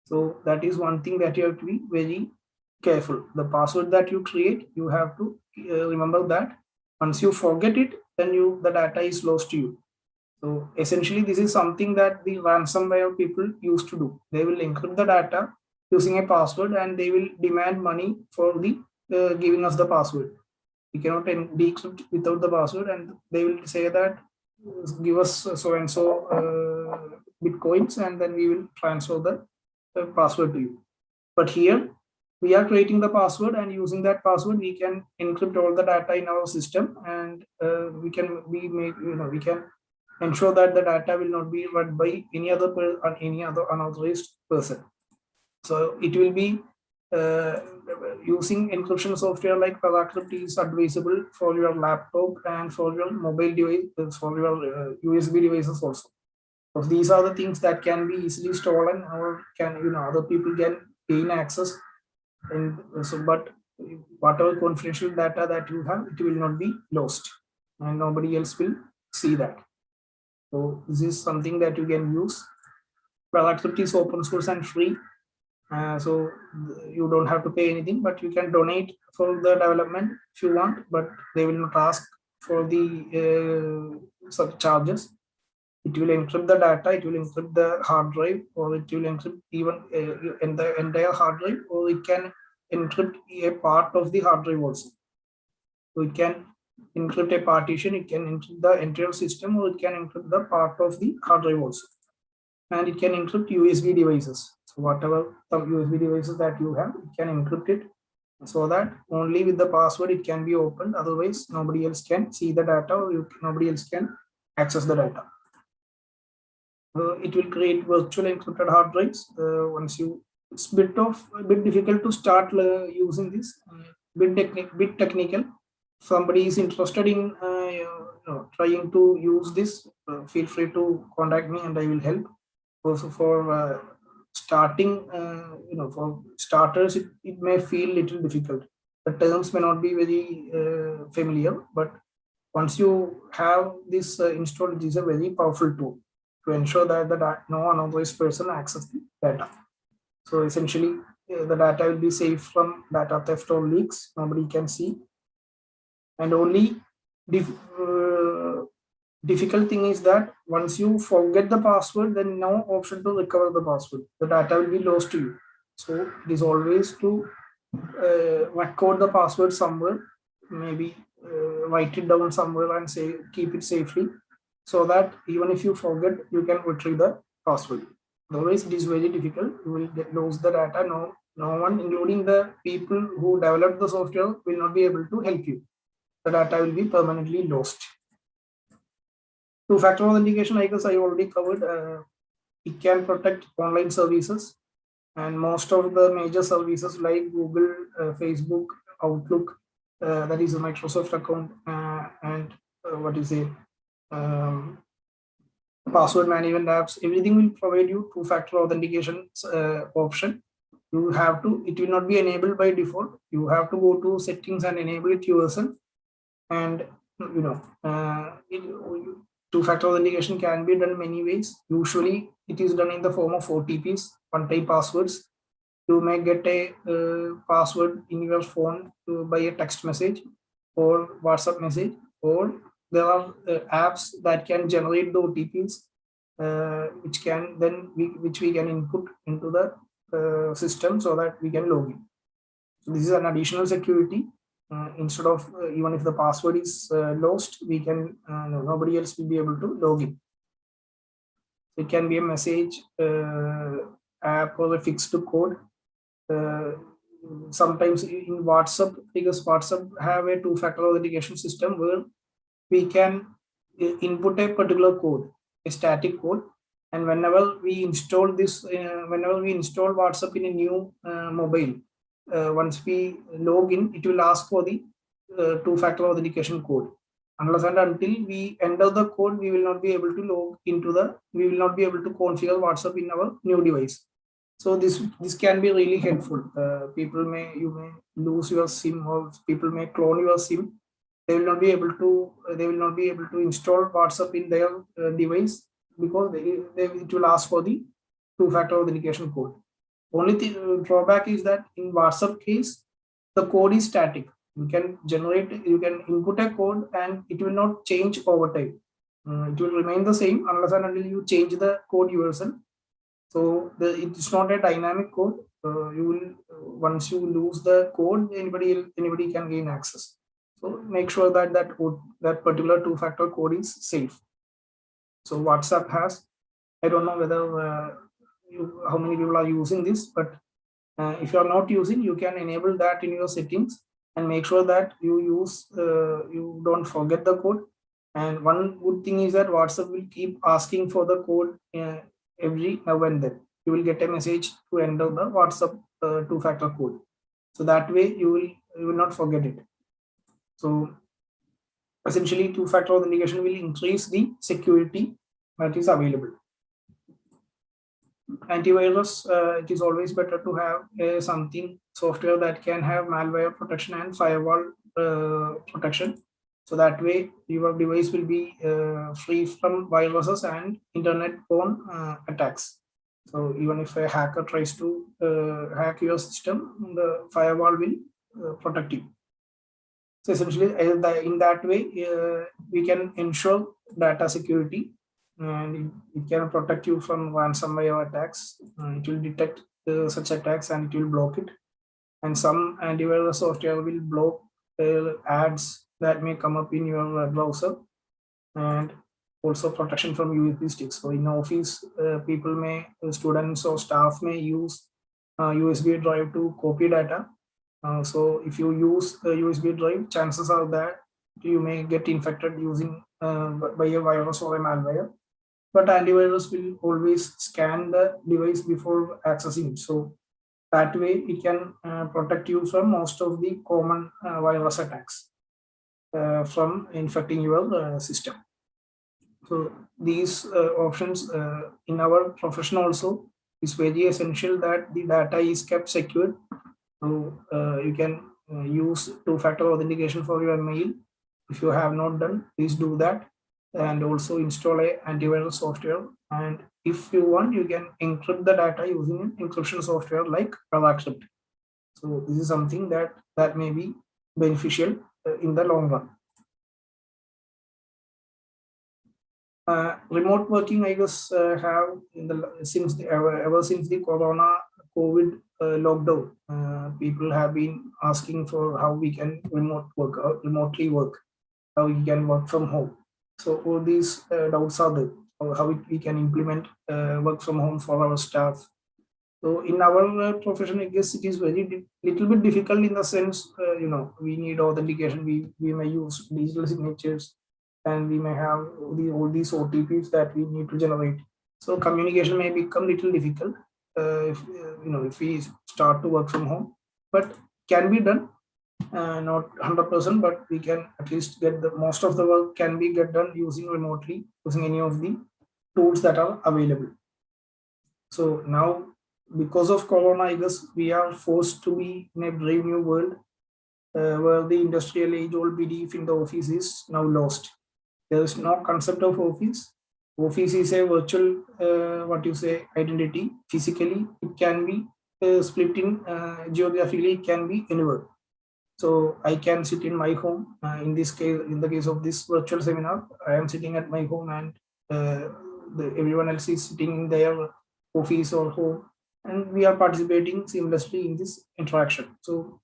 So that is one thing that you have to be very careful. The password that you create, you have to remember that. Once you forget it, then the data is lost to you. So essentially, this is something that the ransomware people used to do. They will encrypt the data using a password, and they will demand money for the giving us the password. We cannot decrypt without the password, and they will say that give us so and so bitcoins, and then we will transfer the password to you. But here we are creating the password, and using that password we can encrypt all the data in our system, and we can ensure that the data will not be read by any other unauthorized person. So it will be using encryption software like RANJITH is advisable for your laptop and for your mobile device, for your USB devices also. So these are the things that can be easily stolen, or can other people can gain access. And so, but whatever confidential data that you have, it will not be lost, and nobody else will see that. So this is something that you can use. RANJITH is open source and free. So you don't have to pay anything, but you can donate for the development if you want, but they will not ask for the sub charges. It will encrypt the data, it will encrypt the hard drive, or it will encrypt even in the entire hard drive, or it can encrypt a part of the hard drive also. So it can encrypt a partition, it can encrypt the entire system, or it can encrypt the part of the hard drive also. And it can encrypt USB devices. So whatever the USB devices that you have, it can encrypt it, so that only with the password it can be opened. Otherwise, nobody else can see the data, or nobody else can access the data. It will create virtual encrypted hard drives. It's a bit difficult to start using this. Bit technical. If somebody is interested in trying to use this, feel free to contact me, and I will help. Also for starting, for starters, it may feel little difficult. The terms may not be very familiar, but once you have this installed, it is a very powerful tool to ensure that no unauthorized person access the data. So essentially, the data will be safe from data theft or leaks. Nobody can see. And only difficult thing is that once you forget the password, then no option to recover the password. The data will be lost to you. So it is always to record the password somewhere, maybe write it down somewhere and say keep it safely, so that even if you forget, you can retrieve the password. Otherwise, it is very difficult. You will lose the data. No one, including the people who developed the software, will not be able to help you. The data will be permanently lost. Two-factor authentication, I guess I already covered. It can protect online services, and most of the major services like Google, Facebook, Outlook, that is a Microsoft account, and what is it, password management apps, everything will provide you two-factor authentication option. You have to, it will not be enabled by default. You have to go to settings and enable it yourself. And two-factor authentication can be done many ways. Usually it is done in the form of OTPs, one-time passwords. You may get a password in your phone by a text message or WhatsApp message, or there are apps that can generate the OTPs, which we can input into the system so that we can log in. So this is an additional security. Instead of even if the password is lost, we can nobody else will be able to log in. It can be a message app or a fixed code. Sometimes in WhatsApp, because WhatsApp have a two-factor authentication system where we can input a particular code, a static code, and whenever we install this, whenever we install WhatsApp in a new mobile, once we log in, it will ask for the two-factor authentication code. Unless and until we enter the code, we will not be able to log into we will not be able to configure WhatsApp in our new device. So this can be really helpful. You may lose your SIM, or people may clone your SIM. They will not be able to install WhatsApp in their device, because it will ask for the two-factor authentication code. Only drawback is that in WhatsApp case, the code is static. You can input a code and it will not change over time. It will remain the same unless and until you change the code yourself. So it is not a dynamic code. Once you lose the code, anybody can gain access. So make sure that particular two-factor code is safe. So WhatsApp has, I don't know whether how many people are using this, but if you are not using, you can enable that in your settings and make sure that you don't forget the code. And one good thing is that WhatsApp will keep asking for the code every now and then. You will get a message to enter the WhatsApp two-factor code. So that way you will not forget it. So essentially, two-factor authentication will increase the security that is available. Antivirus, it is always better to have something software that can have malware protection and firewall protection. So that way your device will be free from viruses and internet-borne attacks. So even if a hacker tries to hack your system, the firewall will protect you. So essentially, in that way, we can ensure data security, and it can protect you from ransomware attacks. It will detect such attacks and it will block it. And some antivirus software will block ads that may come up in your browser, and also protection from USB sticks. So in office, students or staff may use USB drive to copy data. So if you use a USB drive, chances are that you may get infected by a virus or a malware. But antivirus will always scan the device before accessing it. So that way it can protect you from most of the common virus attacks from infecting your system. So these options in our profession also is very essential that the data is kept secure. So you can use two-factor authentication for your mail. If you have not done, please do that. and also install a antivirus software. And if you want, you can encrypt the data using an encryption software like RANJITH. So this is something that may be beneficial in the long run. Remote working, I guess, have ever since the COVID lockdown, people have been asking for how we can remotely work, how we can work from home. So all these doubts are there, or how we can implement work from home for our staff. So in our profession, I guess it is very little bit difficult in the sense, we need authentication. We may use digital signatures, and we may have all these OTPs that we need to generate. So communication may become little difficult if we start to work from home, but can be done. Not 100%, but we can at least get the most of the work can be get done using remotely, using any of the tools that are available. So now, because of Corona, I guess we are forced to be in a brave new world where the industrial age-old belief in the office is now lost. There is no concept of office. Office is a virtual, identity. Physically, it can be split in geographically, it can be anywhere. So I can sit in my home. In this case, in the case of this virtual seminar, I am sitting at my home, and everyone else is sitting in their office or home, and we are participating seamlessly in this interaction. So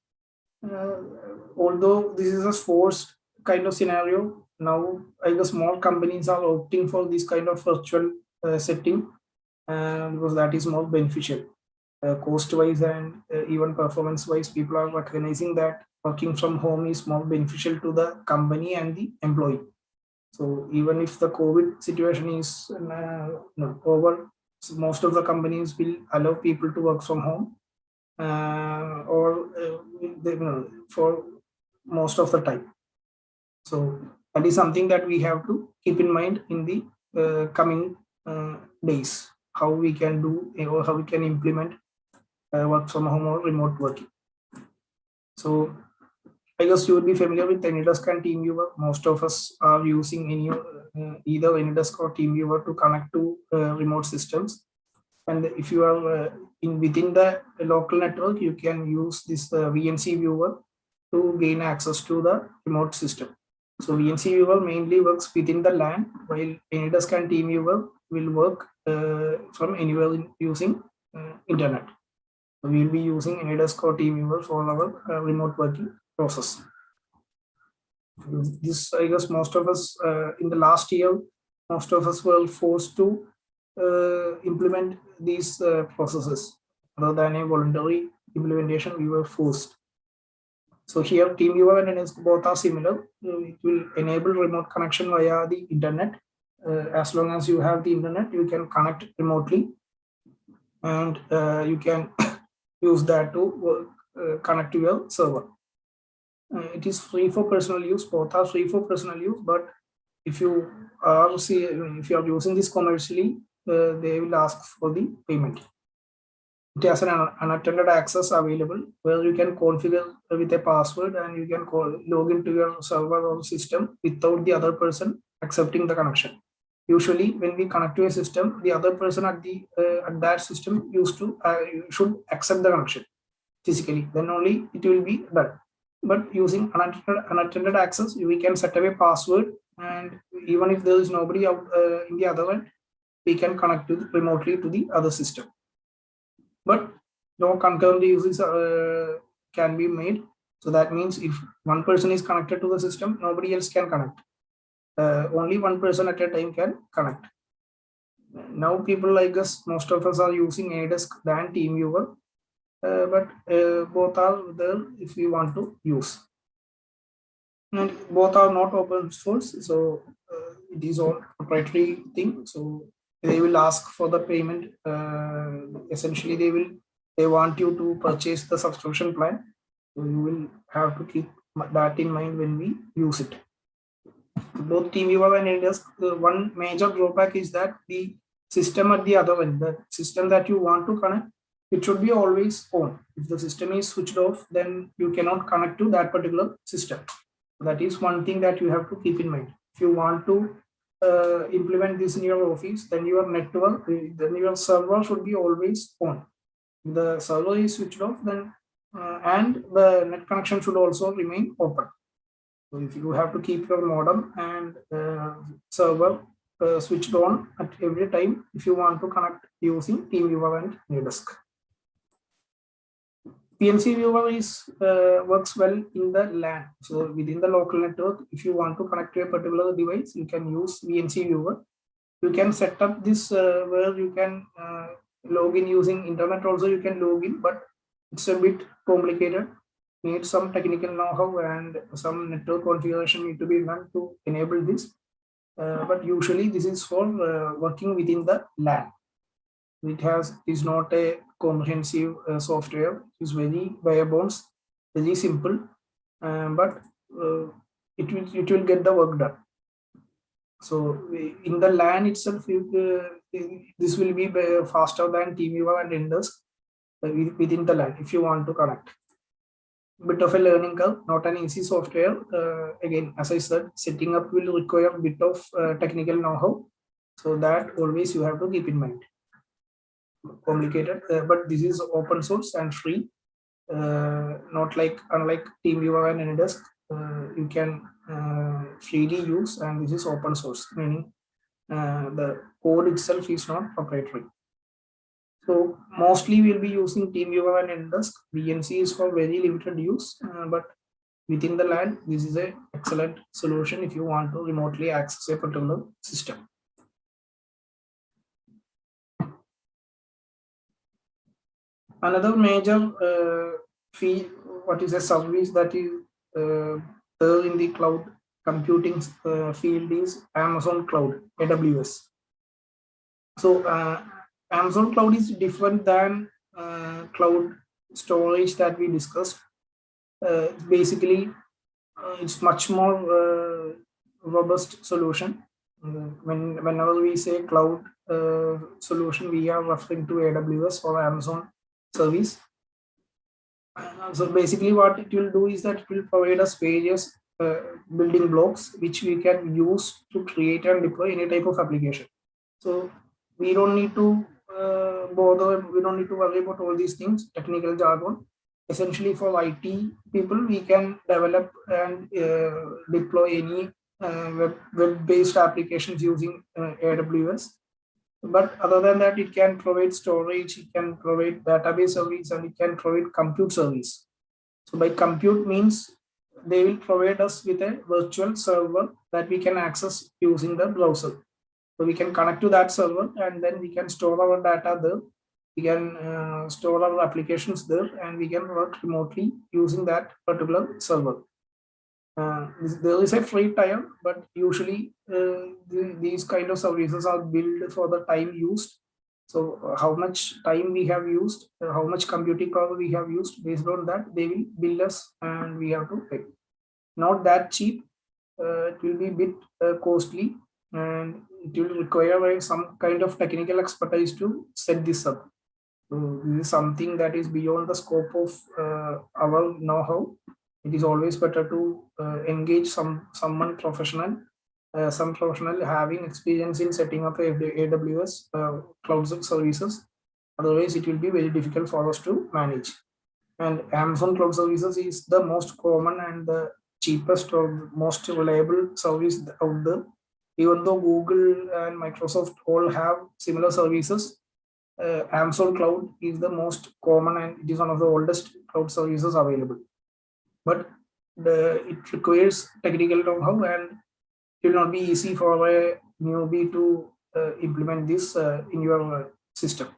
although this is a forced kind of scenario, now I guess small companies are opting for this kind of virtual setting because that is more beneficial. Cost-wise and even performance-wise, people are recognizing that working from home is more beneficial to the company and the employee. So even if the COVID situation is over, so most of the companies will allow people to work from home for most of the time. So that is something that we have to keep in mind in the coming days, how we can do or how we can implement work from home or remote working. So I guess you will be familiar with AnyDesk and TeamViewer. Most of us are using either AnyDesk or TeamViewer to connect to remote systems. And if you are within the local network, you can use this VNC viewer to gain access to the remote system. So VNC viewer mainly works within the LAN, while AnyDesk and TeamViewer will work from anywhere using internet. So we will be using AnyDesk or TeamViewer for our remote working process. This, I guess, most of us in the last year, most of us were forced to implement these processes. Rather than a voluntary implementation, we were forced. So here, TeamViewer and AnyDesk both are similar. It will enable remote connection via the internet. As long as you have the internet, you can connect remotely, and you can use that to connect to your server. It is free for personal use. Both are free for personal use, but if you are using this commercially, they will ask for the payment. It has an unattended access available where you can configure with a password, and you can log into your server or system without the other person accepting the connection. Usually, when we connect to a system, the other person at that system should accept the connection physically. Then only it will be done. But using unattended access, we can set up a password, and even if there is nobody out in the other end, we can connect remotely to the other system. But no concurrent uses can be made. So that means if one person is connected to the system, nobody else can connect. Only one person at a time can connect. Now people, I guess, most of us are using AnyDesk than TeamViewer. But both are there if we want to use, and both are not open source, so it is all proprietary thing. So they will ask for the payment. Essentially, they want you to purchase the subscription plan, so you will have to keep that in mind when we use it. Both TeamViewer and AnyDesk, one major drawback is that the system at the other end, the system that you want to connect, it should be always on. If the system is switched off, then you cannot connect to that particular system. That is one thing that you have to keep in mind. If you want to implement this in your office, then your network, then your server should be always on. If the server is switched off, then and the net connection should also remain open. So if you have to keep your modem and server switched on at every time if you want to connect using TeamViewer and NetDesk. PNC viewer is works well in the LAN. So within the local network, if you want to connect to a particular device, you can use VNC viewer. You can set up this where you can log in using internet also you can log in, but it's a bit complicated. Need some technical know-how and some network configuration need to be done to enable this. But usually this is for working within the LAN. It is not a comprehensive software. It's very bare bones, very simple, but it will get the work done. So in the LAN itself, this will be faster than TeamViewer and NetDesk within the LAN if you want to connect. Bit of a learning curve, not an easy software. Again, as I said, setting up will require a bit of technical know-how. So that always you have to keep in mind. Complicated, but this is open source and free. Not like unlike TeamViewer and NetDesk, you can freely use, and this is open source, meaning the code itself is not proprietary. So mostly we'll be using TeamViewer and NetDesk. VNC is for very limited use, but within the LAN, this is an excellent solution if you want to remotely access a particular system. Another major fee, what is a service that is there in the cloud computing field is Amazon Cloud, AWS. So Amazon Cloud is different than cloud storage that we discussed. Basically, it's much more robust solution. Whenever we say cloud solution, we are referring to AWS or Amazon service. So basically what it will do is that it will provide us various building blocks which we can use to create and deploy any type of application. So we don't need to we don't need to worry about all these things, technical jargon. Essentially for IT people, we can develop and deploy any web-based applications using AWS. But other than that, it can provide storage, it can provide database service, and it can provide compute service. So by compute means they will provide us with a virtual server that we can access using the browser. So we can connect to that server and then we can store our data there. We can store our applications there and we can work remotely using that particular server. There is a free tier, but usually these kind of services are billed for the time used. So how much time we have used, how much computing power we have used, based on that they will bill us and we have to pay. Not that cheap, it will be a bit costly, and it will require some kind of technical expertise to set this up. So this is something that is beyond the scope of our know-how. It is always better to engage someone professional, some professional having experience in setting up AWS cloud services. Otherwise, it will be very difficult for us to manage. And Amazon Cloud Services is the most common and the cheapest or most reliable service out there. Even though Google and Microsoft all have similar services, Amazon Cloud is the most common and it is one of the oldest cloud services available. But it requires technical know-how and it will not be easy for a newbie to implement this in your system.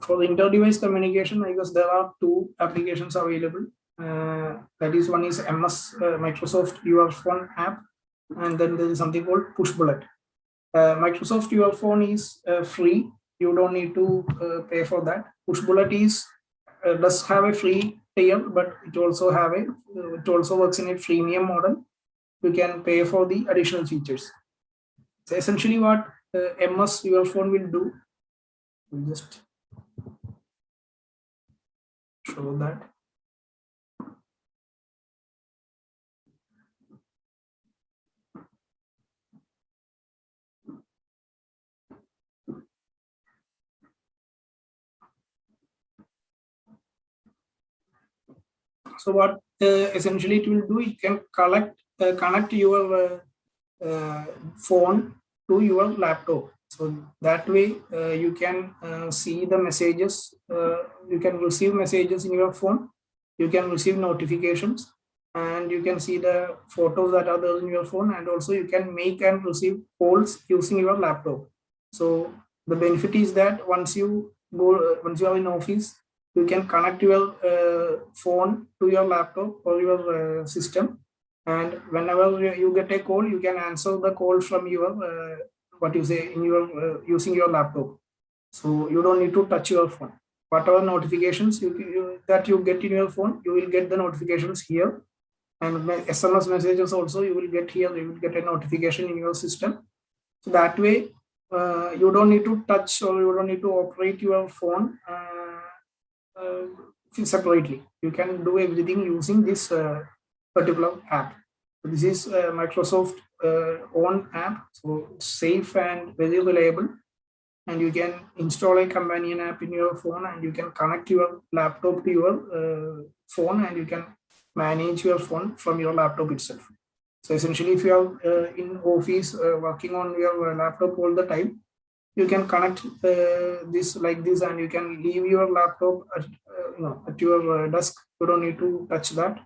For inter-device communication, I guess there are two applications available. That is, one is Microsoft Your Phone app, and then there is something called Pushbullet. Microsoft Your Phone is free. You don't need to pay for that. Pushbullet does have a free tier, but it also works in a freemium model. You can pay for the additional features. So essentially, what MS Your Phone will do, we'll just show that. So what essentially it will do, it can connect your phone to your laptop. So that way you can see the messages, you can receive messages in your phone, you can receive notifications, and you can see the photos that are there in your phone, and also you can make and receive calls using your laptop. So the benefit is that once you are in office, you can connect your phone to your laptop or your system, and whenever you get a call, you can answer the call from your in your using your laptop. So you don't need to touch your phone. Whatever notifications that you get in your phone, you will get the notifications here, and SMS messages also you will get here. You will get a notification in your system. So that way you don't need to touch, or you don't need to operate your phone separately. You can do everything using this particular app. So this is Microsoft own app, so it's safe and very reliable, and you can install a companion app in your phone, and you can connect your laptop to your phone, and you can manage your phone from your laptop itself. So essentially, if you are in office working on your laptop all the time, you can connect this like this, and you can leave your laptop at your desk. You don't need to touch that.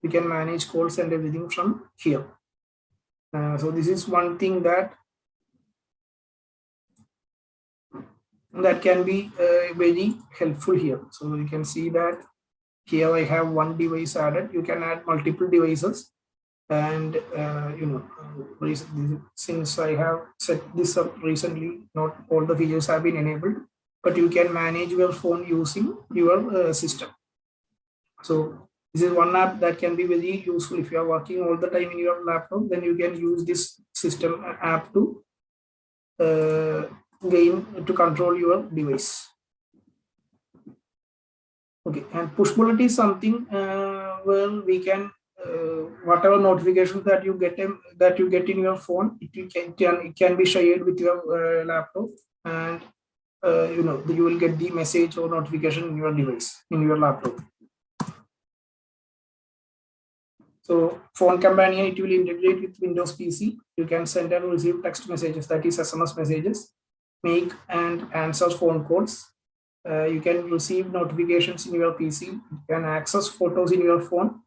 You can manage calls and everything from here. So this is one thing that can be very helpful here. So you can see that here I have one device added. You can add multiple devices, and since I have set this up recently, not all the features have been enabled, but you can manage your phone using your system. So this is one app that can be very useful if you are working all the time in your laptop. Then you can use this system app to control your device. Okay, and push bullet is something where we can whatever notifications that you get in your phone, it can be shared with your laptop, and you will get the message or notification in your device, in your laptop. So phone companion, it will integrate with Windows PC. You can send and receive text messages, that is SMS messages, make and answer phone calls. You can receive notifications in your PC. You can access photos in your phone,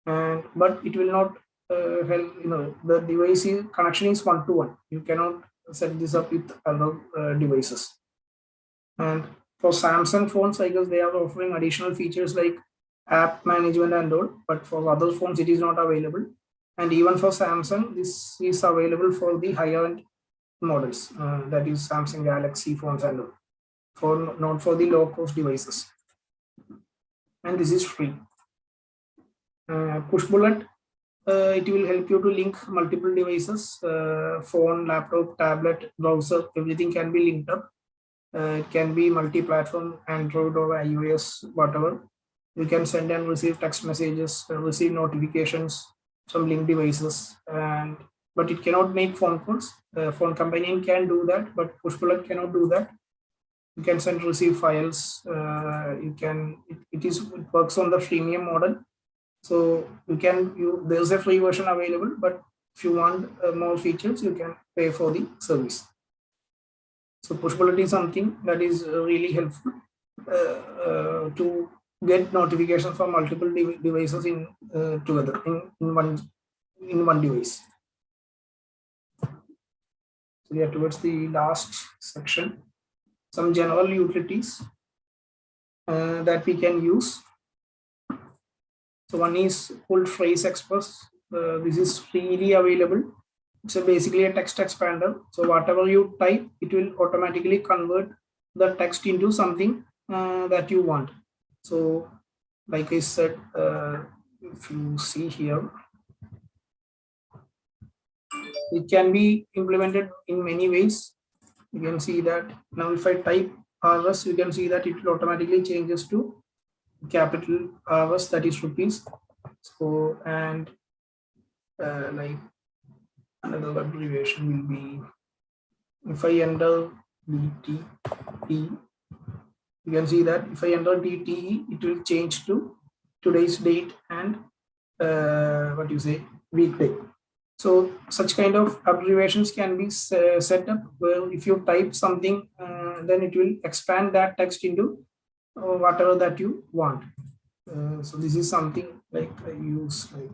but it will not help. The device connection is one-to-one. You cannot set this up with other devices. And for Samsung phones, I guess they are offering additional features like app management and all, but for other phones it is not available. And even for Samsung, this is available for the higher end models, that is Samsung Galaxy phones and all, not for the low cost devices. And this is free. Push bullet, it will help you to link multiple devices, phone, laptop, tablet, browser, everything can be linked up. It can be multi-platform, Android or iOS, whatever. You can send and receive text messages, receive notifications from linked devices, but it cannot make phone calls. Phone companion can do that, but push bullet cannot do that. You can send receive files. It works on the freemium model. So there's a free version available, but if you want more features, you can pay for the service. So push bullet is something that is really helpful to get notifications from multiple devices together in one device. So we are towards the last section. Some general utilities that we can use. So one is called Phrase Express. This is freely available. It's basically a text expander. So whatever you type, it will automatically convert the text into something that you want. So like I said, if you see here, it can be implemented in many ways. You can see that now if I type RS, you can see that it will automatically changes to capital RS, that is rupees. So, and like another abbreviation will be, if I enter DTE, you can see that if I enter DTE, it will change to today's date and weekday. So such kind of abbreviations can be set up where if you type something, then it will expand that text into whatever that you want. So this is something like I use, like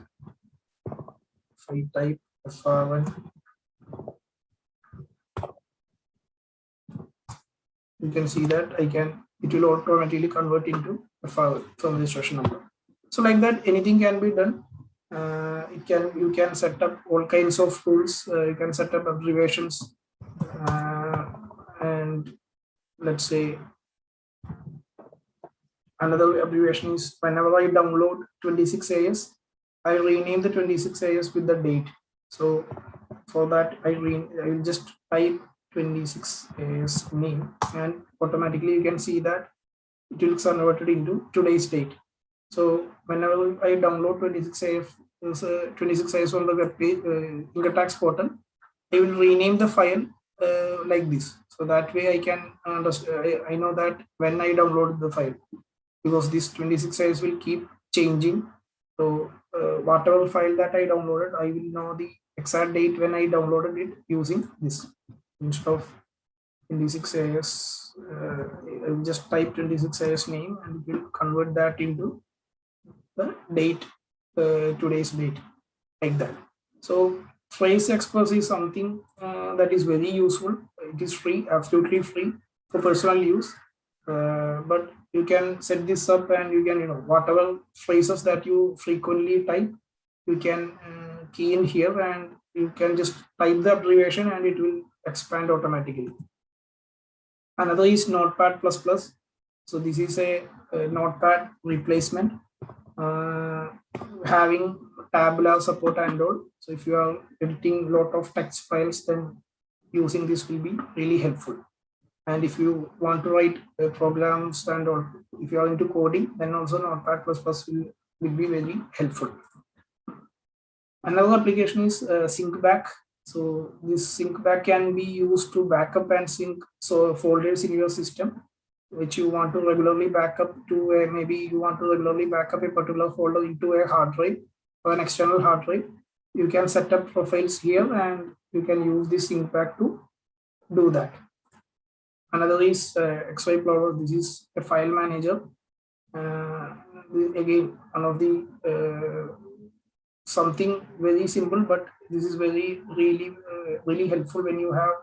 if I type FR1, you can see that it will automatically convert into FR1 from registration number. So like that, anything can be done. You can set up all kinds of rules. You can set up abbreviations, and let's say another abbreviation is whenever I download 26AS, I rename the 26AS with the date. So for that, I will just type 26AS name, and automatically you can see that it will converted into today's date. So whenever I download 26AS on the web page, Income portal, I will rename the file like this. So that way I can understand. I know that when I download the file, because this 26AS will keep changing. So whatever file that I downloaded, I will know the exact date when I downloaded it using this. Instead of 26AS, I will just type 26AS name and it will convert that into the date, today's date, like that. So phrase express is something that is very useful. It is free, absolutely free for personal use, but you can set this up and you can, whatever phrases that you frequently type, you can key in here and you can just type the abbreviation and it will expand automatically. Another is Notepad++. So this is a Notepad replacement, having tabular support and all. So if you are editing a lot of text files, then using this will be really helpful. And if you want to write programs and all, if you are into coding, then also Notepad++ will be very helpful. Another application is SyncBack. So this SyncBack can be used to backup and sync folders in your system, which you want to regularly backup to maybe you want to regularly backup a particular folder into a hard drive or an external hard drive. You can set up profiles here and you can use this SyncBack to do that. Another is XYplorer. This is a file manager. Again, one of the something very simple, but this is really helpful when you have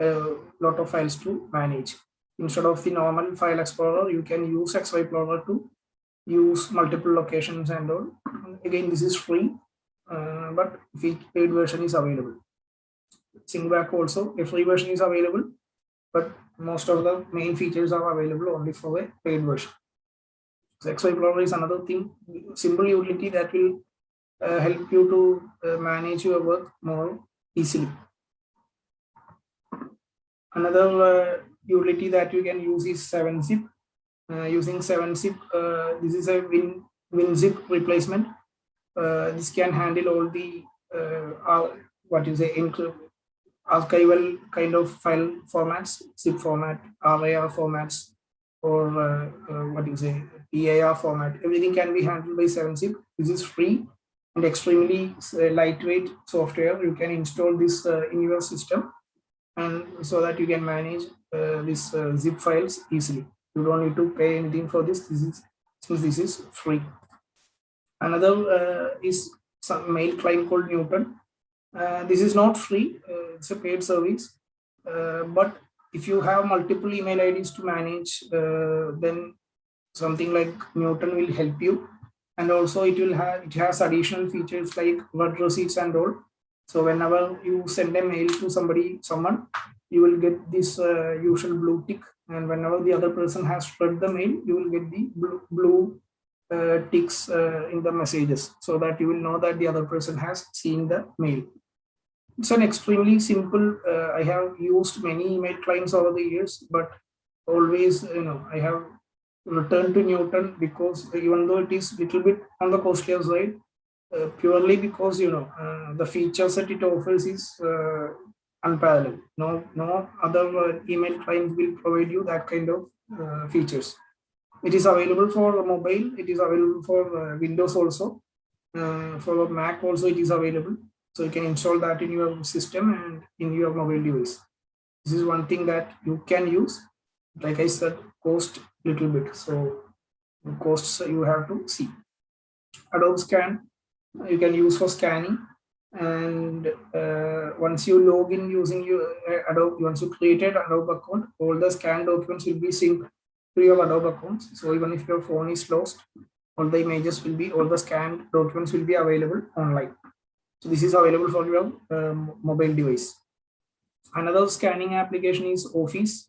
a lot of files to manage. Instead of the normal file explorer, you can use XYplorer to use multiple locations and all. Again, this is free, but paid version is available. SyncBack also, a free version is available, but most of the main features are available only for a paid version. So XYplorer is another thing, simple utility that will help you to manage your work more easily. Another utility that you can use is 7-zip. Using 7-zip, this is a WinZip replacement. This can handle all the archival kind of file formats, zip format, RAR formats, or PAR format. Everything can be handled by 7-zip. This is free and extremely lightweight software. You can install this in your system, and so that you can manage these zip files easily. You don't need to pay anything for this. This is free. Another is some mail client called Newton. This is not free. It's a paid service. But if you have multiple email IDs to manage, then something like Newton will help you. And also it has additional features like word receipts and all. So whenever you send a mail to someone, you will get this usual blue tick. And whenever the other person has read the mail, you will get the blue ticks in the messages, so that you will know that the other person has seen the mail. It's an extremely simple. I have used many email clients over the years, but always, I have returned to Newton because even though it is little bit on the costlier side, purely because the features that it offers is unparalleled. No other email client will provide you that kind of features. It is available for mobile. It is available for Windows also. For Mac also it is available. So you can install that in your system and in your mobile device. This is one thing that you can use. Like I said, cost little bit. So costs you have to see. Adobe Scan you can use for scanning, and once you log in using your Adobe, once you created Adobe account, all the scanned documents will be synced to your Adobe accounts. So even if your phone is lost, all the images will be, all the scanned documents will be available online. So this is available for your mobile device. Another scanning application is Office.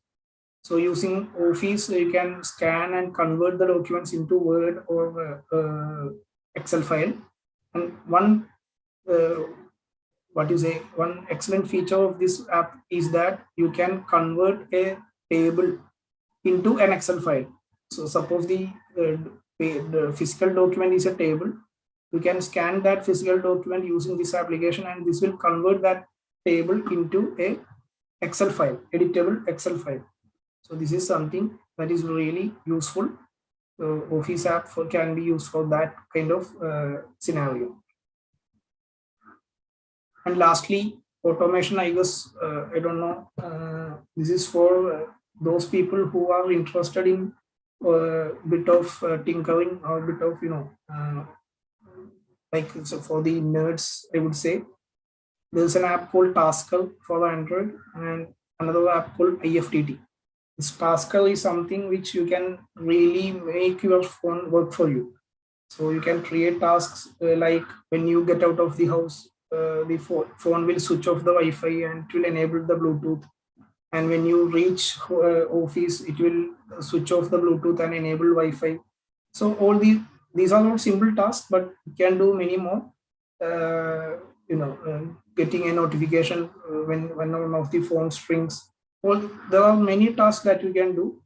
So using Office, you can scan and convert the documents into Word or Excel file. And one one excellent feature of this app is that you can convert a table into an Excel file. So suppose the physical document is a table, you can scan that physical document using this application, and this will convert that table into a Excel file, editable Excel file. So this is something that is really useful. Office app can be used for that kind of scenario. And lastly, automation, I guess, I don't know, this is for those people who are interested in a bit of tinkering or a bit of, like so for the nerds, I would say. There's an app called Tasker for Android and another app called IFTT. This Tasker is something which you can really make your phone work for you. So you can create tasks like when you get out of the house, the phone will switch off the Wi-Fi and it will enable the Bluetooth. And when you reach office, it will switch off the Bluetooth and enable Wi-Fi. So all these are not simple tasks, but you can do many more. Getting a notification when one of the phone rings. Well, there are many tasks that you can do.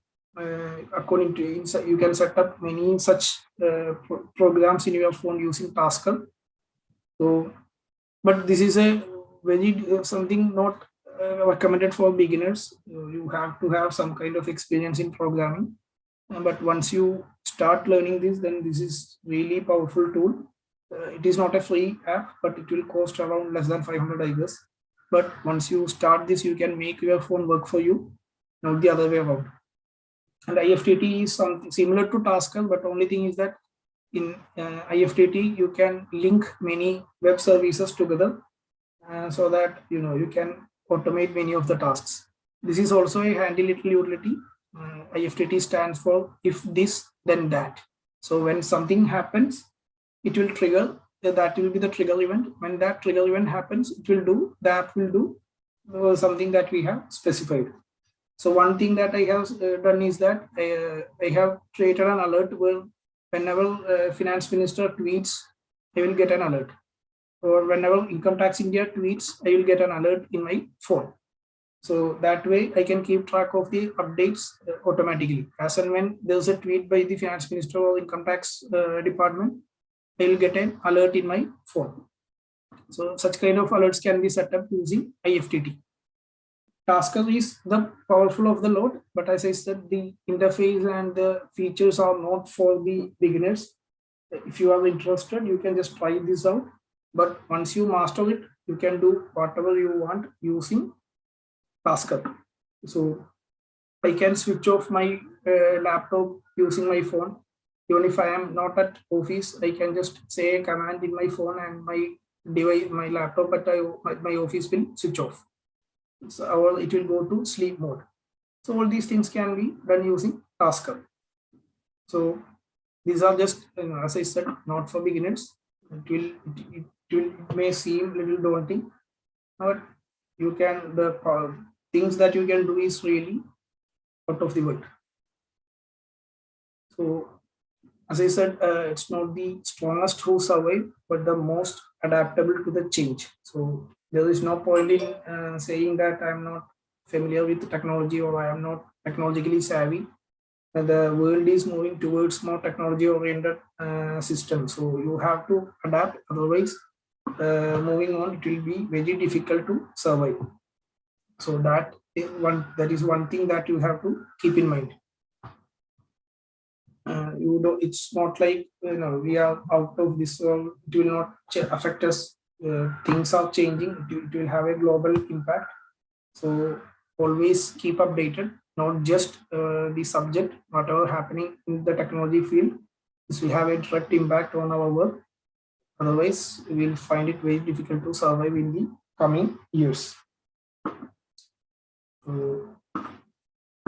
According to you can set up many such programs in your phone using Tasker. So, but this is a very something not recommended for beginners. You have to have some kind of experience in programming. But once you start learning this, then this is really powerful tool. It is not a free app, but it will cost around less than 500, I guess. But once you start this, you can make your phone work for you, not the other way around. And IFTT is something similar to Tasker, but only thing is that in IFTT you can link many web services together, so that you can automate many of the tasks. This is also a handy little utility. IFTT stands for if this then that. So when something happens, it will trigger, that will be the trigger event. When that trigger event happens, the app will do something that we have specified. So one thing that I have done is that I have created an alert where whenever finance minister tweets, I will get an alert. Or whenever Income Tax India tweets, I will get an alert in my phone. So that way I can keep track of the updates automatically. As and when there's a tweet by the finance minister or income tax department, I will get an alert in my phone. So such kind of alerts can be set up using IFTT. Tasker is the powerful of the lot, but as I said, the interface and the features are not for the beginners. If you are interested, you can just try this out. But once you master it, you can do whatever you want using Tasker. So I can switch off my laptop using my phone. Even if I am not at office, I can just say a command in my phone and my device, my laptop at my office will switch off. So, or it will go to sleep mode. So all these things can be done using Tasker. So these are just, as I said, not for beginners. It may seem a little daunting, but you can, the things that you can do is really out of the world. So as I said, it's not the strongest who survive, but the most adaptable to the change. So there is no point in saying that I'm not familiar with technology or I am not technologically savvy. The world is moving towards more technology-oriented systems. So you have to adapt. Otherwise, moving on, it will be very difficult to survive. So that is one thing that you have to keep in mind. you know, it's not like, you know, we are out of this world. It will not affect us. Things are changing. It will have a global impact. So always keep updated, not just the subject, whatever happening in the technology field. This will have a direct impact on our work. Otherwise, we will find it very difficult to survive in the coming years.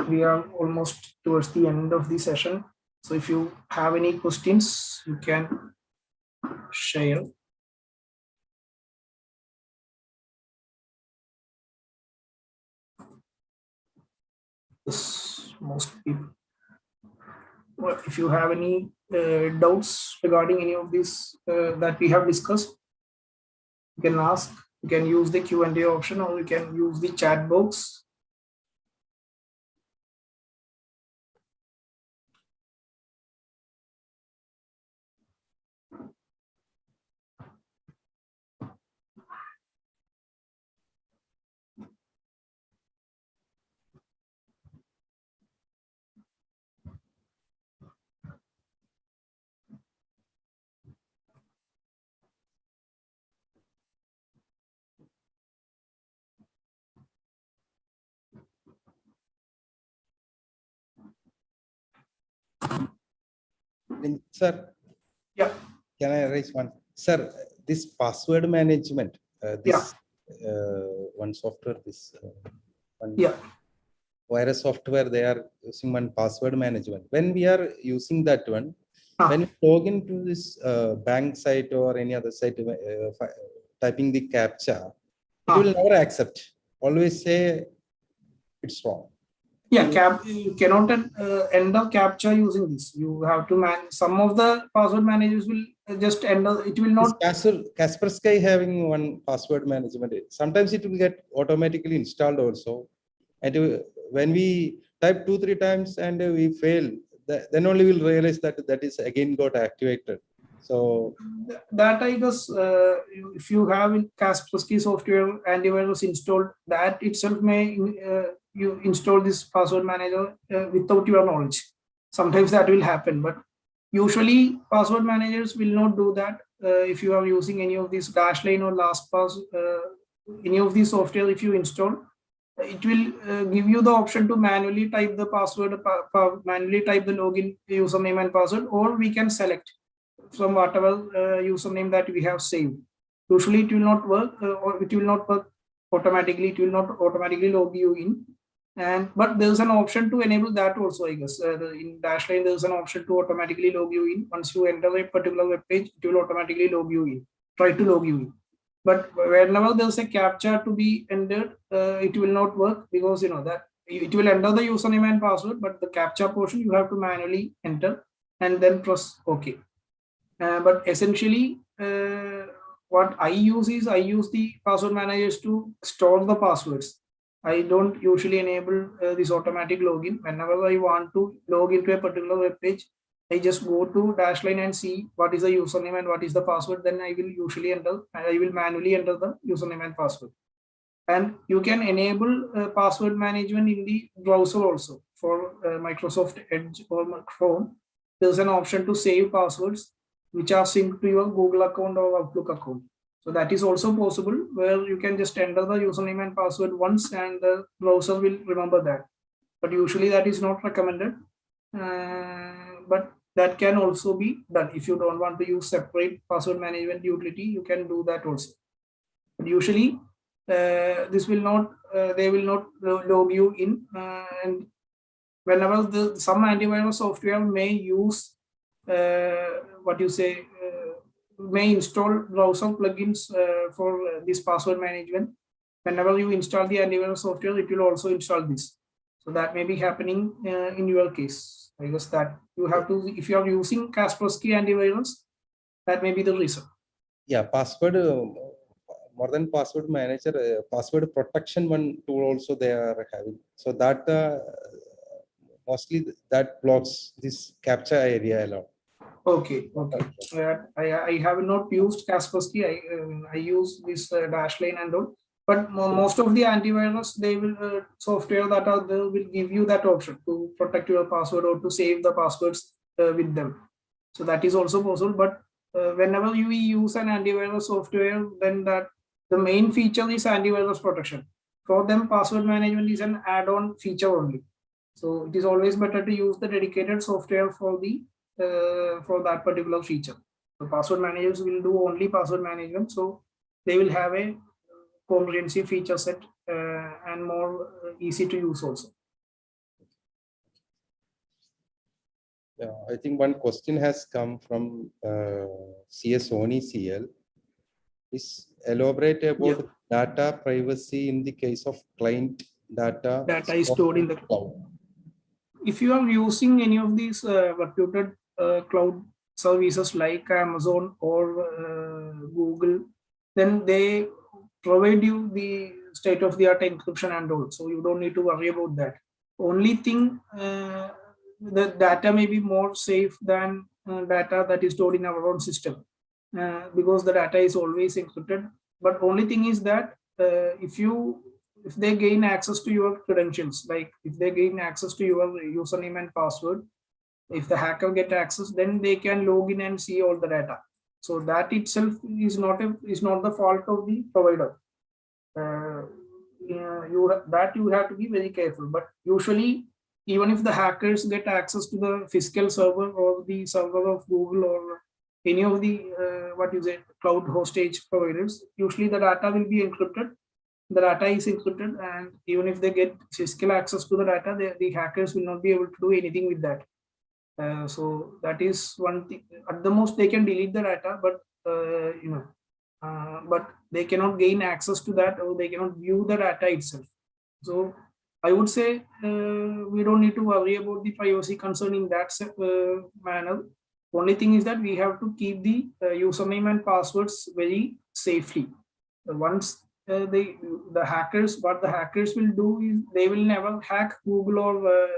We are almost towards the end of the session. So if you have any questions, you can share. Yes, most people. Well, if you have any doubts regarding any of these that we have discussed, you can ask. You can use the Q&A option, or you can use the chat box.
Sir,
Yeah.
can I raise one? Sir, this password management, one software, one virus software, they are using one password management. When we are using that one, when you log into this bank site or any other site, typing the CAPTCHA, it will never accept. Always say it's wrong.
Yeah, you cannot enter CAPTCHA using this. You have to manage. Some of the password managers will just enter. It will not.
Kaspersky having one password management. Sometimes it will get automatically installed also. And when we type 2-3 times and we fail, then only we'll realize that that is again got activated. So
that I guess if you have Kaspersky software antivirus installed, that itself may you install this password manager without your knowledge. Sometimes that will happen, but usually password managers will not do that. If you are using any of these Dashlane or LastPass, any of these software, if you install, it will give you the option to manually type the password, manually type the login username and password, or we can select from whatever username that we have saved. Usually it will not work, or it will not work automatically. It will not automatically log you in. But there's an option to enable that also, I guess. In Dashlane, there's an option to automatically log you in. Once you enter a particular web page, it will automatically log you in, try to log you in. But whenever there's a CAPTCHA to be entered, it will not work, because you know that it will enter the username and password, but the CAPTCHA portion you have to manually enter and then press OK. But essentially, what I use is I use the password managers to store the passwords. I don't usually enable this automatic login. Whenever I want to log into a particular web page, I just go to Dashlane and see what is the username and what is the password. Then I will usually enter, and I will manually enter the username and password. And you can enable password management in the browser also. For Microsoft Edge or Chrome, there's an option to save passwords which are synced to your Google account or Outlook account. So that is also possible, where you can just enter the username and password once and the browser will remember that. But usually that is not recommended. But that can also be done. If you don't want to use separate password management utility, you can do that also. But usually this will not, they will not log you in. And whenever some antivirus software may use may install browser plugins for this password management. Whenever you install the antivirus software, it will also install this. So that may be happening in your case. I guess that you have to, if you are using Kaspersky antivirus, that may be the reason.
Yeah, password, more than password manager, password protection one tool also they are having. So that mostly that blocks this CAPTCHA area a lot.
Okay. I have not used Kaspersky. I use this Dashlane and all. But most of the antivirus, they will software that are there will give you that option to protect your password or to save the passwords with them. So that is also possible. But whenever you use an antivirus software, then that the main feature is antivirus protection. For them, password management is an add-on feature only. So it is always better to use the dedicated software for the for that particular feature. The password managers will do only password management, so they will have a comprehensive feature set and more easy to use also.
Yeah, I think one question has come from CS Sony CL. Is elaborate about data privacy in the case of client data
is stored in the
cloud.
If you are using any of these reputed cloud services like Amazon or Google, then they provide you the state-of-the-art encryption and all, so you don't need to worry about that. Only thing, the data may be more safe than data that is stored in our own system, because the data is always encrypted. But only thing is that if they gain access to your credentials, like if they gain access to your username and password, if the hacker get access, then they can log in and see all the data. So that itself is not the fault of the provider. You have to be very careful. But usually, even if the hackers get access to the physical server or the server of Google or any of the cloud hostage providers, usually the data will be encrypted. The data is encrypted, and even if they get physical access to the data, the hackers will not be able to do anything with that. So that is one thing. At the most, they can delete the data, but but they cannot gain access to that, or they cannot view the data itself. So I would say we don't need to worry about the privacy concern in that manner. Only thing is that we have to keep the username and passwords very safely. Once the hackers, what the hackers will do is they will never hack Google or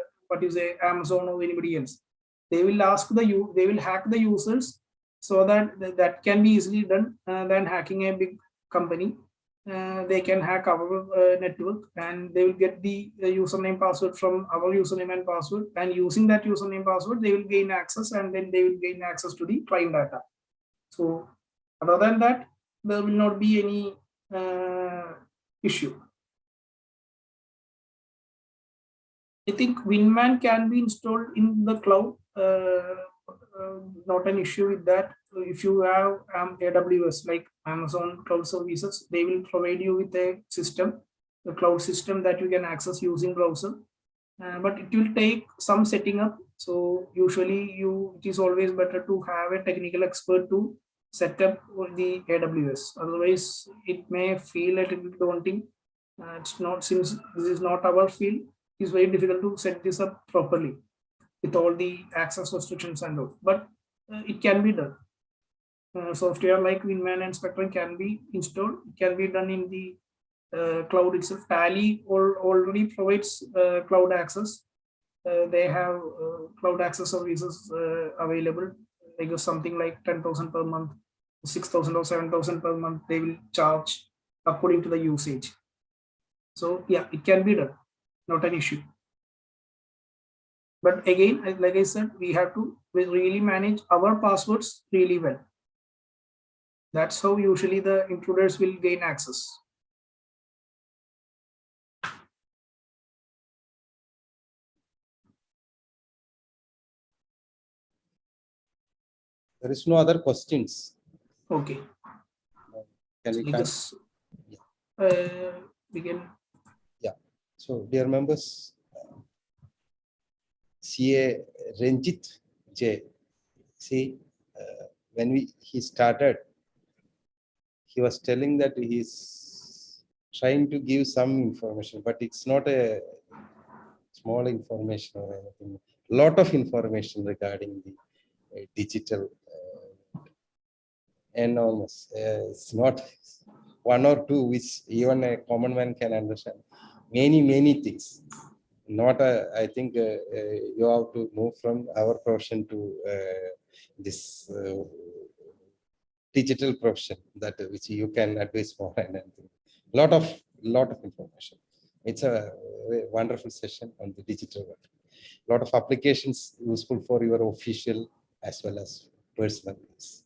Amazon or anybody else. They will hack the users, so that can be easily done than hacking a big company. They can hack our network, and they will get the username password from our username and password, and using that username password they will gain access, and then they will gain access to the client data. So other than that, there will not be any issue. I think Winman can be installed in the cloud. Not an issue with that. If you have AWS, like Amazon Cloud Services, they will provide you with a system, a cloud system that you can access using browser. But it will take some setting up. So usually it is always better to have a technical expert to set up the AWS. Otherwise, it may feel a little bit daunting. It's not, since this is not our field, it's very difficult to set this up properly with all the access restrictions and all. But it can be done. Software like Winman and Spectrum can be installed. It can be done in the cloud itself. Tally already provides cloud access. They have cloud access services available. They go something like 10,000 per month, 6,000 or 7,000 per month. They will charge according to the usage. So yeah, it can be done, not an issue. But again, like I said, we have to really manage our passwords really well. That's how usually the intruders will gain access.
There is no other questions.
Okay.
Can we
begin?
Yeah. So, dear members, CA Ranjith J. See, when he started, he was telling that he's trying to give some information, but it's not a small information or anything. A lot of information regarding the digital, enormous. It's not one or two which even a common man can understand. Many things. Not I think you have to move from our profession to this digital profession, that which you can advise more and anything. Lot of information. It's a wonderful session on the digital world. A lot of applications useful for your official as well as personal use.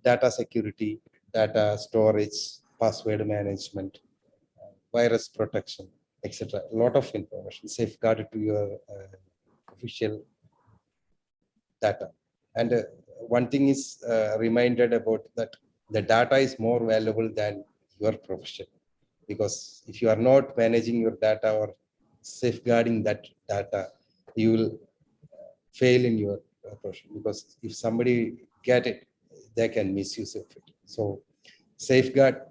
Data security, data storage, password management, virus protection, etc. A lot of information safeguarded to your official data. And one thing is reminded about that the data is more valuable than your profession, because if you are not managing your data or safeguarding that data, you will fail in your profession, because if somebody get it, they can misuse of it. So safeguard,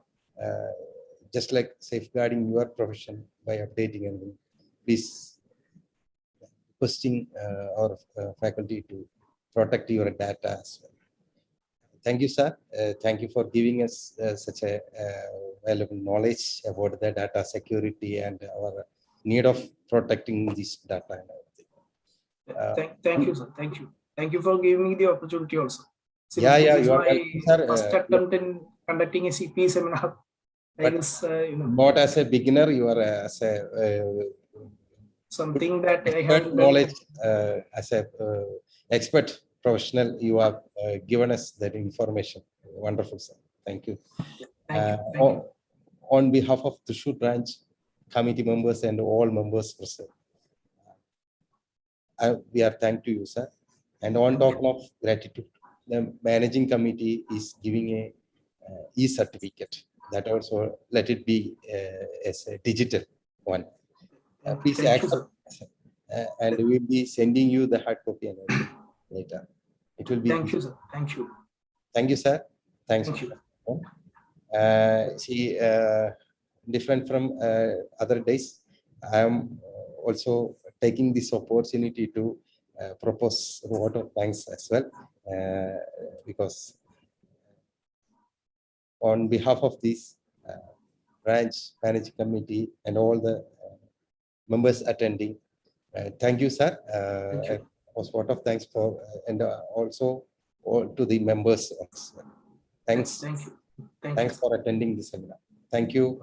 just like safeguarding your profession by updating and please requesting our faculty to protect your data as well. Thank you, sir. Thank you for giving us such a valuable knowledge about the data security and our need of protecting this data and everything.
Thank you, sir. Thank you. Thank you for giving me the opportunity also. Since
Yeah,
this is
you are
my
welcome, sir.
first attempt in conducting a CP seminar. I
But
guess,
not as a beginner, you are as a
something that I
expert
have
knowledge, as a expert professional, you have given us that information. Wonderful, sir. Thank you.
Thank you. Thank you.
On behalf of the THRISSUR branch committee members and all members present, we are thankful to you, sir. And on token of gratitude, the managing committee is giving a e-certificate. That also let it be as a digital one. Please
Thank you,
accept,
sir.
and we will be sending you the hard copy and everything later. It will be.
Thank you, sir. Thank you.
Thank you, sir. Thanks.
Thank you.
See, different from other days, I am also taking this opportunity to propose a vote of thanks as well, because on behalf of this branch managing committee and all the members attending, thank you, sir.
Thank you.
Was vote of thanks for and also all to the members as well. Thanks.
Thank you.
Thanks for attending this seminar. Thank you.